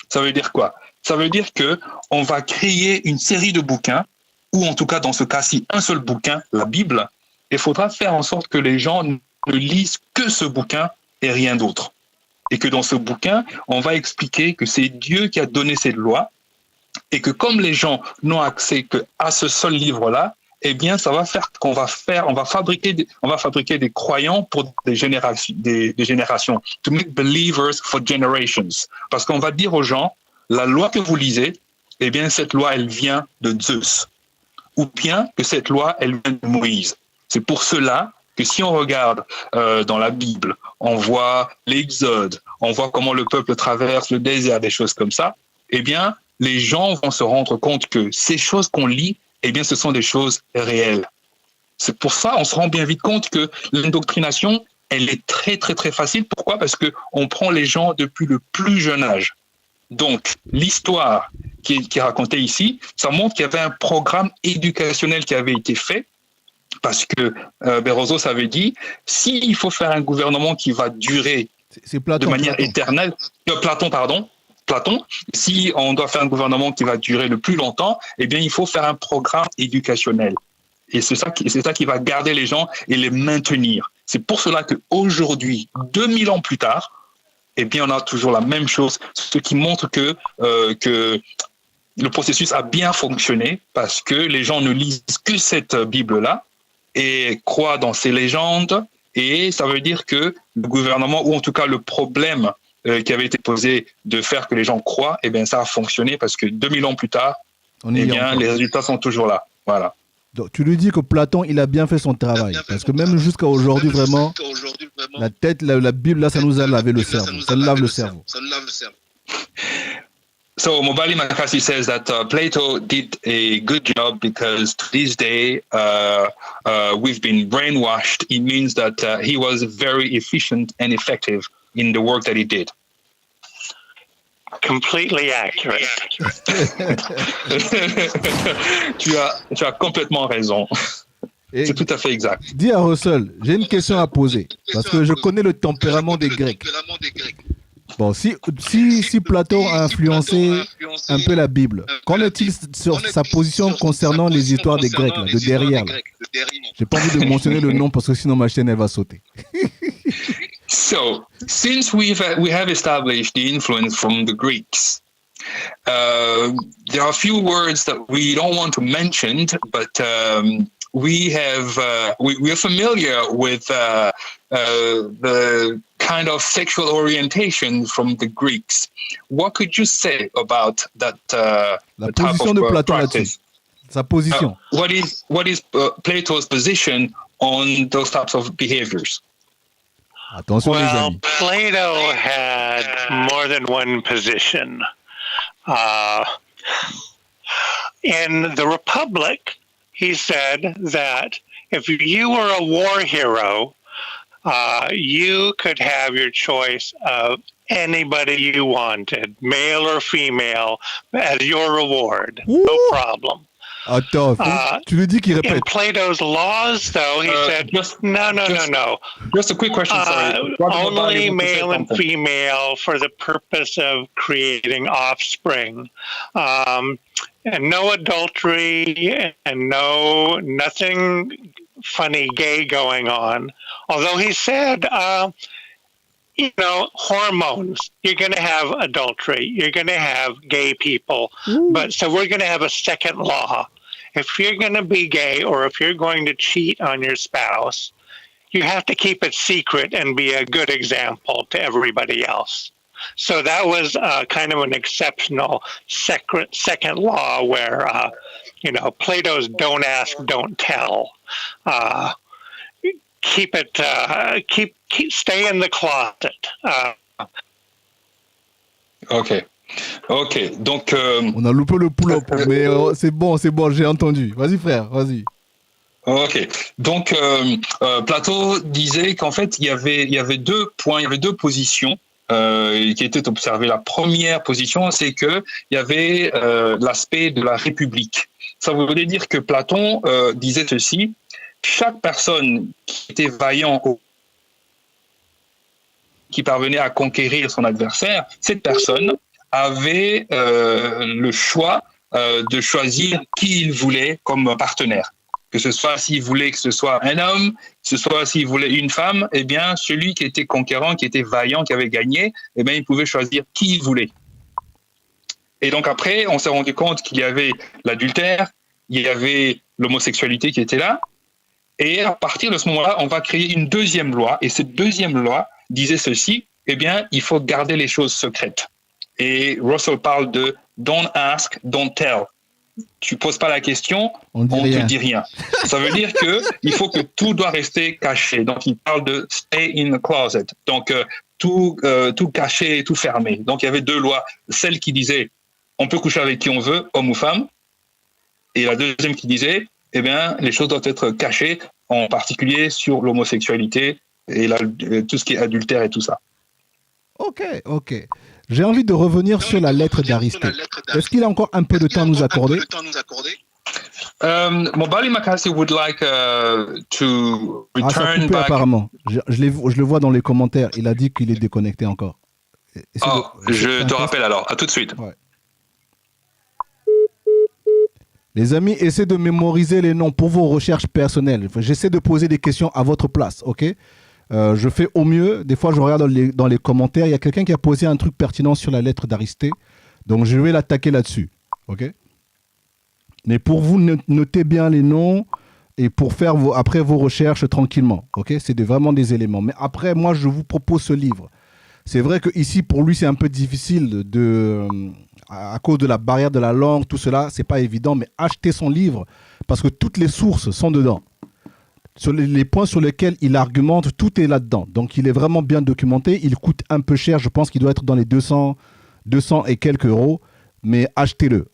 Ça veut dire quoi? Ça veut dire que on va créer une série de bouquins, ou en tout cas, dans ce cas-ci, un seul bouquin, la Bible. Il faudra faire en sorte que les gens ne lisent que ce bouquin et rien d'autre. Et que dans ce bouquin, on va expliquer que c'est Dieu qui a donné cette loi et que comme les gens n'ont accès qu'à ce seul livre-là, eh bien, ça va faire qu'on va fabriquer des croyants pour des générations. To make believers for generations. Parce qu'on va dire aux gens, la loi que vous lisez, eh bien, cette loi, elle vient de Zeus. Ou bien que cette loi, elle vient de Moïse. C'est pour cela que si on regarde dans la Bible, on voit l'Exode, on voit comment le peuple traverse le désert, des choses comme ça, eh bien, les gens vont se rendre compte que ces choses qu'on lit, eh bien, ce sont des choses réelles. C'est pour ça, on se rend bien vite compte que l'indoctrination, elle est très, très, très facile. Pourquoi? Parce qu'on prend les gens depuis le plus jeune âge. Donc, l'histoire qui est racontée ici, ça montre qu'il y avait un programme éducationnel qui avait été fait parce que Russel avait dit, s'il faut faire un gouvernement qui va durer Platon, de manière éternelle, Platon, si on doit faire un gouvernement qui va durer le plus longtemps, eh bien, il faut faire un programme éducationnel. Et c'est ça qui va garder les gens et les maintenir. C'est pour cela qu'aujourd'hui, 2000 ans plus tard, eh bien, on a toujours la même chose, ce qui montre que le processus a bien fonctionné parce que les gens ne lisent que cette Bible-là et croient dans ces légendes. Et ça veut dire que le gouvernement, ou en tout cas le problème qui avait été posé de faire que les gens croient, eh bien, ça a fonctionné parce que 2000 ans plus tard, eh bien, les résultats sont toujours là. Voilà. Donc, tu lui dis que Platon, il a bien fait son travail. Parce que même jusqu'à aujourd'hui, vraiment, la tête, la Bible, là, ça nous a lavé le cerveau. Ça nous lave le cerveau. So MOBALI MAKASI says that Plato did a good job because to this day we've been brainwashed. It means that he was very efficient and effective in the work that he did. Completely accurate. tu as complètement raison. C'est tout à fait exact. Dis à Russel, j'ai une question à poser. Parce que je connais le tempérament des Grecs. Bon, si Platon a influencé un peu la Bible, qu'en est-il sur sa position concernant les histoires des Grecs, là, de derrière là? J'ai pas envie de mentionner le nom parce que sinon ma chaîne elle va sauter. So, since we have established the influence from the Greeks, there are a few words that we don't want to mention, but we are familiar with the kind of sexual orientation from the Greeks. What could you say about that La position de Platon là-dessus. Sa position. What is Plato's position on those types of behaviors? Attention, les Well, amis. Plato had more than one position. In the Republic, he said that if you were a war hero, you could have your choice of anybody you wanted, male or female, as your reward. Ooh. No problem. Attends, tu lui dis qu'il In répète. Plato's laws, though, he said, no. Just a quick question, sorry. Only male and female for the purpose of creating offspring. And no adultery and nothing funny gay going on. Although he said, hormones, you're going to have adultery, you're going to have gay people. But so we're going to have a second law. If you're going to be gay or if you're going to cheat on your spouse, you have to keep it secret and be a good example to everybody else. So that was kind of an exceptional second law where, Plato's don't ask, don't tell. Keep it, stay in the closet. Ok. Donc, on a loupé le pull-up, mais c'est bon, j'ai entendu. Vas-y, frère, vas-y. Ok. Donc, Plato disait qu'en fait, il y avait 2 points, il y avait 2 positions qui étaient observées. La première position, c'est que il y avait l'aspect de la République. Ça voulait dire que Platon disait ceci: chaque personne qui était vaillant, qui parvenait à conquérir son adversaire, cette personne avait le choix de choisir qui il voulait comme partenaire. Que ce soit s'il voulait que ce soit un homme, que ce soit s'il voulait une femme, eh bien, celui qui était conquérant, qui était vaillant, qui avait gagné, eh bien, il pouvait choisir qui il voulait. Et donc après, on s'est rendu compte qu'il y avait l'adultère, il y avait l'homosexualité qui était là. Et à partir de ce moment-là, on va créer une deuxième loi. Et cette deuxième loi disait ceci: eh bien, il faut garder les choses secrètes. Et Russel parle de don't ask, don't tell. Tu poses pas la question, on te dit rien. Ça veut dire que il faut que tout doit rester caché. Donc il parle de stay in the closet. Donc tout caché, tout fermé. Donc il y avait 2 lois. Celle qui disait on peut coucher avec qui on veut, homme ou femme, et la deuxième qui disait eh bien les choses doivent être cachées, en particulier sur l'homosexualité et tout ce qui est adultère et tout ça. Ok. J'ai envie de revenir sur la lettre d'Aristée. Est-ce qu'il a encore un peu de temps à nous accorder? MOBALI MAKASI would like to return ça a coupé, back. Apparemment. Je le vois dans les commentaires. Il a dit qu'il est déconnecté encore. Je te rappelle alors. À tout de suite. Ouais. Les amis, essayez de mémoriser les noms pour vos recherches personnelles. J'essaie de poser des questions à votre place, ok? Je fais au mieux. Des fois, je regarde dans les commentaires. Il y a quelqu'un qui a posé un truc pertinent sur la lettre d'Aristée. Donc, je vais l'attaquer là-dessus. OK? Mais pour vous, notez bien les noms et pour faire après vos recherches tranquillement. OK? C'est vraiment des éléments. Mais après, moi, je vous propose ce livre. C'est vrai qu'ici, pour lui, c'est un peu difficile à cause de la barrière de la langue, tout cela. C'est pas évident. Mais achetez son livre parce que toutes les sources sont dedans. Sur les points sur lesquels il argumente, tout est là-dedans. Donc, il est vraiment bien documenté. Il coûte un peu cher. Je pense qu'il doit être dans les 200 et quelques euros. Mais achetez-le.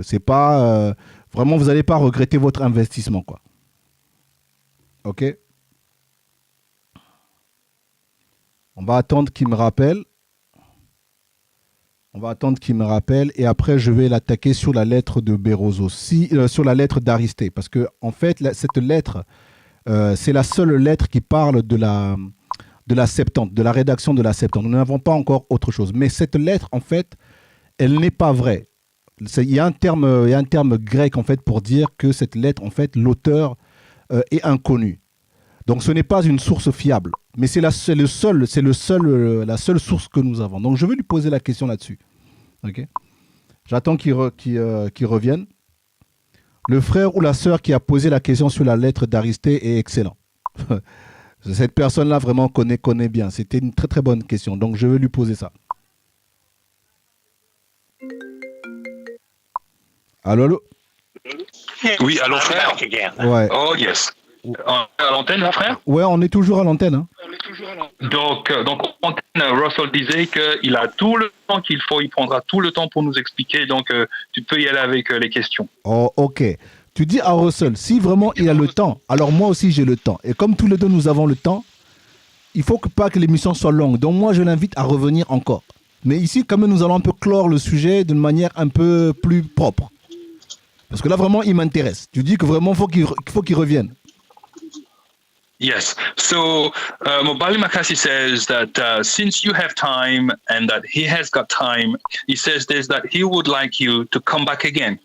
C'est pas... vraiment, vous n'allez pas regretter votre investissement, quoi. OK? On va attendre qu'il me rappelle. Et après, je vais l'attaquer sur la lettre de Bérozo, sur la lettre d'Aristée. Parce que, en fait, cette lettre, c'est la seule lettre qui parle de la Septante, de la rédaction de la Septante. Nous n'avons pas encore autre chose. Mais cette lettre, en fait, elle n'est pas vraie. Il y a un terme grec, en fait, pour dire que cette lettre, en fait, l'auteur est inconnu. Donc, ce n'est pas une source fiable. Mais c'est la seule source que nous avons. Donc, je vais lui poser la question là-dessus. Okay. J'attends qu'il revienne. Le frère ou la sœur qui a posé la question sur la lettre d'Aristée est excellent. Cette personne-là vraiment connaît bien. C'était une très très bonne question. Donc, je vais lui poser ça. Allô? Oui, allô, frère? Ouais. Oh, yes. On est à l'antenne, là, frère? Ouais, on est toujours à l'antenne. Hein. Donc, Russell disait qu'il a tout le temps qu'il faut, il prendra tout le temps pour nous expliquer, donc tu peux y aller avec les questions. Oh, ok. Tu dis à Russell, si vraiment il a le temps, alors moi aussi j'ai le temps. Et comme tous les deux nous avons le temps, il faut pas que l'émission soit longue. Donc moi je l'invite à revenir encore. Mais ici, quand même, nous allons un peu clore le sujet d'une manière un peu plus propre. Parce que là, vraiment, il m'intéresse. Tu dis que vraiment, il faut qu'il revienne. Yes. So MOBALI MAKASI says that since you have time and that he has got time, he says this, that he would like you to come back again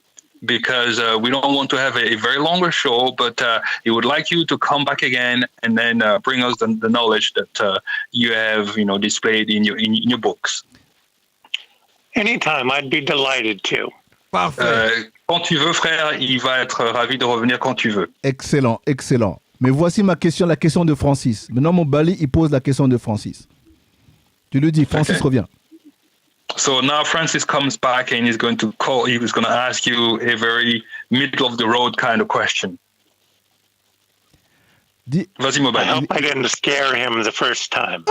because we don't want to have a very longer show, but he would like you to come back again and then bring us the knowledge that you have, displayed in your books. Anytime, I'd be delighted to. Parfait. Quand tu veux, frère, il va être ravi de revenir quand tu veux. Excellent, excellent. Mais voici la question de Francis. Maintenant, MOBALI, il pose la question de Francis. Tu lui dis, Francis revient. So now Francis comes back and he's going to call. He was going to ask you a very middle of the road kind of question. Vas-y, Mobali. I hope I didn't scare him the first time.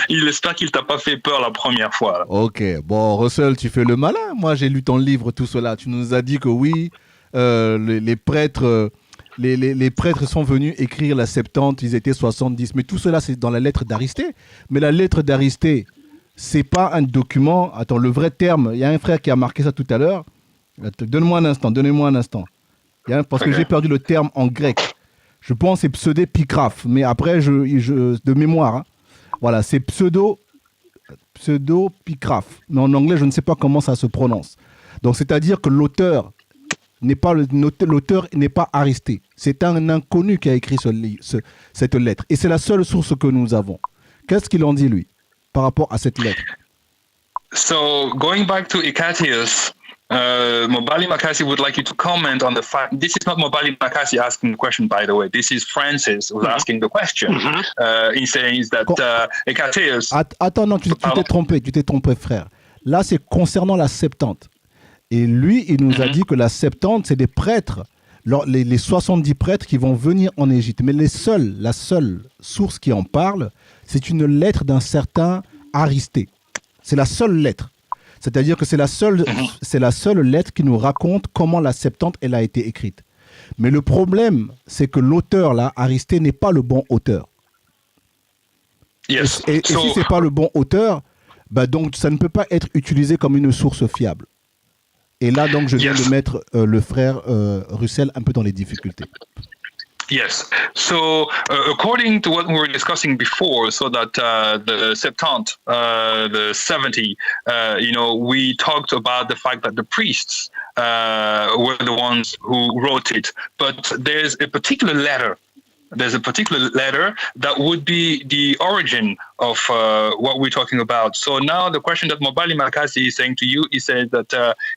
Il espère qu'il t'a pas fait peur la première fois. Ok, bon, Russel, tu fais le malin. Moi, j'ai lu ton livre, tout cela. Tu nous as dit que oui, les prêtres... Les prêtres sont venus écrire la Septante, ils étaient 70. Mais tout cela, c'est dans la lettre d'Aristée. Mais la lettre d'Aristée, c'est pas un document. Attends, le vrai terme, il y a un frère qui a marqué ça tout à l'heure. Donnez-moi un instant. Parce que j'ai perdu le terme en grec. Je pense que c'est pseudépigraphe. Mais après, de mémoire. Hein. Voilà, c'est pseudopigraphe. Mais en anglais, je ne sais pas comment ça se prononce. Donc, c'est-à-dire que l'auteur n'est pas Aristée. C'est un inconnu qui a écrit cette lettre. Et c'est la seule source que nous avons. Qu'est-ce qu'il en dit, lui, par rapport à cette lettre? So, going back to Icatius, MOBALI MAKASI would like you to comment on the fact. This is not MOBALI MAKASI asking the question, by the way. This is Francis who's asking the question. He says that Icatius... Attends, non, tu t'es trompé, frère. Là, c'est concernant la Septante. Et lui, il nous a dit que la Septante, c'est des prêtres, les 70 prêtres qui vont venir en Égypte. Mais la seule source qui en parle, c'est une lettre d'un certain Aristée. C'est la seule lettre. C'est-à-dire que c'est la seule lettre qui nous raconte comment la Septante, elle a été écrite. Mais le problème, c'est que l'auteur, là, Aristée, n'est pas le bon auteur. Yes. Et si ce n'est pas le bon auteur, bah donc ça ne peut pas être utilisé comme une source fiable. Et là, donc, je viens de mettre le frère Russel un peu dans les difficultés. Yes. So, according to what we were discussing before, so that the Septante, the 70, we talked about the fact that the priests were the ones who wrote it. But there's a particular letter. There's a particular letter that would be the origin of what we're talking about. So now the question that MOBALI MAKASI is saying to you, he says that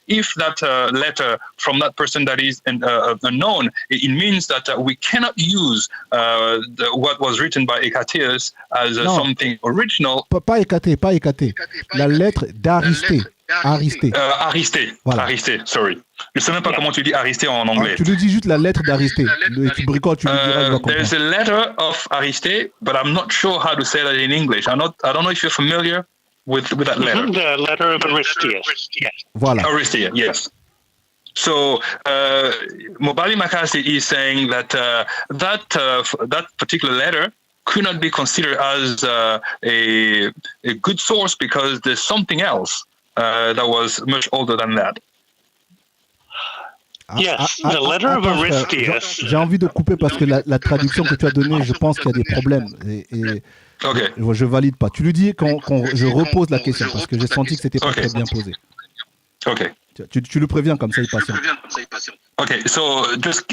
if that letter from that person that is unknown, it means that we cannot use what was written by Icatius as something original. Pas Hécaté. La lettre d'Aristée. Aristée. Voilà. Aristée, sorry. Je ne sais même pas comment tu dis Aristée en anglais. Tu lui dis juste la lettre d'Aristée. Tu bricoles, tu lui diras. There's a letter of Aristée, but I'm not sure how to say that in English. I don't know if you're familiar with that letter. The letter of Erystius. Yes. Voilà. Erystius, yes. So MOBALI MAKASI is saying that that particular letter could not be considered as a good source because there's something else that was much older than that. Yes, the letter of Erystius. J'ai envie de couper parce que la traduction que tu as donnée, je pense qu'il y a des problèmes. Okay. Je valide pas. Tu lui dis je repose la question parce que j'ai senti que c'était pas très bien posé. Okay. Tu le préviens comme ça, il patiente. Okay, so just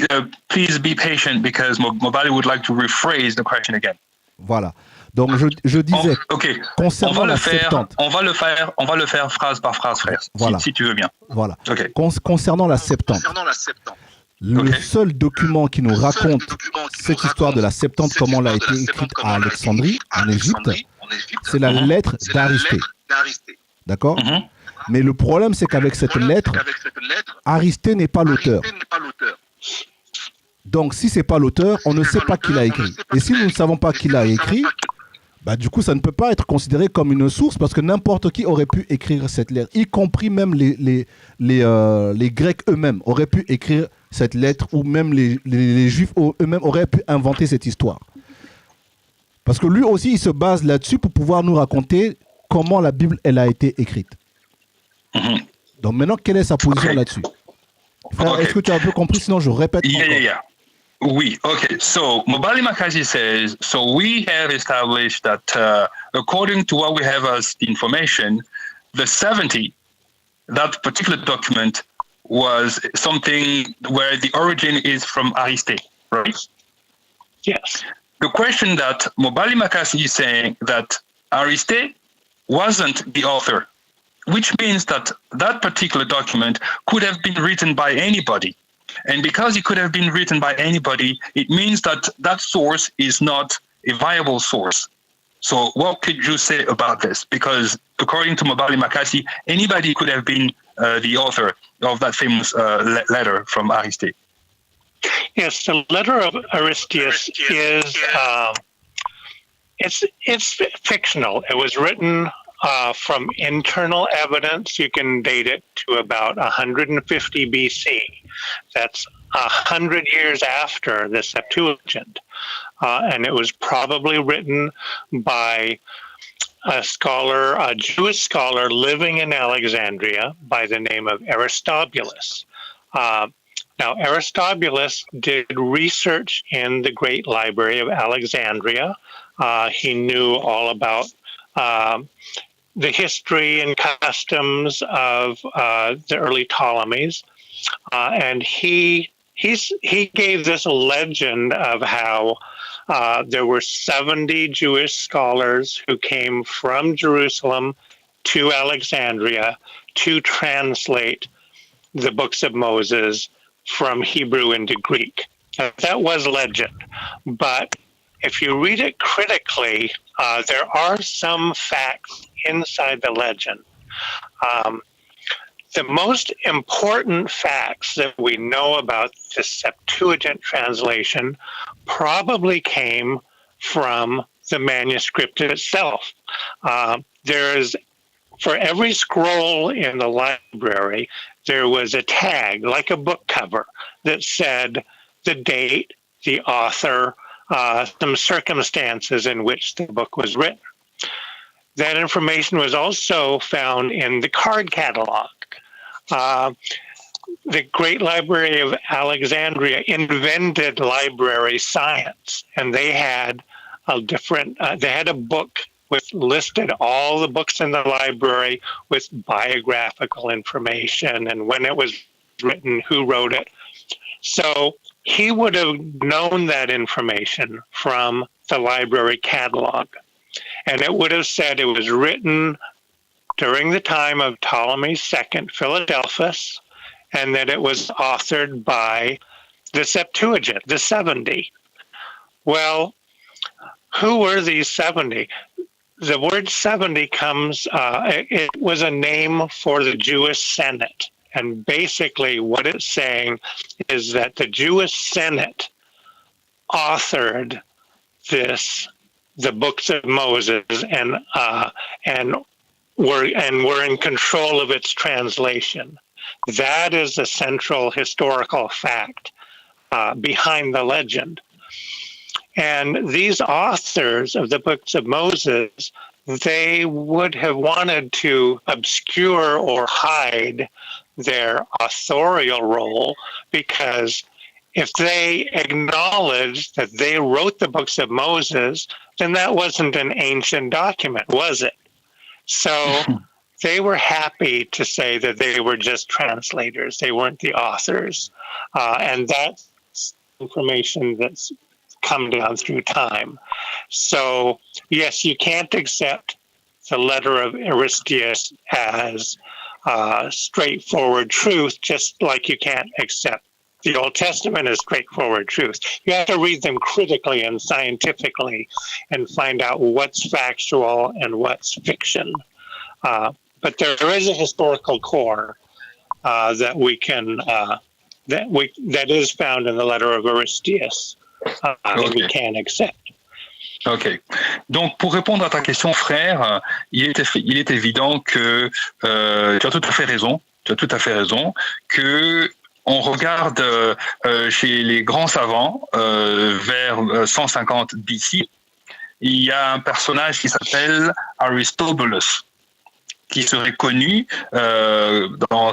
please be patient because MOBALI would like to rephrase the question again. Voilà. Donc je disais. Concernant la Septante. On va le faire phrase par phrase, frère. Voilà. Si tu veux bien. Voilà. Okay. Concernant la Septante. Le seul document qui nous raconte cette histoire de la Septante, comment elle a été écrite à Alexandrie, en Égypte, c'est la lettre d'Aristée. D'accord? Mais le problème, c'est qu'avec cette lettre, Aristée n'est pas l'auteur. Donc, si ce n'est pas l'auteur, on ne sait pas qui l'a écrit. Et si nous ne savons pas qui l'a écrit, bah, du coup, ça ne peut pas être considéré comme une source parce que n'importe qui aurait pu écrire cette lettre, y compris même les Grecs eux-mêmes auraient pu écrire cette lettre ou même les Juifs eux-mêmes auraient pu inventer cette histoire. Parce que lui aussi, il se base là-dessus pour pouvoir nous raconter comment la Bible elle a été écrite. Donc maintenant, quelle est sa position là-dessus? Frère, est-ce que tu as un peu compris? Sinon, je répète encore. Yeah. Oui, okay. So MOBALI MAKASI says, so we have established that according to what we have as the information, the 70, that particular document was something where the origin is from Aristée, right? Yes. The question that MOBALI MAKASI is saying that Aristée wasn't the author, which means that that particular document could have been written by anybody. And because it could have been written by anybody, it means that that source is not a viable source. So what could you say about this? Because according to MOBALI MAKASI, anybody could have been the author of that famous letter from Aristée. Yes, the Letter of Erystius is it's fictional. It was written from internal evidence. You can date it to about 150 BC. That's 100 years after the Septuagint, and it was probably written by a Jewish scholar living in Alexandria by the name of Aristobulus. Now, Aristobulus did research in the Great Library of Alexandria. He knew all about the history and customs of the early Ptolemies, and he gave this legend of how there were 70 Jewish scholars who came from Jerusalem to Alexandria to translate the books of Moses from Hebrew into Greek. Now, that was legend, but if you read it critically, there are some facts inside the legend. The most important facts that we know about the Septuagint translation probably came from the manuscript itself. For every scroll in the library, there was a tag, like a book cover, that said the date, the author, some circumstances in which the book was written. That information was also found in the card catalog. The Great Library of Alexandria invented library science, and they had a book with listed all the books in the library with biographical information and when it was written, who wrote it. So he would have known that information from the library catalog. And it would have said it was written during the time of Ptolemy II Philadelphus, and that it was authored by the Septuagint, the 70. Well, who were these 70? The word 70 comes, it was a name for the Jewish Senate. And basically what it's saying is that the Jewish Senate authored the books of Moses, and were in control of its translation. That is the central historical fact behind the legend. And these authors of the books of Moses, they would have wanted to obscure or hide their authorial role, because if they acknowledged that they wrote the books of Moses, then that wasn't an ancient document, was it? So they were happy to say that they were just translators. They weren't the authors. And that's information that's come down through time. So, yes, you can't accept the Letter of Erystius as straightforward truth, just like you can't accept the Old Testament as straightforward truth. You have to read them critically and scientifically and find out what's factual and what's fiction. But there is a historical core that is found in the Letter of Erystius that we can accept. Ok. Donc, pour répondre à ta question, frère, il est évident que tu as tout à fait raison. Tu as tout à fait raison que on regarde chez les grands savants vers 150 BC, il y a un personnage qui s'appelle Aristobulus, qui serait connu dans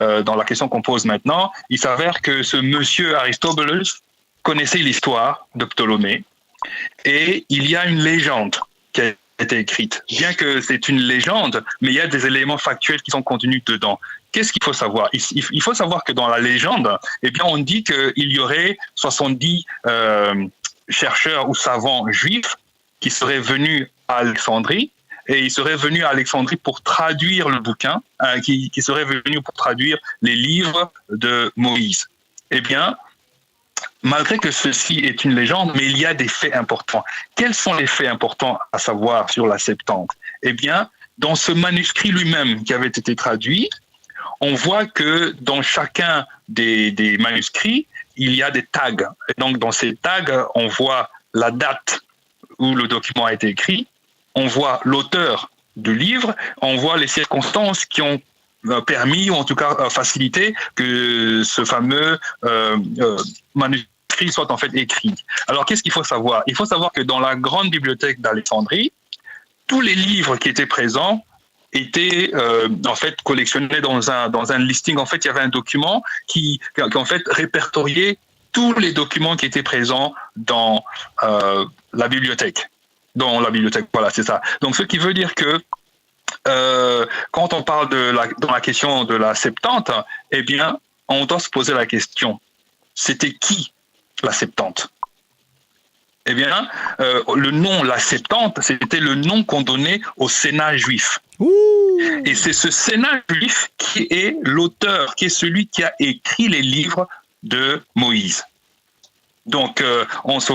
la question qu'on pose maintenant. Il s'avère que ce monsieur Aristobulus connaissait l'histoire de Ptolémée, et il y a une légende qui a été écrite. Bien que c'est une légende, mais il y a des éléments factuels qui sont contenus dedans. Qu'est-ce qu'il faut savoir? Il faut savoir que dans la légende, eh bien, on dit qu'il y aurait 70 chercheurs ou savants juifs qui seraient venus à Alexandrie, et ils seraient venus à Alexandrie pour traduire le bouquin, qui seraient venus pour traduire les livres de Moïse. Eh bien, malgré que ceci est une légende, mais il y a des faits importants. Quels sont les faits importants à savoir sur la Septante? Eh bien, dans ce manuscrit lui-même qui avait été traduit, on voit que dans chacun des manuscrits, il y a des tags. Et donc, dans ces tags, on voit la date où le document a été écrit, on voit l'auteur du livre, on voit les circonstances qui ont permis, ou en tout cas facilité, que ce fameux manuscrit soit en fait écrit. Alors, qu'est-ce qu'il faut savoir? Il faut savoir que dans la grande bibliothèque d'Alexandrie, tous les livres qui étaient présents étaient en fait collectionnés dans un listing. En fait, il y avait un document qui en fait répertoriait tous les documents qui étaient présents dans la bibliothèque. Dans la bibliothèque, voilà, c'est ça. Donc, ce qui veut dire que quand on parle dans la question de la Septante, eh bien, on doit se poser la question, c'était qui la Septante? Eh bien, le nom, la Septante, c'était le nom qu'on donnait au Sénat juif. Ouh. Et c'est ce Sénat juif qui est l'auteur, qui est celui qui a écrit les livres de Moïse. Donc, on se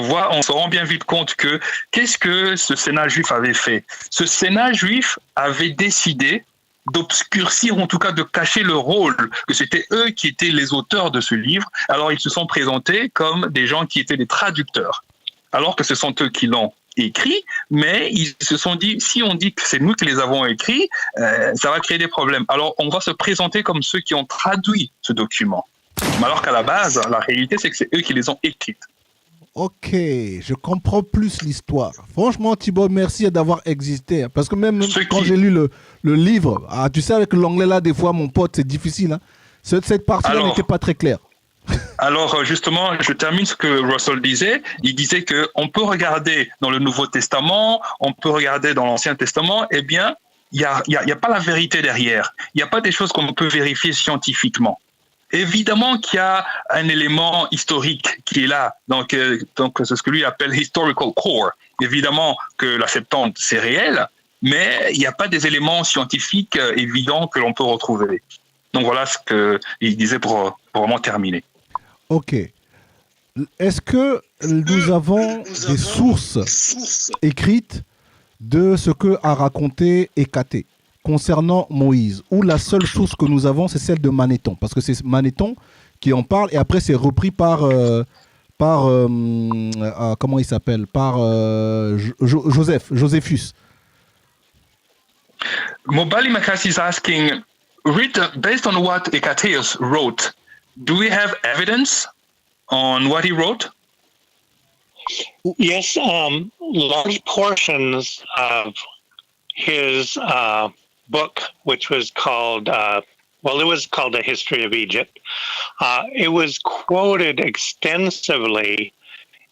rend bien vite compte que qu'est-ce que ce Sénat juif avait fait? Ce Sénat juif avait décidé d'obscurcir, en tout cas de cacher le rôle, que c'était eux qui étaient les auteurs de ce livre. Alors, ils se sont présentés comme des gens qui étaient des traducteurs, alors que ce sont eux qui l'ont écrit, mais ils se sont dit, si on dit que c'est nous qui les avons écrits, ça va créer des problèmes. Alors, on va se présenter comme ceux qui ont traduit ce document. Alors qu'à la base, la réalité, c'est que c'est eux qui les ont écrites. Ok, je comprends plus l'histoire. Franchement, Thibaut, merci d'avoir existé. Parce que même quand j'ai lu le livre, tu sais, avec l'anglais là, des fois, mon pote, c'est difficile. Hein. Cette partie-là n'était pas très claire. Alors, justement, je termine ce que Russel disait. Il disait qu'on peut regarder dans le Nouveau Testament, on peut regarder dans l'Ancien Testament, eh bien, il n'y a pas la vérité derrière. Il n'y a pas des choses qu'on peut vérifier scientifiquement. Évidemment qu'il y a un élément historique qui est là, donc c'est ce que lui appelle historical core. Évidemment que la Septante, c'est réel, mais il n'y a pas des éléments scientifiques évidents que l'on peut retrouver. Donc voilà ce qu'il disait pour vraiment terminer. Ok. Est-ce que nous avons des sources écrites de ce que a raconté Hécaté concernant Moïse, ou la seule source que nous avons, c'est celle de Manéthon, parce que c'est Manéthon qui en parle, et après c'est repris par comment il s'appelle, par Josephus. MOBALI MAKASI is asking, based on what Hecataeus wrote, do we have evidence on what he wrote? Yes, large portions of his book, which was called, it was called A History of Egypt. It was quoted extensively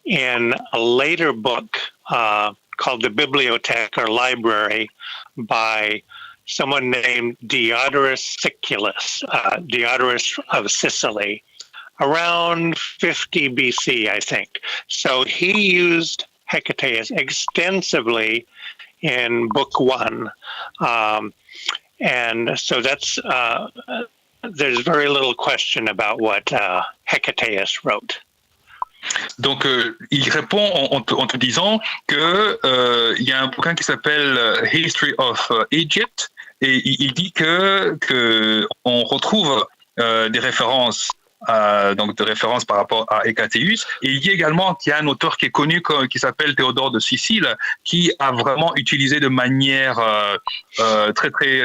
in a later book called the Bibliothèque or Library by someone named Diodorus Siculus, Diodorus of Sicily, around 50 BC, I think. So he used Hecataeus extensively in Book 1. And so that's there's very little question about what Hecataeus wrote. Donc, il répond en te disant que il y a un bouquin qui s'appelle History of Egypt, et il dit que on retrouve des références. Donc de référence par rapport à Hecataeus. Et il dit également qu'il y a un auteur qui est connu qui s'appelle Théodore de Sicile, qui a vraiment utilisé de manière très très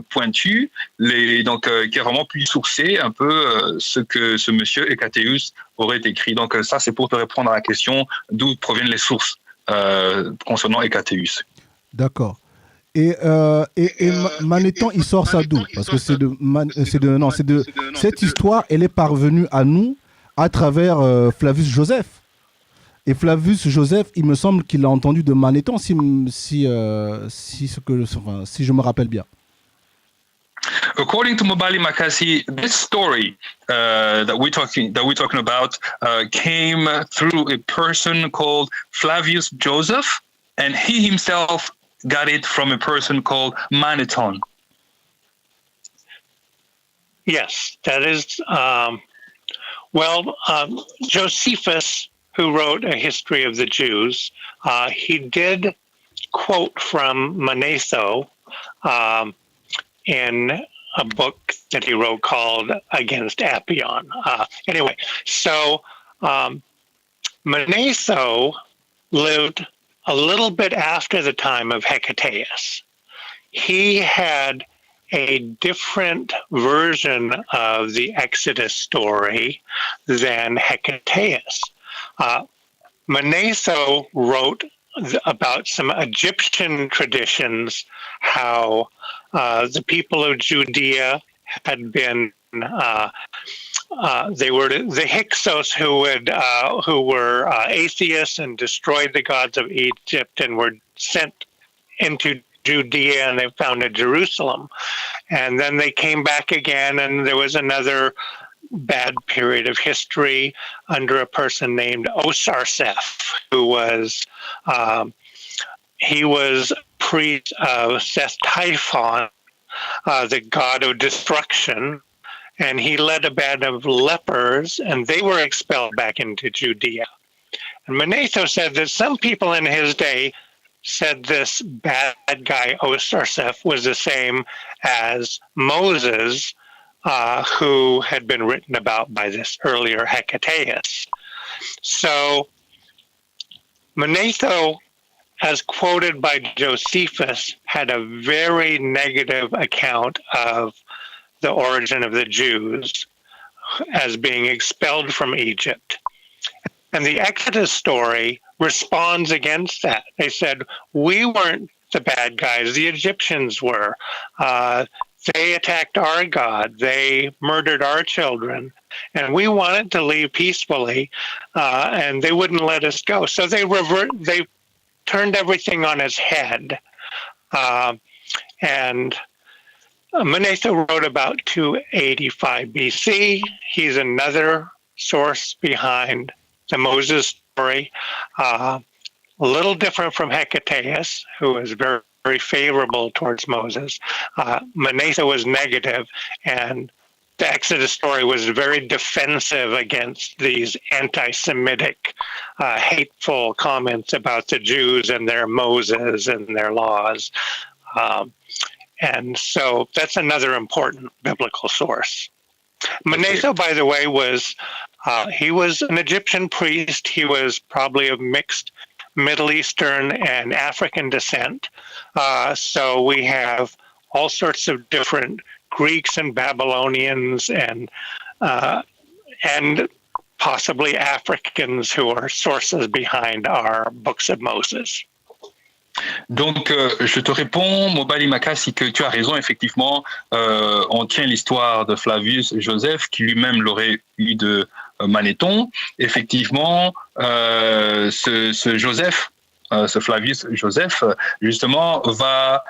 pointue, donc qui a vraiment pu sourcer un peu ce que ce monsieur Hecataeus aurait écrit. Donc ça, c'est pour te répondre à la question d'où proviennent les sources concernant Hecataeus. D'accord. Et Manéthon, il sort ça d'où? Parce que cette histoire, elle est parvenue à nous à travers Flavius Joseph. Et Flavius Joseph, il me semble qu'il a entendu de Manéthon, si je me rappelle bien. According to MOBALI MAKASI, this story that we're talking about came through a person called Flavius Joseph, and he himself got it from a person called Manéthon. Yes, that is, Josephus, who wrote A History of the Jews, he did quote from Manetho in a book that he wrote called Against Apion. Anyway, so Manetho lived a little bit after the time of Hecataeus. He had a different version of the Exodus story than Hecataeus. Manetho wrote about some Egyptian traditions, how the people of Judea had been they were the Hyksos who were atheists and destroyed the gods of Egypt and were sent into Judea, and they founded Jerusalem. And then they came back again, and there was another bad period of history under a person named Osarseph, who was he was priest of Seth Typhon, the god of destruction, and he led a band of lepers, and they were expelled back into Judea. And Manetho said that some people in his day said this bad guy Osarseph was the same as Moses, who had been written about by this earlier Hecataeus. So Manetho, as quoted by Josephus, had a very negative account of the origin of the Jews as being expelled from Egypt. And the Exodus story responds against that. They said, we weren't the bad guys, the Egyptians were. They attacked our God, they murdered our children, and we wanted to leave peacefully, and they wouldn't let us go. So they turned everything on its head. And Manetho wrote about 285 BC. He's another source behind the Moses story, a little different from Hecataeus, who was very, very favorable towards Moses. Manetho was negative, and the Exodus story was very defensive against these anti-Semitic, hateful comments about the Jews and their Moses and their laws. And so that's another important biblical source. Manetho, by the way, he was an Egyptian priest. He was probably of mixed Middle Eastern and African descent. So we have all sorts of different Greeks and Babylonians and possibly Africans who are sources behind our books of Moses. Donc, je te réponds, MOBALI MAKASI, que tu as raison, effectivement, on tient l'histoire de Flavius Joseph, qui lui-même l'aurait eu de Manéthon. Effectivement, ce Joseph, ce Flavius Joseph, justement, va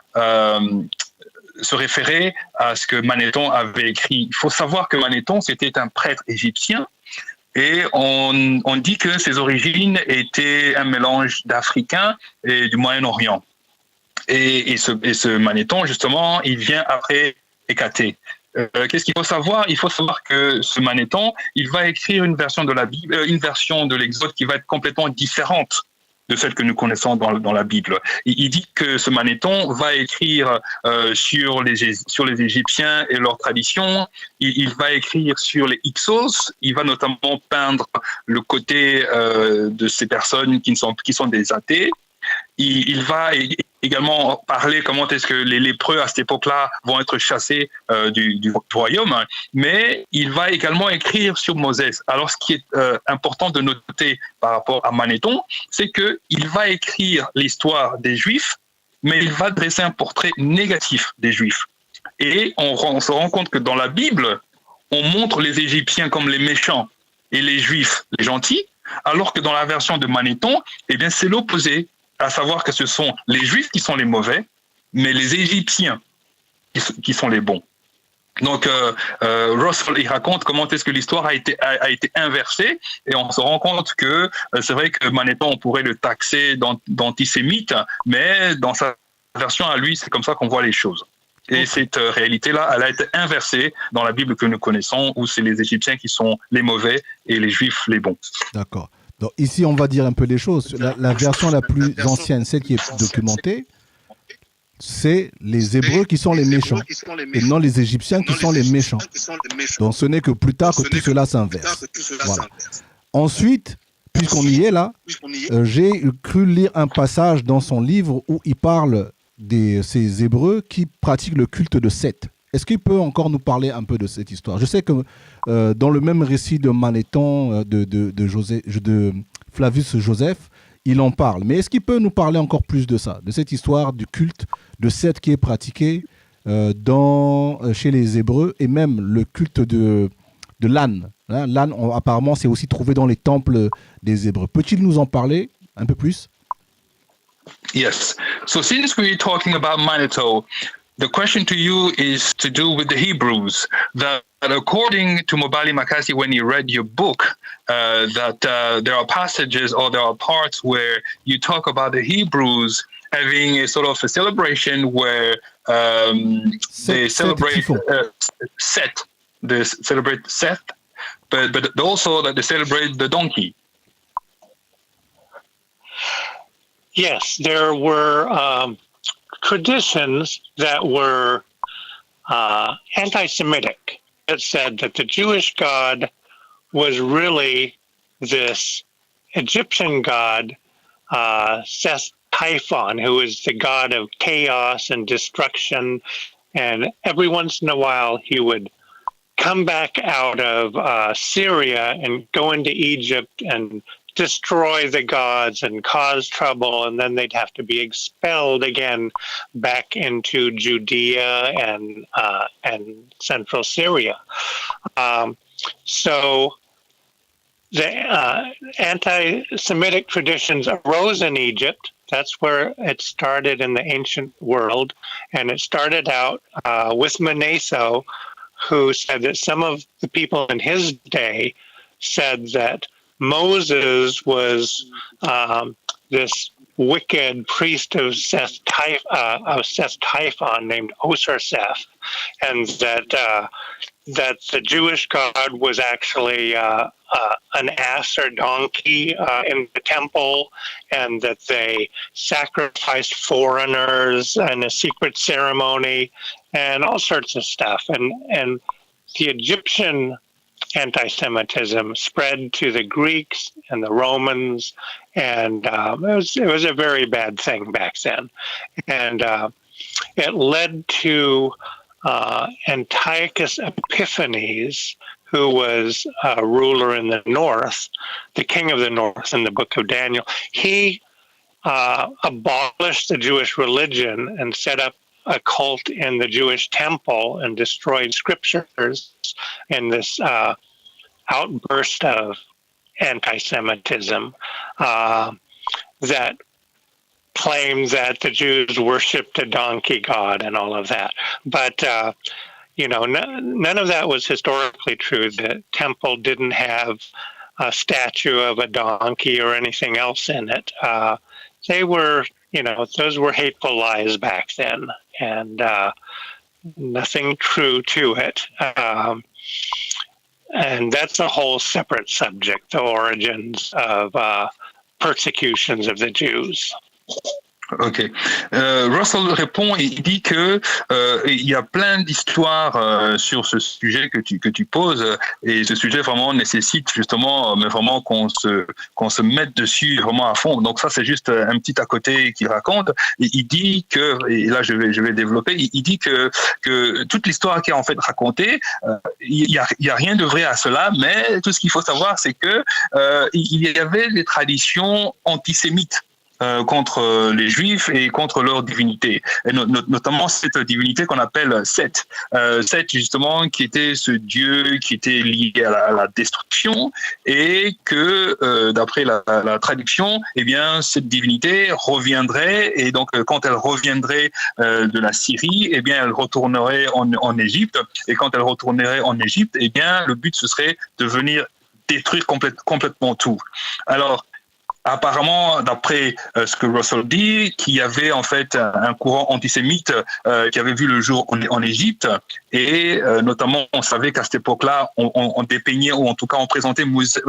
se référer à ce que Manéthon avait écrit. Il faut savoir que Manéthon, c'était un prêtre égyptien, et on dit que ses origines étaient un mélange d'Africains et du Moyen-Orient. Et ce Manéthon, justement, il vient après Hécatée. Qu'est-ce qu'il faut savoir? Il faut savoir que ce Manéthon, il va écrire une version de la Bible, une version de l'Exode qui va être complètement différente de celle que nous connaissons dans la Bible. Il dit que ce Manéthon va écrire sur les Égyptiens et leurs traditions. Il va écrire sur les Hyksos. Il va notamment peindre le côté de ces personnes qui sont des athées. Il va également parler comment est-ce que les lépreux à cette époque-là vont être chassés du royaume, mais il va également écrire sur Moses. Alors ce qui est important de noter par rapport à Manéthon, c'est qu'il va écrire l'histoire des Juifs, mais il va dresser un portrait négatif des Juifs. Et on se rend compte que dans la Bible, on montre les Égyptiens comme les méchants et les Juifs les gentils, alors que dans la version de Manéthon, eh bien c'est l'opposé. À savoir que ce sont les Juifs qui sont les mauvais, mais les Égyptiens qui sont les bons. Donc, Russel, il raconte comment est-ce que l'histoire a été inversée, et on se rend compte que c'est vrai que Manéthon, on pourrait le taxer d'antisémite, mais dans sa version à lui, c'est comme ça qu'on voit les choses. Et cette réalité-là, elle a été inversée dans la Bible que nous connaissons, où c'est les Égyptiens qui sont les mauvais et les Juifs les bons. D'accord. Donc ici, on va dire un peu les choses. La version la plus ancienne, celle qui est documentée, c'est les Hébreux qui sont les méchants et non les Égyptiens qui sont les méchants. Donc ce n'est que plus tard que tout cela s'inverse. Voilà. Ensuite, puisqu'on y est là, j'ai cru lire un passage dans son livre où il parle de ces Hébreux qui pratiquent le culte de Seth. Est-ce qu'il peut encore nous parler un peu de cette histoire? Je sais que dans le même récit de Manéthon, de Flavius Joseph, il en parle. Mais est-ce qu'il peut nous parler encore plus de ça, de cette histoire du culte de Seth qui est pratiqué chez les Hébreux, et même le culte de l'âne. Hein, l'âne, apparemment, c'est aussi trouvé dans les temples des Hébreux. Peut-il nous en parler un peu plus? Yes. So since we're talking about Manitou, the question to you is to do with the Hebrews. That according to MOBALI MAKASI, when he read your book, that there are passages or there are parts where you talk about the Hebrews having a sort of a celebration where they celebrate Seth. They celebrate Seth, but also that they celebrate the donkey. Yes, there were traditions that were anti-Semitic. It said that the Jewish God was really this Egyptian god, Seth Typhon, who is the god of chaos and destruction. And every once in a while, he would come back out of Syria and go into Egypt and destroy the gods and cause trouble, and then they'd have to be expelled again back into Judea and central Syria. So the anti-Semitic traditions arose in Egypt. That's where it started in the ancient world, and it started out with Manasseh, who said that some of the people in his day said that Moses was this wicked priest of Seth Typhon named Osir-Seth, and that the Jewish God was actually an ass or donkey in the temple, and that they sacrificed foreigners in a secret ceremony, and all sorts of stuff. And the Egyptian anti-Semitism spread to the Greeks and the Romans, and it was a very bad thing back then. And it led to Antiochus Epiphanes, who was a ruler in the north, the king of the north in the book of Daniel. He abolished the Jewish religion and set up a cult in the Jewish temple and destroyed scriptures in this outburst of anti-Semitism that claimed that the Jews worshipped a donkey god and all of that. But, none of that was historically true. The temple didn't have a statue of a donkey or anything else in it. They were, those were hateful lies back then, and nothing true to it. And that's a whole separate subject, the origins of persecutions of the Jews. Ok. Russell répond et il dit que il y a plein d'histoires sur ce sujet que tu poses, et ce sujet vraiment nécessite justement mais vraiment qu'on se mette dessus vraiment à fond. Donc ça c'est juste un petit à côté qu'il raconte. Et il dit que, et là je vais développer, il dit que toute l'histoire qui est en fait racontée, il y a rien de vrai à cela, mais tout ce qu'il faut savoir c'est que il y avait des traditions antisémites contre les Juifs et contre leur divinité, et notamment cette divinité qu'on appelle Seth. Seth, justement, qui était ce dieu qui était lié à la destruction, et que, d'après la traduction, eh bien, cette divinité reviendrait, et donc quand elle reviendrait de la Syrie, eh bien, elle retournerait en Égypte, et quand elle retournerait en Égypte, eh bien, le but, ce serait de venir détruire complètement tout. Alors, apparemment, d'après ce que Russel dit, qu'il y avait en fait un courant antisémite qui avait vu le jour en Égypte, et notamment on savait qu'à cette époque-là, on dépeignait, ou en tout cas on présentait Moïse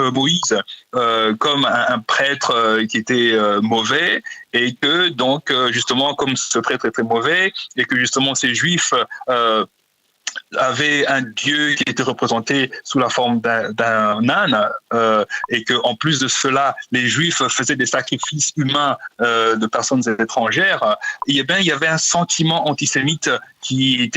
comme un prêtre qui était mauvais, et que donc justement comme ce prêtre était mauvais, et que justement ces Juifs avait un dieu qui était représenté sous la forme d'un âne, et que en plus de cela, les Juifs faisaient des sacrifices humains de personnes étrangères. Et bien, il y avait un sentiment antisémite qui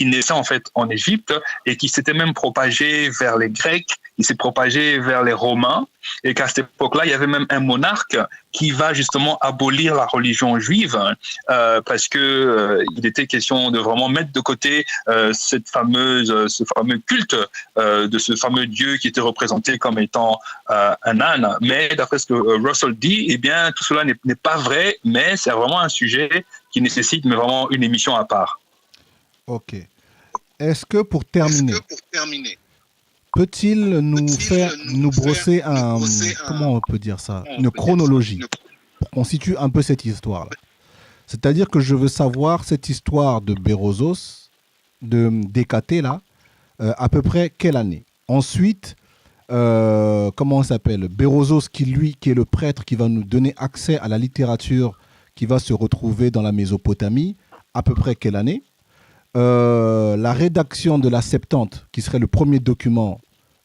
naissait en fait en Égypte et qui s'était même propagé vers les Grecs, il s'est propagé vers les Romains, et qu'à cette époque-là, il y avait même un monarque qui va justement abolir la religion juive parce que il était question de vraiment mettre de côté ce fameux culte de ce fameux dieu qui était représenté comme étant un âne. Mais d'après ce que Russel dit, eh bien tout cela n'est pas vrai, mais c'est vraiment un sujet qui nécessite mais vraiment une émission à part. Ok. Est-ce que pour terminer, peut-il nous brosser comment on peut dire ça, une chronologie pour qu'on situe un peu cette histoire-là? C'est-à-dire que je veux savoir cette histoire de Berossos, de Décaté, là, à peu près quelle année? Ensuite, comment on s'appelle? Berossos, qui est le prêtre qui va nous donner accès à la littérature qui va se retrouver dans la Mésopotamie, à peu près quelle année? La rédaction de la Septante, qui serait le premier document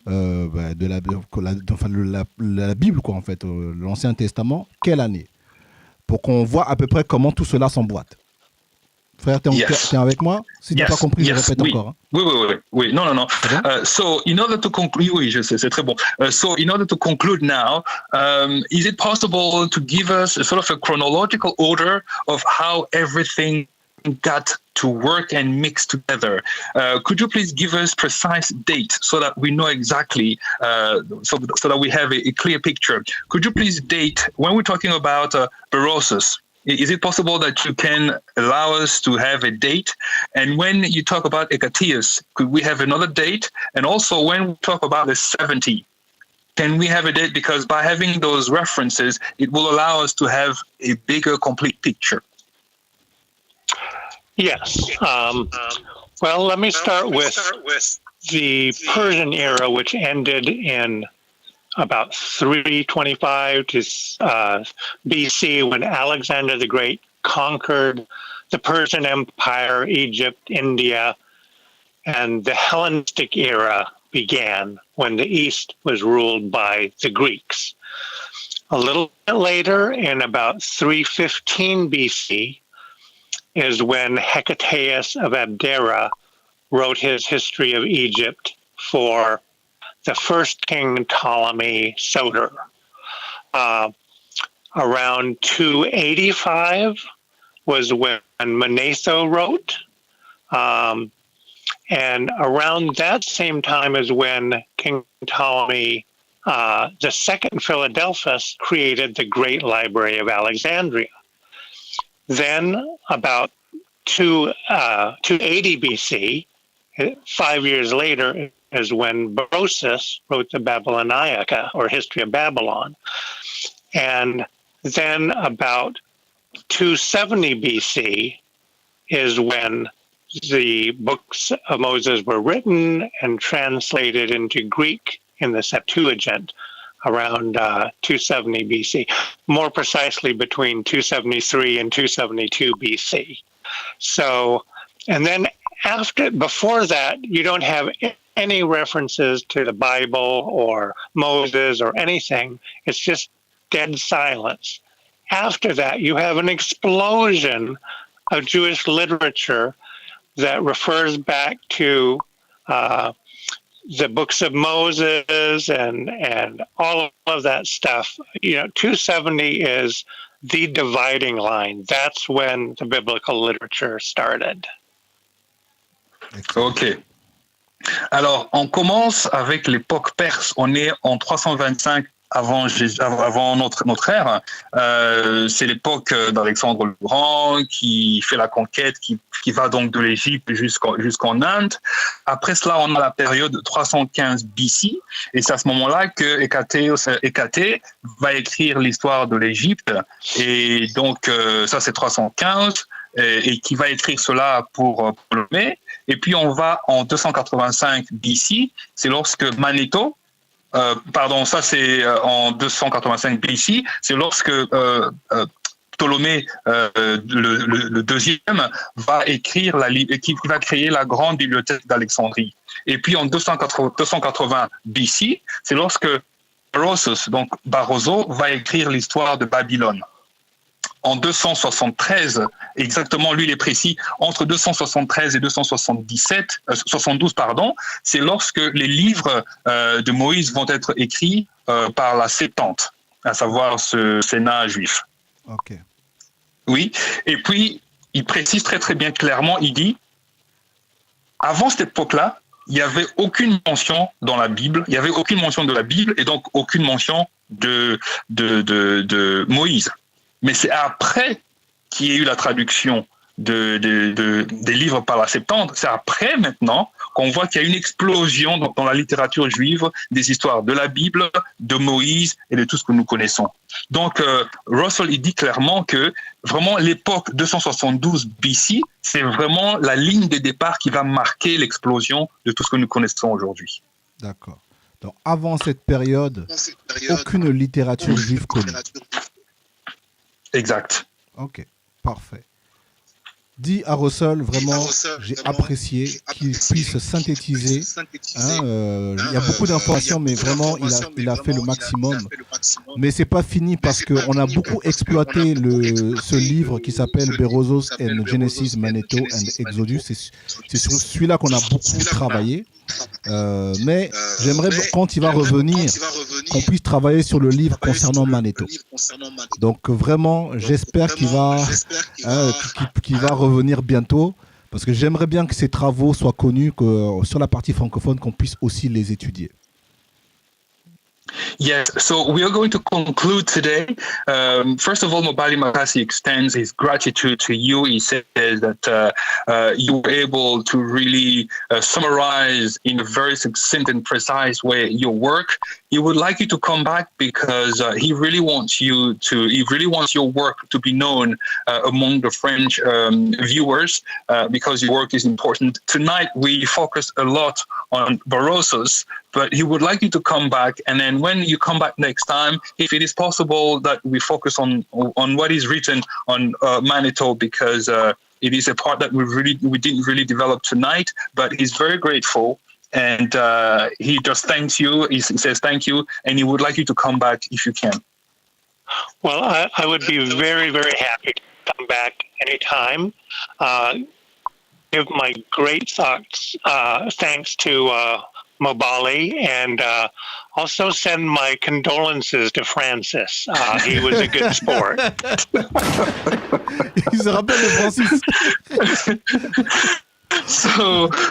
de la Bible, quoi, en fait, l'Ancien Testament, quelle année? Pour qu'on voit à peu près comment tout cela s'emboîte. Frère, t'es avec moi? Si tu n'as pas compris, je répète encore. Hein. Oui. Non. So, in order to conclude, oui, je sais, c'est très bon. So, in order to conclude now, is it possible to give us a sort of a chronological order of how everything got to work and mix together? Could you please give us precise date so that we know exactly, so that we have a clear picture? Could you please date, when we're talking about Berossus, is it possible that you can allow us to have a date? And when you talk about Ecatius, could we have another date? And also when we talk about the 70, can we have a date? Because by having those references, it will allow us to have a bigger, complete picture. Yes. Well, let me start with the Persian era, which ended in about 325 to BC, when Alexander the Great conquered the Persian Empire, Egypt, India, and the Hellenistic era began when the East was ruled by the Greeks. A little bit later, in about 315 BC, is when Hecataeus of Abdera wrote his history of Egypt for the first king Ptolemy Soter. Around 285 was when Manetho wrote. And around that same time is when King Ptolemy the second Philadelphus created the Great Library of Alexandria. Then about 280 BC, 5 years later, is when Berossus wrote the Babyloniaca, or History of Babylon. And then about 270 BC is when the books of Moses were written and translated into Greek in the Septuagint around 270 BC, more precisely between 273 and 272 BC. So, and then before that, you don't have any references to the Bible or Moses or anything. It's just dead silence. After that, you have an explosion of Jewish literature that refers back to the books of Moses and all of that stuff. 270 is the dividing line. That's when the biblical literature started. Ok. Alors, on commence avec l'époque perse. On est en 325 avant notre ère. C'est l'époque d'Alexandre le Grand qui fait la conquête, qui va donc de l'Égypte jusqu'en Inde. Après cela, on a la période 315 BC, et c'est à ce moment-là que Hécaté va écrire l'histoire de l'Égypte, et donc ça c'est 315, et qui va écrire cela pour Ptolémée. Et puis on va en 285 BC, c'est lorsque Manetho, ça c'est en 285 BC, c'est lorsque Ptolémée le deuxième va écrire qui va créer la grande bibliothèque d'Alexandrie. Et puis en 280 BC, c'est lorsque Barroso va écrire l'histoire de Babylone. En 273, exactement, lui il est précis, entre 273 et 272, c'est lorsque les livres de Moïse vont être écrits par la Septante, à savoir ce Sénat juif. Ok. Oui, et puis il précise très très bien clairement, il dit, avant cette époque-là, il n'y avait aucune mention dans la Bible, il n'y avait aucune mention de la Bible et donc aucune mention de Moïse. Mais c'est après qu'il y ait eu la traduction des livres par la Septante, c'est après maintenant qu'on voit qu'il y a une explosion dans la littérature juive des histoires de la Bible, de Moïse et de tout ce que nous connaissons. Donc Russel il dit clairement que vraiment l'époque 272 BC, c'est vraiment la ligne de départ qui va marquer l'explosion de tout ce que nous connaissons aujourd'hui. D'accord. Donc avant cette période, aucune littérature juive connue. Exact. Ok, parfait. Dis à Russel, vraiment, j'ai apprécié qu'il puisse synthétiser. Il y a beaucoup d'informations, mais vraiment, il a fait le maximum. Mais c'est pas fini parce qu'on a beaucoup exploité ce livre qui s'appelle Berossos and Genesis, Manetho and Exodus. C'est sur celui-là qu'on a beaucoup travaillé. Mais j'aimerais, quand il va revenir, qu'on puisse travailler sur le livre concernant Manetho. Donc vraiment, j'espère qu'il va revenir bientôt, parce que j'aimerais bien que ces travaux soient connus, que sur la partie francophone, qu'on puisse aussi les étudier. Yes, so we are going to conclude today. First of all, MOBALI MAKASI extends his gratitude to you. He says that you were able to really summarize in a very succinct and precise way your work. He would like you to come back because he really wants your work to be known among the French viewers because your work is important. Tonight we focused a lot on Barrosos, but he would like you to come back, and then when you come back next time, if it is possible that we focus on what is written on Manetho, because it is a part that we didn't really develop tonight, but he's very grateful, and he just thanks you. He says thank you, and he would like you to come back if you can. Well, I would be very, very happy to come back anytime. Give my great thanks to MOBALI, and also send my condolences to Francis. He was a good sport. Il se rappelle de Francis.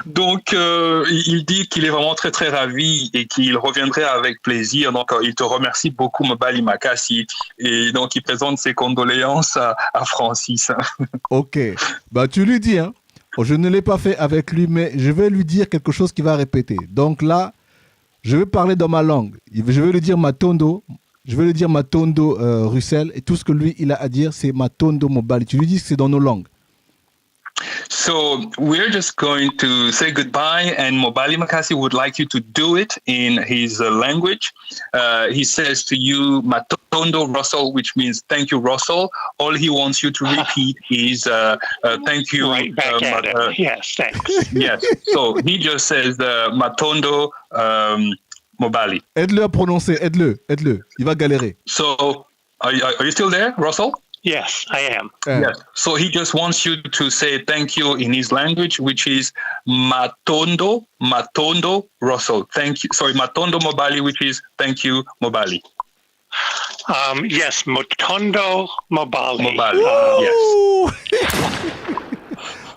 Donc, il dit qu'il est vraiment très très ravi et qu'il reviendrait avec plaisir. Donc, il te remercie beaucoup, MOBALI MAKASI, et donc il présente ses condoléances à Francis. Ok, bah tu lui dis, hein. Je ne l'ai pas fait avec lui, mais je vais lui dire quelque chose qu'il va répéter. Donc là, je vais parler dans ma langue. Je vais lui dire Matondo. Je vais lui dire Matondo Russel. Et tout ce que lui, il a à dire, c'est Matondo MOBALI. Tu lui dis que c'est dans nos langues. So we're just going to say goodbye, and MOBALI MAKASI would like you to do it in his language. He says to you, Matondo Russel, which means thank you, Russel. All he wants you to repeat is thank you. Right back at it. Yes, thanks. Yes. So he just says Matondo MOBALI. Aide-le à prononcer, aide-le. Il va galérer. So are you still there, Russel? Yes, I am. Yes. So he just wants you to say thank you in his language, which is Matondo Russel. Thank you. Sorry, Matondo MOBALI, which is thank you, MOBALI. Yes, Matondo MOBALI. Yes.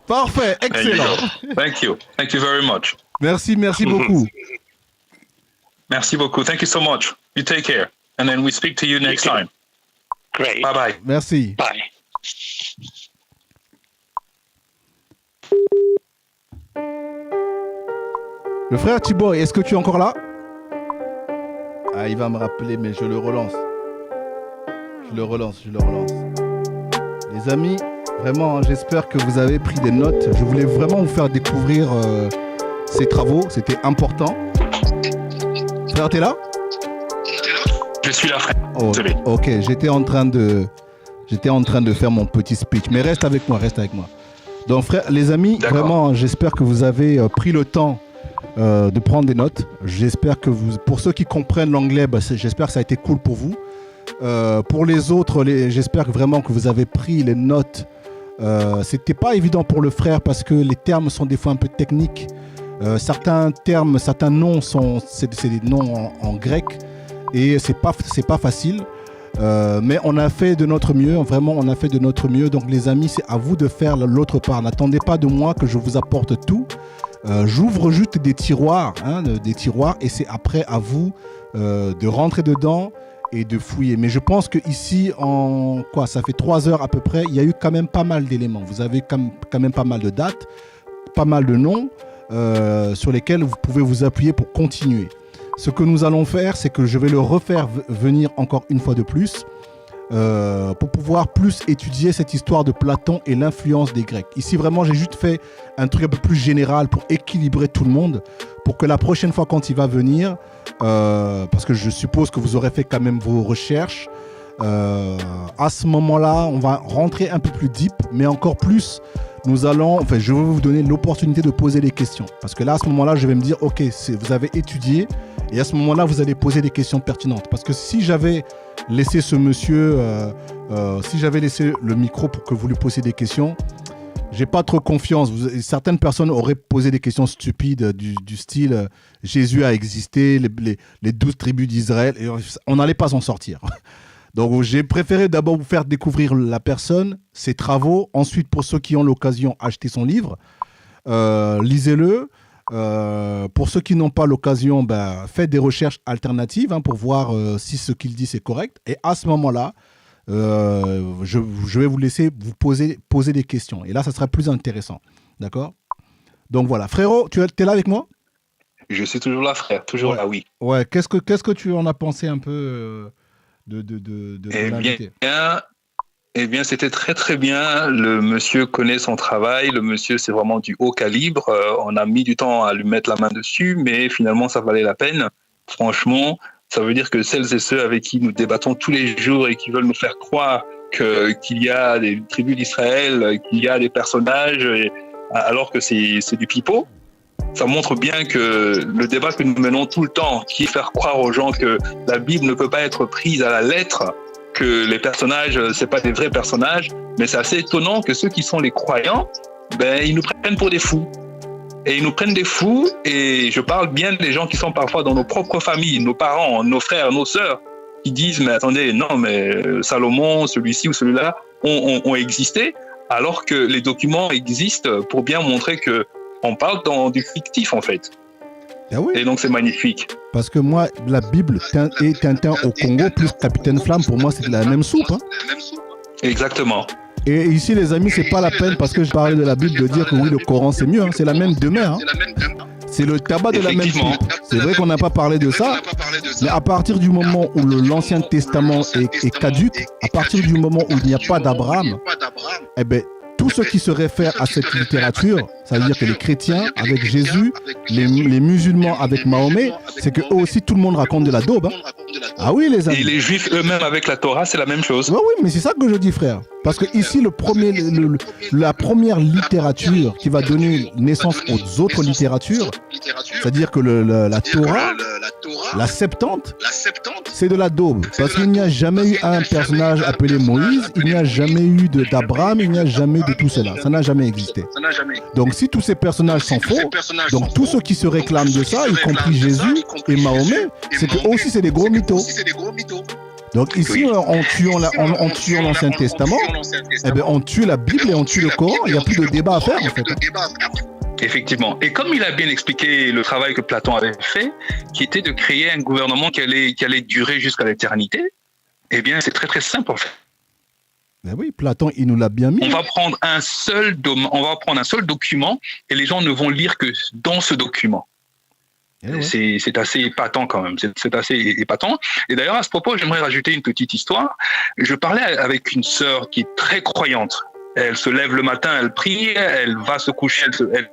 Parfait, excellent. Thank you. Thank you very much. Merci beaucoup. Merci beaucoup. Thank you so much. You take care. and then we speak to you next time. Great. Bye-bye. Merci. Bye. Le frère Thibaut, est-ce que tu es encore là? Ah, il va me rappeler, mais je le relance. Je le relance. Les amis, vraiment, j'espère que vous avez pris des notes. Je voulais vraiment vous faire découvrir ces travaux. C'était important. Frère, t'es là? Je suis là, frère. Oh, ok, j'étais en train de faire mon petit speech. Mais reste avec moi. Donc, frère, les amis, D'accord. vraiment, j'espère que vous avez pris le temps de prendre des notes. J'espère que pour ceux qui comprennent l'anglais, j'espère que ça a été cool pour vous. Pour les autres, j'espère vraiment que vous avez pris les notes. C'était pas évident pour le frère parce que les termes sont des fois un peu techniques. Certains termes, certains noms c'est des noms en grec et c'est pas facile. Mais on a fait de notre mieux, vraiment on a fait de notre mieux. Donc les amis, c'est à vous de faire l'autre part. N'attendez pas de moi que je vous apporte tout. J'ouvre juste des tiroirs, et c'est après à vous de rentrer dedans et de fouiller. Mais je pense que ici, ça fait 3 heures à peu près, il y a eu quand même pas mal d'éléments. Vous avez quand même pas mal de dates, pas mal de noms sur lesquels vous pouvez vous appuyer pour continuer. Ce que nous allons faire, c'est que je vais le refaire venir encore une fois de plus pour pouvoir plus étudier cette histoire de Platon et l'influence des Grecs. Ici, vraiment, j'ai juste fait un truc un peu plus général pour équilibrer tout le monde, pour que la prochaine fois quand il va venir, parce que je suppose que vous aurez fait quand même vos recherches, à ce moment-là, on va rentrer un peu plus deep, mais encore plus, je vais vous donner l'opportunité de poser des questions. Parce que là, à ce moment-là, je vais me dire, ok, vous avez étudié, et à ce moment-là, vous allez poser des questions pertinentes. Parce que si j'avais laissé ce monsieur, si j'avais laissé le micro pour que vous lui posiez des questions, j'ai pas trop confiance. Certaines personnes auraient posé des questions stupides du style Jésus a existé, les 12 tribus d'Israël, et on n'allait pas s'en sortir. Donc j'ai préféré d'abord vous faire découvrir la personne, ses travaux. Ensuite, pour ceux qui ont l'occasion, achetez son livre, lisez-le. Pour ceux qui n'ont pas l'occasion, faites des recherches alternatives pour voir si ce qu'il dit c'est correct. Et à ce moment-là, je vais vous laisser vous poser des questions. Et là, ça sera plus intéressant. D'accord? Donc voilà. Frérot, tu es là avec moi? Je suis toujours là, frère. Toujours là, oui. Ouais. Qu'est-ce que tu en as pensé un peu de l'invité? Eh bien, c'était très, très bien. Le monsieur connaît son travail. Le monsieur, c'est vraiment du haut calibre. On a mis du temps à lui mettre la main dessus, mais finalement, ça valait la peine. Franchement, ça veut dire que celles et ceux avec qui nous débattons tous les jours et qui veulent nous faire croire qu'il y a des tribus d'Israël, qu'il y a des personnages, alors que c'est du pipeau, ça montre bien que le débat que nous menons tout le temps, qui est faire croire aux gens que la Bible ne peut pas être prise à la lettre, que les personnages, c'est pas des vrais personnages, mais c'est assez étonnant que ceux qui sont les croyants, ils nous prennent pour des fous. Et ils nous prennent des fous, et je parle bien des gens qui sont parfois dans nos propres familles, nos parents, nos frères, nos sœurs, qui disent, mais attendez, non, mais Salomon, celui-ci ou celui-là ont existé, alors que les documents existent pour bien montrer qu'on parle dans du fictif, en fait. Ah oui. Et donc, c'est magnifique. Parce que moi, la Bible et Tintin au Congo plus Capitaine Flamme, pour moi, c'est la même soupe. Exactement. Et ici, les amis, c'est pas la peine, parce que je parlais de la Bible, de dire que oui, le Coran, c'est mieux. C'est la même demeure. C'est le tabac de la même soupe. C'est vrai qu'on n'a pas parlé de ça, mais à partir du moment où l'Ancien Testament est caduque, à partir du moment où il n'y a pas d'Abraham, eh ben, tout ce qui se réfère à cette littérature, ça veut dire que les chrétiens avec Jésus, les musulmans avec Mahomet, c'est que eux aussi tout le monde raconte de la daube. Ah oui, les amis. Et les juifs eux-mêmes avec la Torah, c'est la même chose. Oui, mais c'est ça que je dis, frère. Parce que ici, la première littérature qui va donner naissance aux autres littératures, c'est-à-dire que la Torah, la Septante, c'est de la daube. Parce qu'il n'y a jamais eu un personnage appelé Moïse, il n'y a jamais eu d'Abraham, il n'y a jamais eu de tout cela. Ça n'a jamais existé. Donc si tous ces personnages sont faux, donc tous ceux qui se réclament de ça, y compris Jésus et Mahomet, c'est que aussi c'est des gros mythos. Donc ici, en tuant l'Ancien Testament, eh bien, on tue la Bible et on tue le Coran. Il n'y a plus de débat à faire, en fait. Effectivement. Et comme il a bien expliqué le travail que Platon avait fait, qui était de créer un gouvernement qui allait durer jusqu'à l'éternité, eh bien, c'est très très simple en fait. Mais oui, Platon, il nous l'a bien mis. On va prendre un seul document et les gens ne vont lire que dans ce document. Ouais. C'est assez épatant quand même. C'est assez épatant. Et d'ailleurs, à ce propos, j'aimerais rajouter une petite histoire. Je parlais avec une sœur qui est très croyante. Elle se lève le matin, elle prie, elle va se coucher,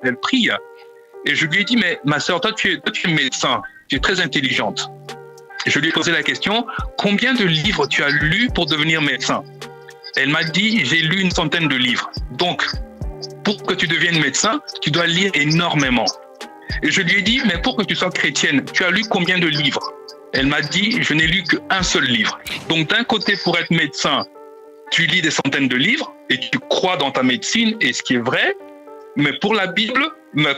elle prie. Et je lui ai dit, mais ma sœur, toi tu es médecin, tu es très intelligente. Et je lui ai posé la question, combien de livres tu as lus pour devenir médecin? Elle m'a dit, j'ai lu 100 de livres. Donc, pour que tu deviennes médecin, tu dois lire énormément. Et je lui ai dit, mais pour que tu sois chrétienne, tu as lu combien de livres? Elle m'a dit, je n'ai lu qu'un seul livre. Donc, d'un côté, pour être médecin, tu lis des centaines de livres et tu crois dans ta médecine et ce qui est vrai. Mais pour la Bible,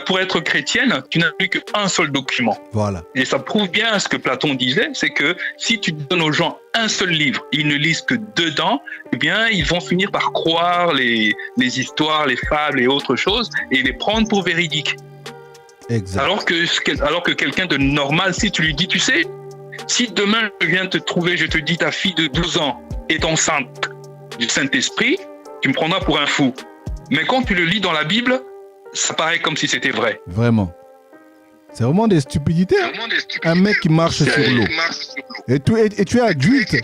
pour être chrétienne, tu n'as lu qu'un seul document. Voilà. Et ça prouve bien ce que Platon disait, c'est que si tu donnes aux gens un seul livre, ils ne lisent que dedans, eh bien, ils vont finir par croire les histoires, les fables et autres choses et les prendre pour véridiques. Exact. Alors que quelqu'un de normal, si tu lui dis, tu sais, si demain je viens te trouver, je te dis ta fille de 12 ans est enceinte du Saint-Esprit, tu me prendras pour un fou. Mais quand tu le lis dans la Bible, ça paraît comme si c'était vrai. Vraiment. C'est vraiment des stupidités. Un mec qui marche sur l'eau. Et tu es adulte.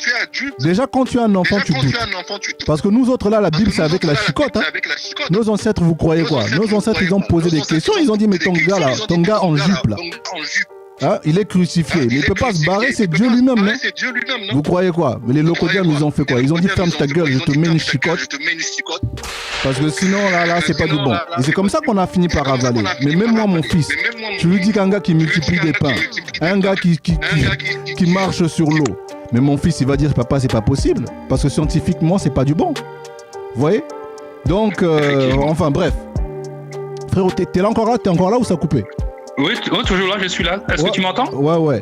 Déjà, quand tu es un enfant, tu doutes. Parce que nous autres, là, la Bible, c'est avec la chicotte. Hein. Nos ancêtres, vous croyez quoi? Nos ancêtres, ils ont posé des questions. Ils ont dit, mais ton gars en jupe, là. Hein, il est crucifié, mais il ne peut pas se barrer, c'est Dieu lui-même, non? Vous croyez quoi? Mais les locodiens, ils ont fait quoi? Ils ont dit ferme ta gueule, je te mets une chicotte. Parce que sinon, là, c'est pas du bon. Et c'est comme ça qu'on a fini par avaler. Mais même moi, mon fils, je lui dis qu'un gars qui multiplie des pains, un gars qui marche sur l'eau, mais mon fils, il va dire papa, c'est pas possible. Parce que scientifiquement, c'est pas du bon. Vous voyez? Donc, enfin, bref. Frérot, t'es là encore là? T'es encore là ou ça a coupé? Oui, toujours là, je suis là. Est-ce que tu m'entends? Ouais.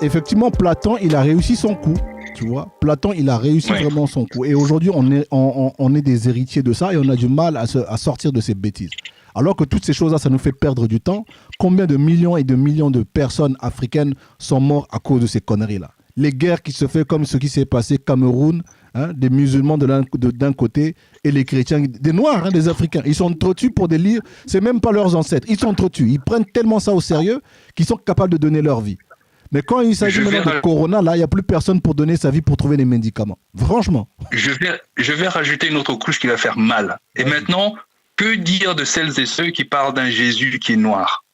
Effectivement, Platon, il a réussi son coup. Tu vois, Platon, il a réussi vraiment son coup. Et aujourd'hui, on est des héritiers de ça et on a du mal à sortir de ces bêtises. Alors que toutes ces choses-là, ça nous fait perdre du temps. Combien de millions et de millions de personnes africaines sont mortes à cause de ces conneries-là? Les guerres qui se font comme ce qui s'est passé au Cameroun, hein, des musulmans d'un côté et les chrétiens, des noirs, hein, des africains. Ils sont trop tués pour des livres, c'est même pas leurs ancêtres. Ils sont trop tués. Ils prennent tellement ça au sérieux qu'ils sont capables de donner leur vie. Mais quand il s'agit maintenant de Corona, là, il n'y a plus personne pour donner sa vie pour trouver des médicaments. Franchement. Je vais rajouter une autre couche qui va faire mal. Et maintenant, que dire de celles et ceux qui parlent d'un Jésus qui est noir?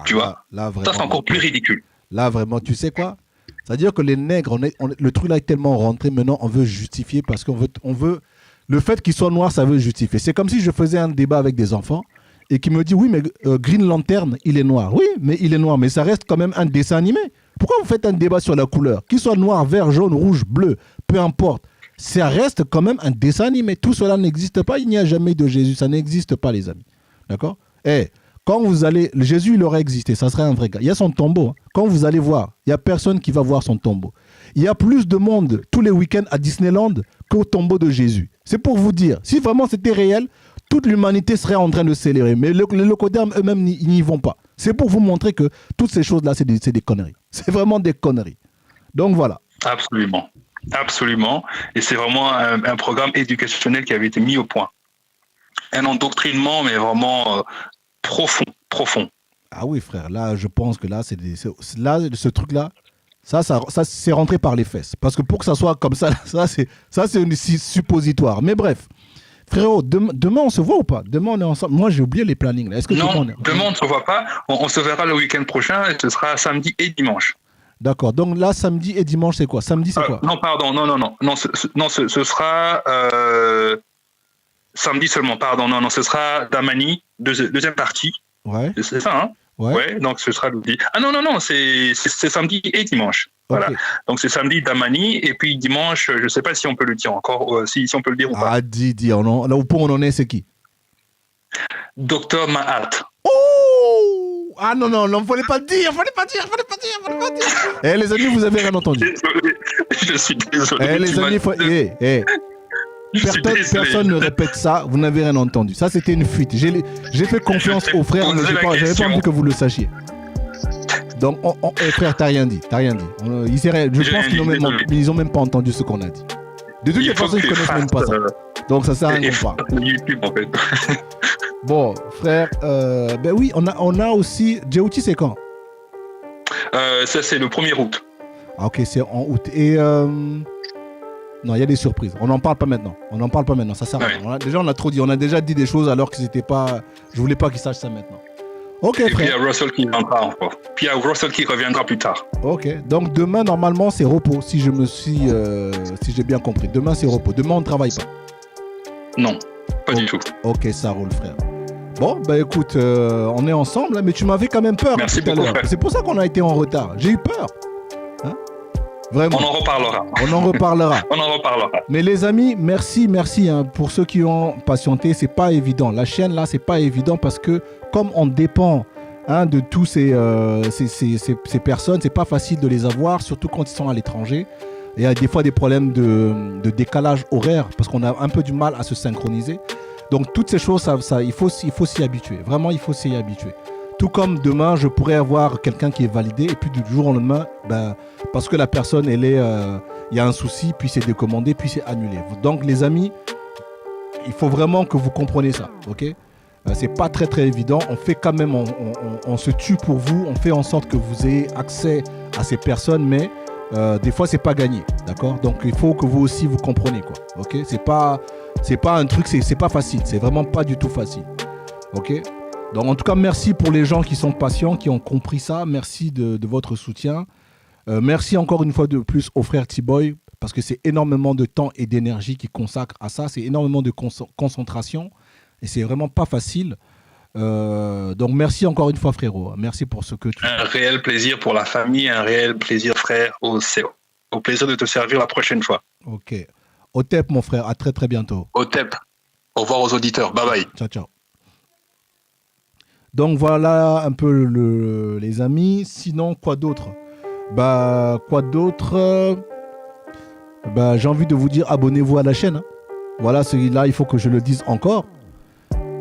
Tu vois, là, vraiment, ça, c'est encore plus ridicule. Là, vraiment, tu sais quoi? C'est-à-dire que les nègres, le truc là est tellement rentré, maintenant on veut justifier parce qu'on veut le fait qu'ils soient noirs, ça veut justifier. C'est comme si je faisais un débat avec des enfants et qui me dit oui, mais Green Lantern, il est noir. Oui, mais il est noir, mais ça reste quand même un dessin animé. Pourquoi vous faites un débat sur la couleur? Qu'il soit noir, vert, jaune, rouge, bleu, peu importe. Ça reste quand même un dessin animé. Tout cela n'existe pas. Il n'y a jamais de Jésus. Ça n'existe pas, les amis. D'accord? Quand vous allez... Jésus, il aurait existé. Ça serait un vrai gars. Il y a son tombeau. Hein. Quand vous allez voir, il n'y a personne qui va voir son tombeau. Il y a plus de monde tous les week-ends à Disneyland qu'au tombeau de Jésus. C'est pour vous dire, si vraiment c'était réel, toute l'humanité serait en train de célébrer. Mais les locodermes eux-mêmes n'y vont pas. C'est pour vous montrer que toutes ces choses-là, c'est des conneries. C'est vraiment des conneries. Donc voilà. Absolument. Absolument. Et c'est vraiment un programme éducationnel qui avait été mis au point. Un endoctrinement, mais vraiment... profond. Ah oui, frère, là, je pense que là, ce truc-là, ça c'est rentré par les fesses. Parce que pour que ça soit comme ça, c'est une suppositoire. Mais bref, frérot, demain, on se voit ou pas? Demain, on est ensemble. Moi, j'ai oublié les plannings. Là. Est-ce que non, demain, on ne se voit pas. On se verra le week-end prochain et ce sera samedi et dimanche. D'accord. Donc là, samedi et dimanche, c'est quoi? Samedi, c'est quoi? Non, pardon. Non, ce sera... samedi seulement, pardon. Non, ce sera Damani, deuxième partie. Ouais. C'est ça, hein? Ouais, donc ce sera lundi. Ah non, c'est samedi et dimanche. Voilà. Okay. Donc c'est samedi Damani, et puis dimanche, je ne sais pas si on peut le dire encore, si on peut le dire ou pas. Ah, dis, là où on en est, c'est qui? Docteur Mahat. Oh! Ah non, fallait pas le dire. Les amis, vous avez rien entendu. Je suis désolé. Les amis, Personne ne répète ça, vous n'avez rien entendu. Ça, c'était une fuite. J'ai fait confiance aux frères, mais j'avais pas envie que vous le sachiez. Donc, frère, t'as rien dit. Je pense qu'ils n'ont même pas entendu ce qu'on a dit. De toutes les façons, ils ne connaissent même pas ça. Donc, ça sert à rien qu'on parle. YouTube, en fait. Bon, frère, ben oui, on a aussi... Djibouti, c'est quand? Ça, c'est le 1er août. Ah, ok, c'est en août. Et... Non, il y a des surprises. On n'en parle pas maintenant. Ça sert à rien. Déjà, on a trop dit. On a déjà dit des choses alors que c'était pas... Je voulais pas qu'ils sachent ça maintenant. Ok, et frère. puis il y a Russel qui viendra encore. Puis il y a Russel qui reviendra plus tard. Ok. Donc demain, normalement, c'est repos. Si j'ai bien compris. Demain, c'est repos. Demain, on ne travaille pas. Non, pas du tout. Ok, ça roule, frère. Bon, bah écoute, on est ensemble, mais tu m'avais quand même peur. Merci beaucoup, frère. C'est pour ça qu'on a été en retard. J'ai eu peur. Hein? Vraiment. On en reparlera. On en reparlera. Mais les amis, merci hein, pour ceux qui ont patienté. C'est pas évident. La chaîne là, c'est pas évident parce que comme on dépend de tous ces personnes, c'est pas facile de les avoir, surtout quand ils sont à l'étranger. Il y a des fois des problèmes de décalage horaire parce qu'on a un peu du mal à se synchroniser. Donc toutes ces choses, il faut s'y habituer. Vraiment, il faut s'y habituer. Tout comme demain, je pourrais avoir quelqu'un qui est validé et puis du jour au lendemain, parce que la personne, il y a un souci, puis c'est décommandé, puis c'est annulé. Donc les amis, il faut vraiment que vous compreniez ça, ok? C'est pas très très évident. On fait quand même, on se tue pour vous. On fait en sorte que vous ayez accès à ces personnes, mais des fois c'est pas gagné, d'accord? Donc il faut que vous aussi vous compreniez, quoi, ok? C'est pas un truc, c'est pas facile. C'est vraiment pas du tout facile, ok? Donc en tout cas, merci pour les gens qui sont patients, qui ont compris ça. Merci de votre soutien. Merci encore une fois de plus au frère T-Boy, parce que c'est énormément de temps et d'énergie qu'il consacre à ça. C'est énormément de concentration et c'est vraiment pas facile. Donc merci encore une fois, frérot. Merci pour ce que tu fais. Un réel plaisir pour la famille, un réel plaisir, frère. Au plaisir de te servir la prochaine fois. Ok. Au TEP, mon frère. À très très bientôt. Au TEP. Au revoir aux auditeurs. Bye bye. Ciao, ciao. Donc voilà un peu les amis. Sinon, quoi d'autre? J'ai envie de vous dire, abonnez-vous à la chaîne. Hein. Voilà, là, il faut que je le dise encore.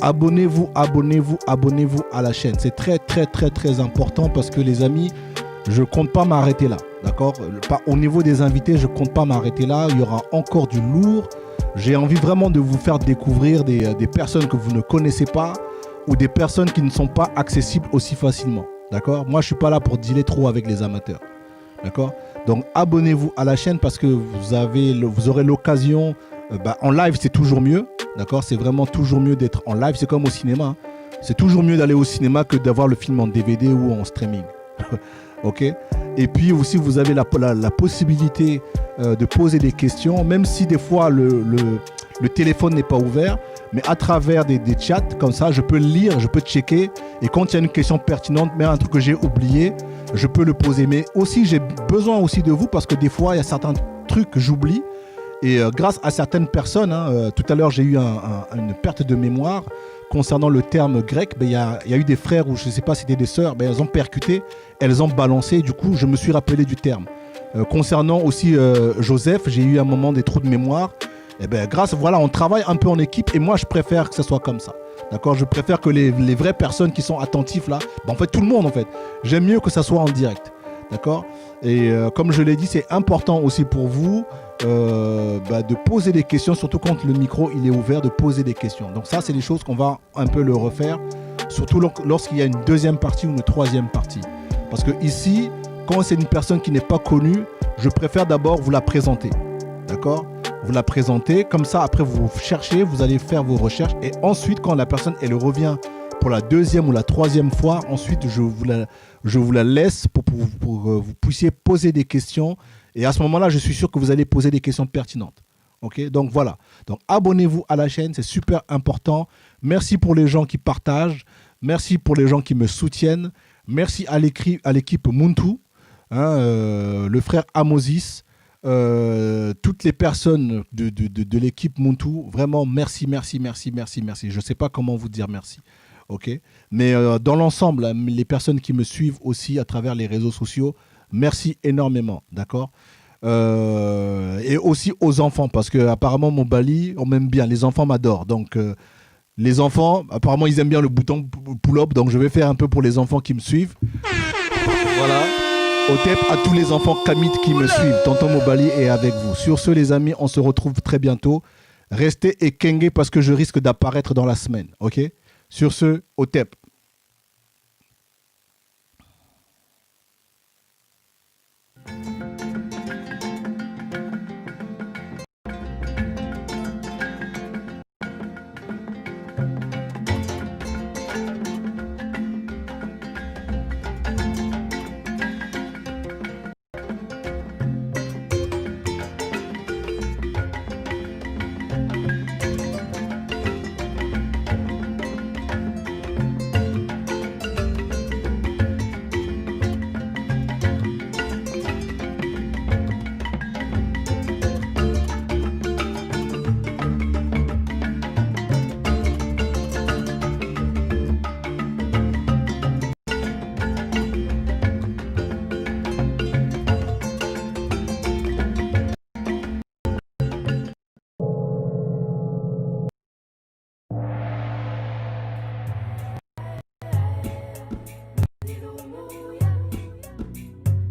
Abonnez-vous à la chaîne. C'est très, très, très, très important parce que les amis, je ne compte pas m'arrêter là. D'accord? Au niveau des invités, je ne compte pas m'arrêter là. Il y aura encore du lourd. J'ai envie vraiment de vous faire découvrir des personnes que vous ne connaissez pas ou des personnes qui ne sont pas accessibles aussi facilement. D'accord? Moi, je ne suis pas là pour dealer trop avec les amateurs. D'accord? Donc, abonnez-vous à la chaîne parce que vous aurez l'occasion. En live, c'est toujours mieux. D'accord? C'est vraiment toujours mieux d'être en live. C'est comme au cinéma. Hein. C'est toujours mieux d'aller au cinéma que d'avoir le film en DVD ou en streaming. Ok? Et puis aussi, vous avez la possibilité de poser des questions, même si des fois le téléphone n'est pas ouvert. Mais à travers des chats, comme ça, je peux lire, je peux checker. Et quand il y a une question pertinente, mais un truc que j'ai oublié, je peux le poser. Mais aussi, j'ai besoin aussi de vous parce que des fois, il y a certains trucs que j'oublie. Et grâce à certaines personnes, tout à l'heure, j'ai eu une perte de mémoire concernant le terme grec. Il y a eu des frères ou je ne sais pas si c'était des sœurs, elles ont percuté, elles ont balancé. Du coup, je me suis rappelé du terme. Concernant aussi Joseph, j'ai eu un moment des trous de mémoire. On travaille un peu en équipe et moi, je préfère que ce soit comme ça. D'accord? Je préfère que les vraies personnes qui sont attentives là, en fait, tout le monde en fait. J'aime mieux que ça soit en direct. D'accord? Et comme je l'ai dit, c'est important aussi pour vous de poser des questions, surtout quand le micro il est ouvert, de poser des questions. Donc ça, c'est des choses qu'on va un peu le refaire, surtout lorsqu'il y a une deuxième partie ou une troisième partie. Parce que ici, quand c'est une personne qui n'est pas connue, je préfère d'abord vous la présenter. D'accord? Vous la présentez, comme ça, après vous cherchez, vous allez faire vos recherches et ensuite, quand la personne elle revient pour la deuxième ou la troisième fois, ensuite je vous la laisse pour vous puissiez poser des questions et à ce moment-là, je suis sûr que vous allez poser des questions pertinentes. Ok? Donc voilà. Donc abonnez-vous à la chaîne, c'est super important. Merci pour les gens qui partagent, merci pour les gens qui me soutiennent, merci à l'équipe Muntu, le frère Amosis. Toutes les personnes de l'équipe Muntu, vraiment merci. Je ne sais pas comment vous dire merci. Okay? Mais dans l'ensemble, les personnes qui me suivent aussi à travers les réseaux sociaux, merci énormément. D'accord? Et aussi aux enfants, parce que apparemment MOBALI, on m'aime bien, les enfants m'adorent. Donc les enfants, apparemment ils aiment bien le bouton pull-up, donc je vais faire un peu pour les enfants qui me suivent. Voilà. Au TEP, à tous les enfants kamites qui me suivent, tonton MOBALI est avec vous. Sur ce les amis, on se retrouve très bientôt. Restez et kenge parce que je risque d'apparaître dans la semaine, ok? Sur ce, au TEP.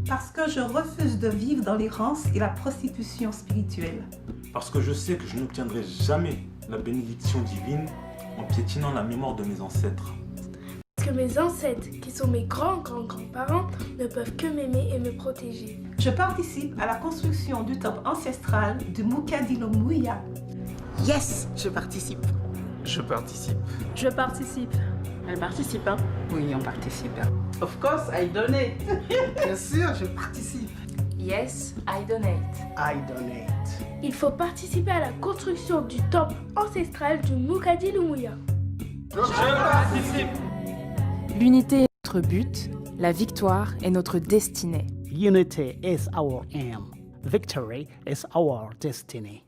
Parce que je refuse de vivre dans l'errance et la prostitution spirituelle. Parce que je sais que je n'obtiendrai jamais la bénédiction divine en piétinant la mémoire de mes ancêtres. Parce que mes ancêtres, qui sont mes grands-grands-grands-parents, ne peuvent que m'aimer et me protéger. Je participe à la construction du temple ancestral du Mukadinomuya. Yes, je participe. Je participe. Je participe. Elle participe, hein? Oui, on participe. Of course, I donate. Bien sûr, je participe. Yes, I donate. I donate. Il faut participer à la construction du temple ancestral du Mukadinomuya. Je participe. L'unité est notre but, la victoire est notre destinée. Unity is our aim. Victory is our destiny.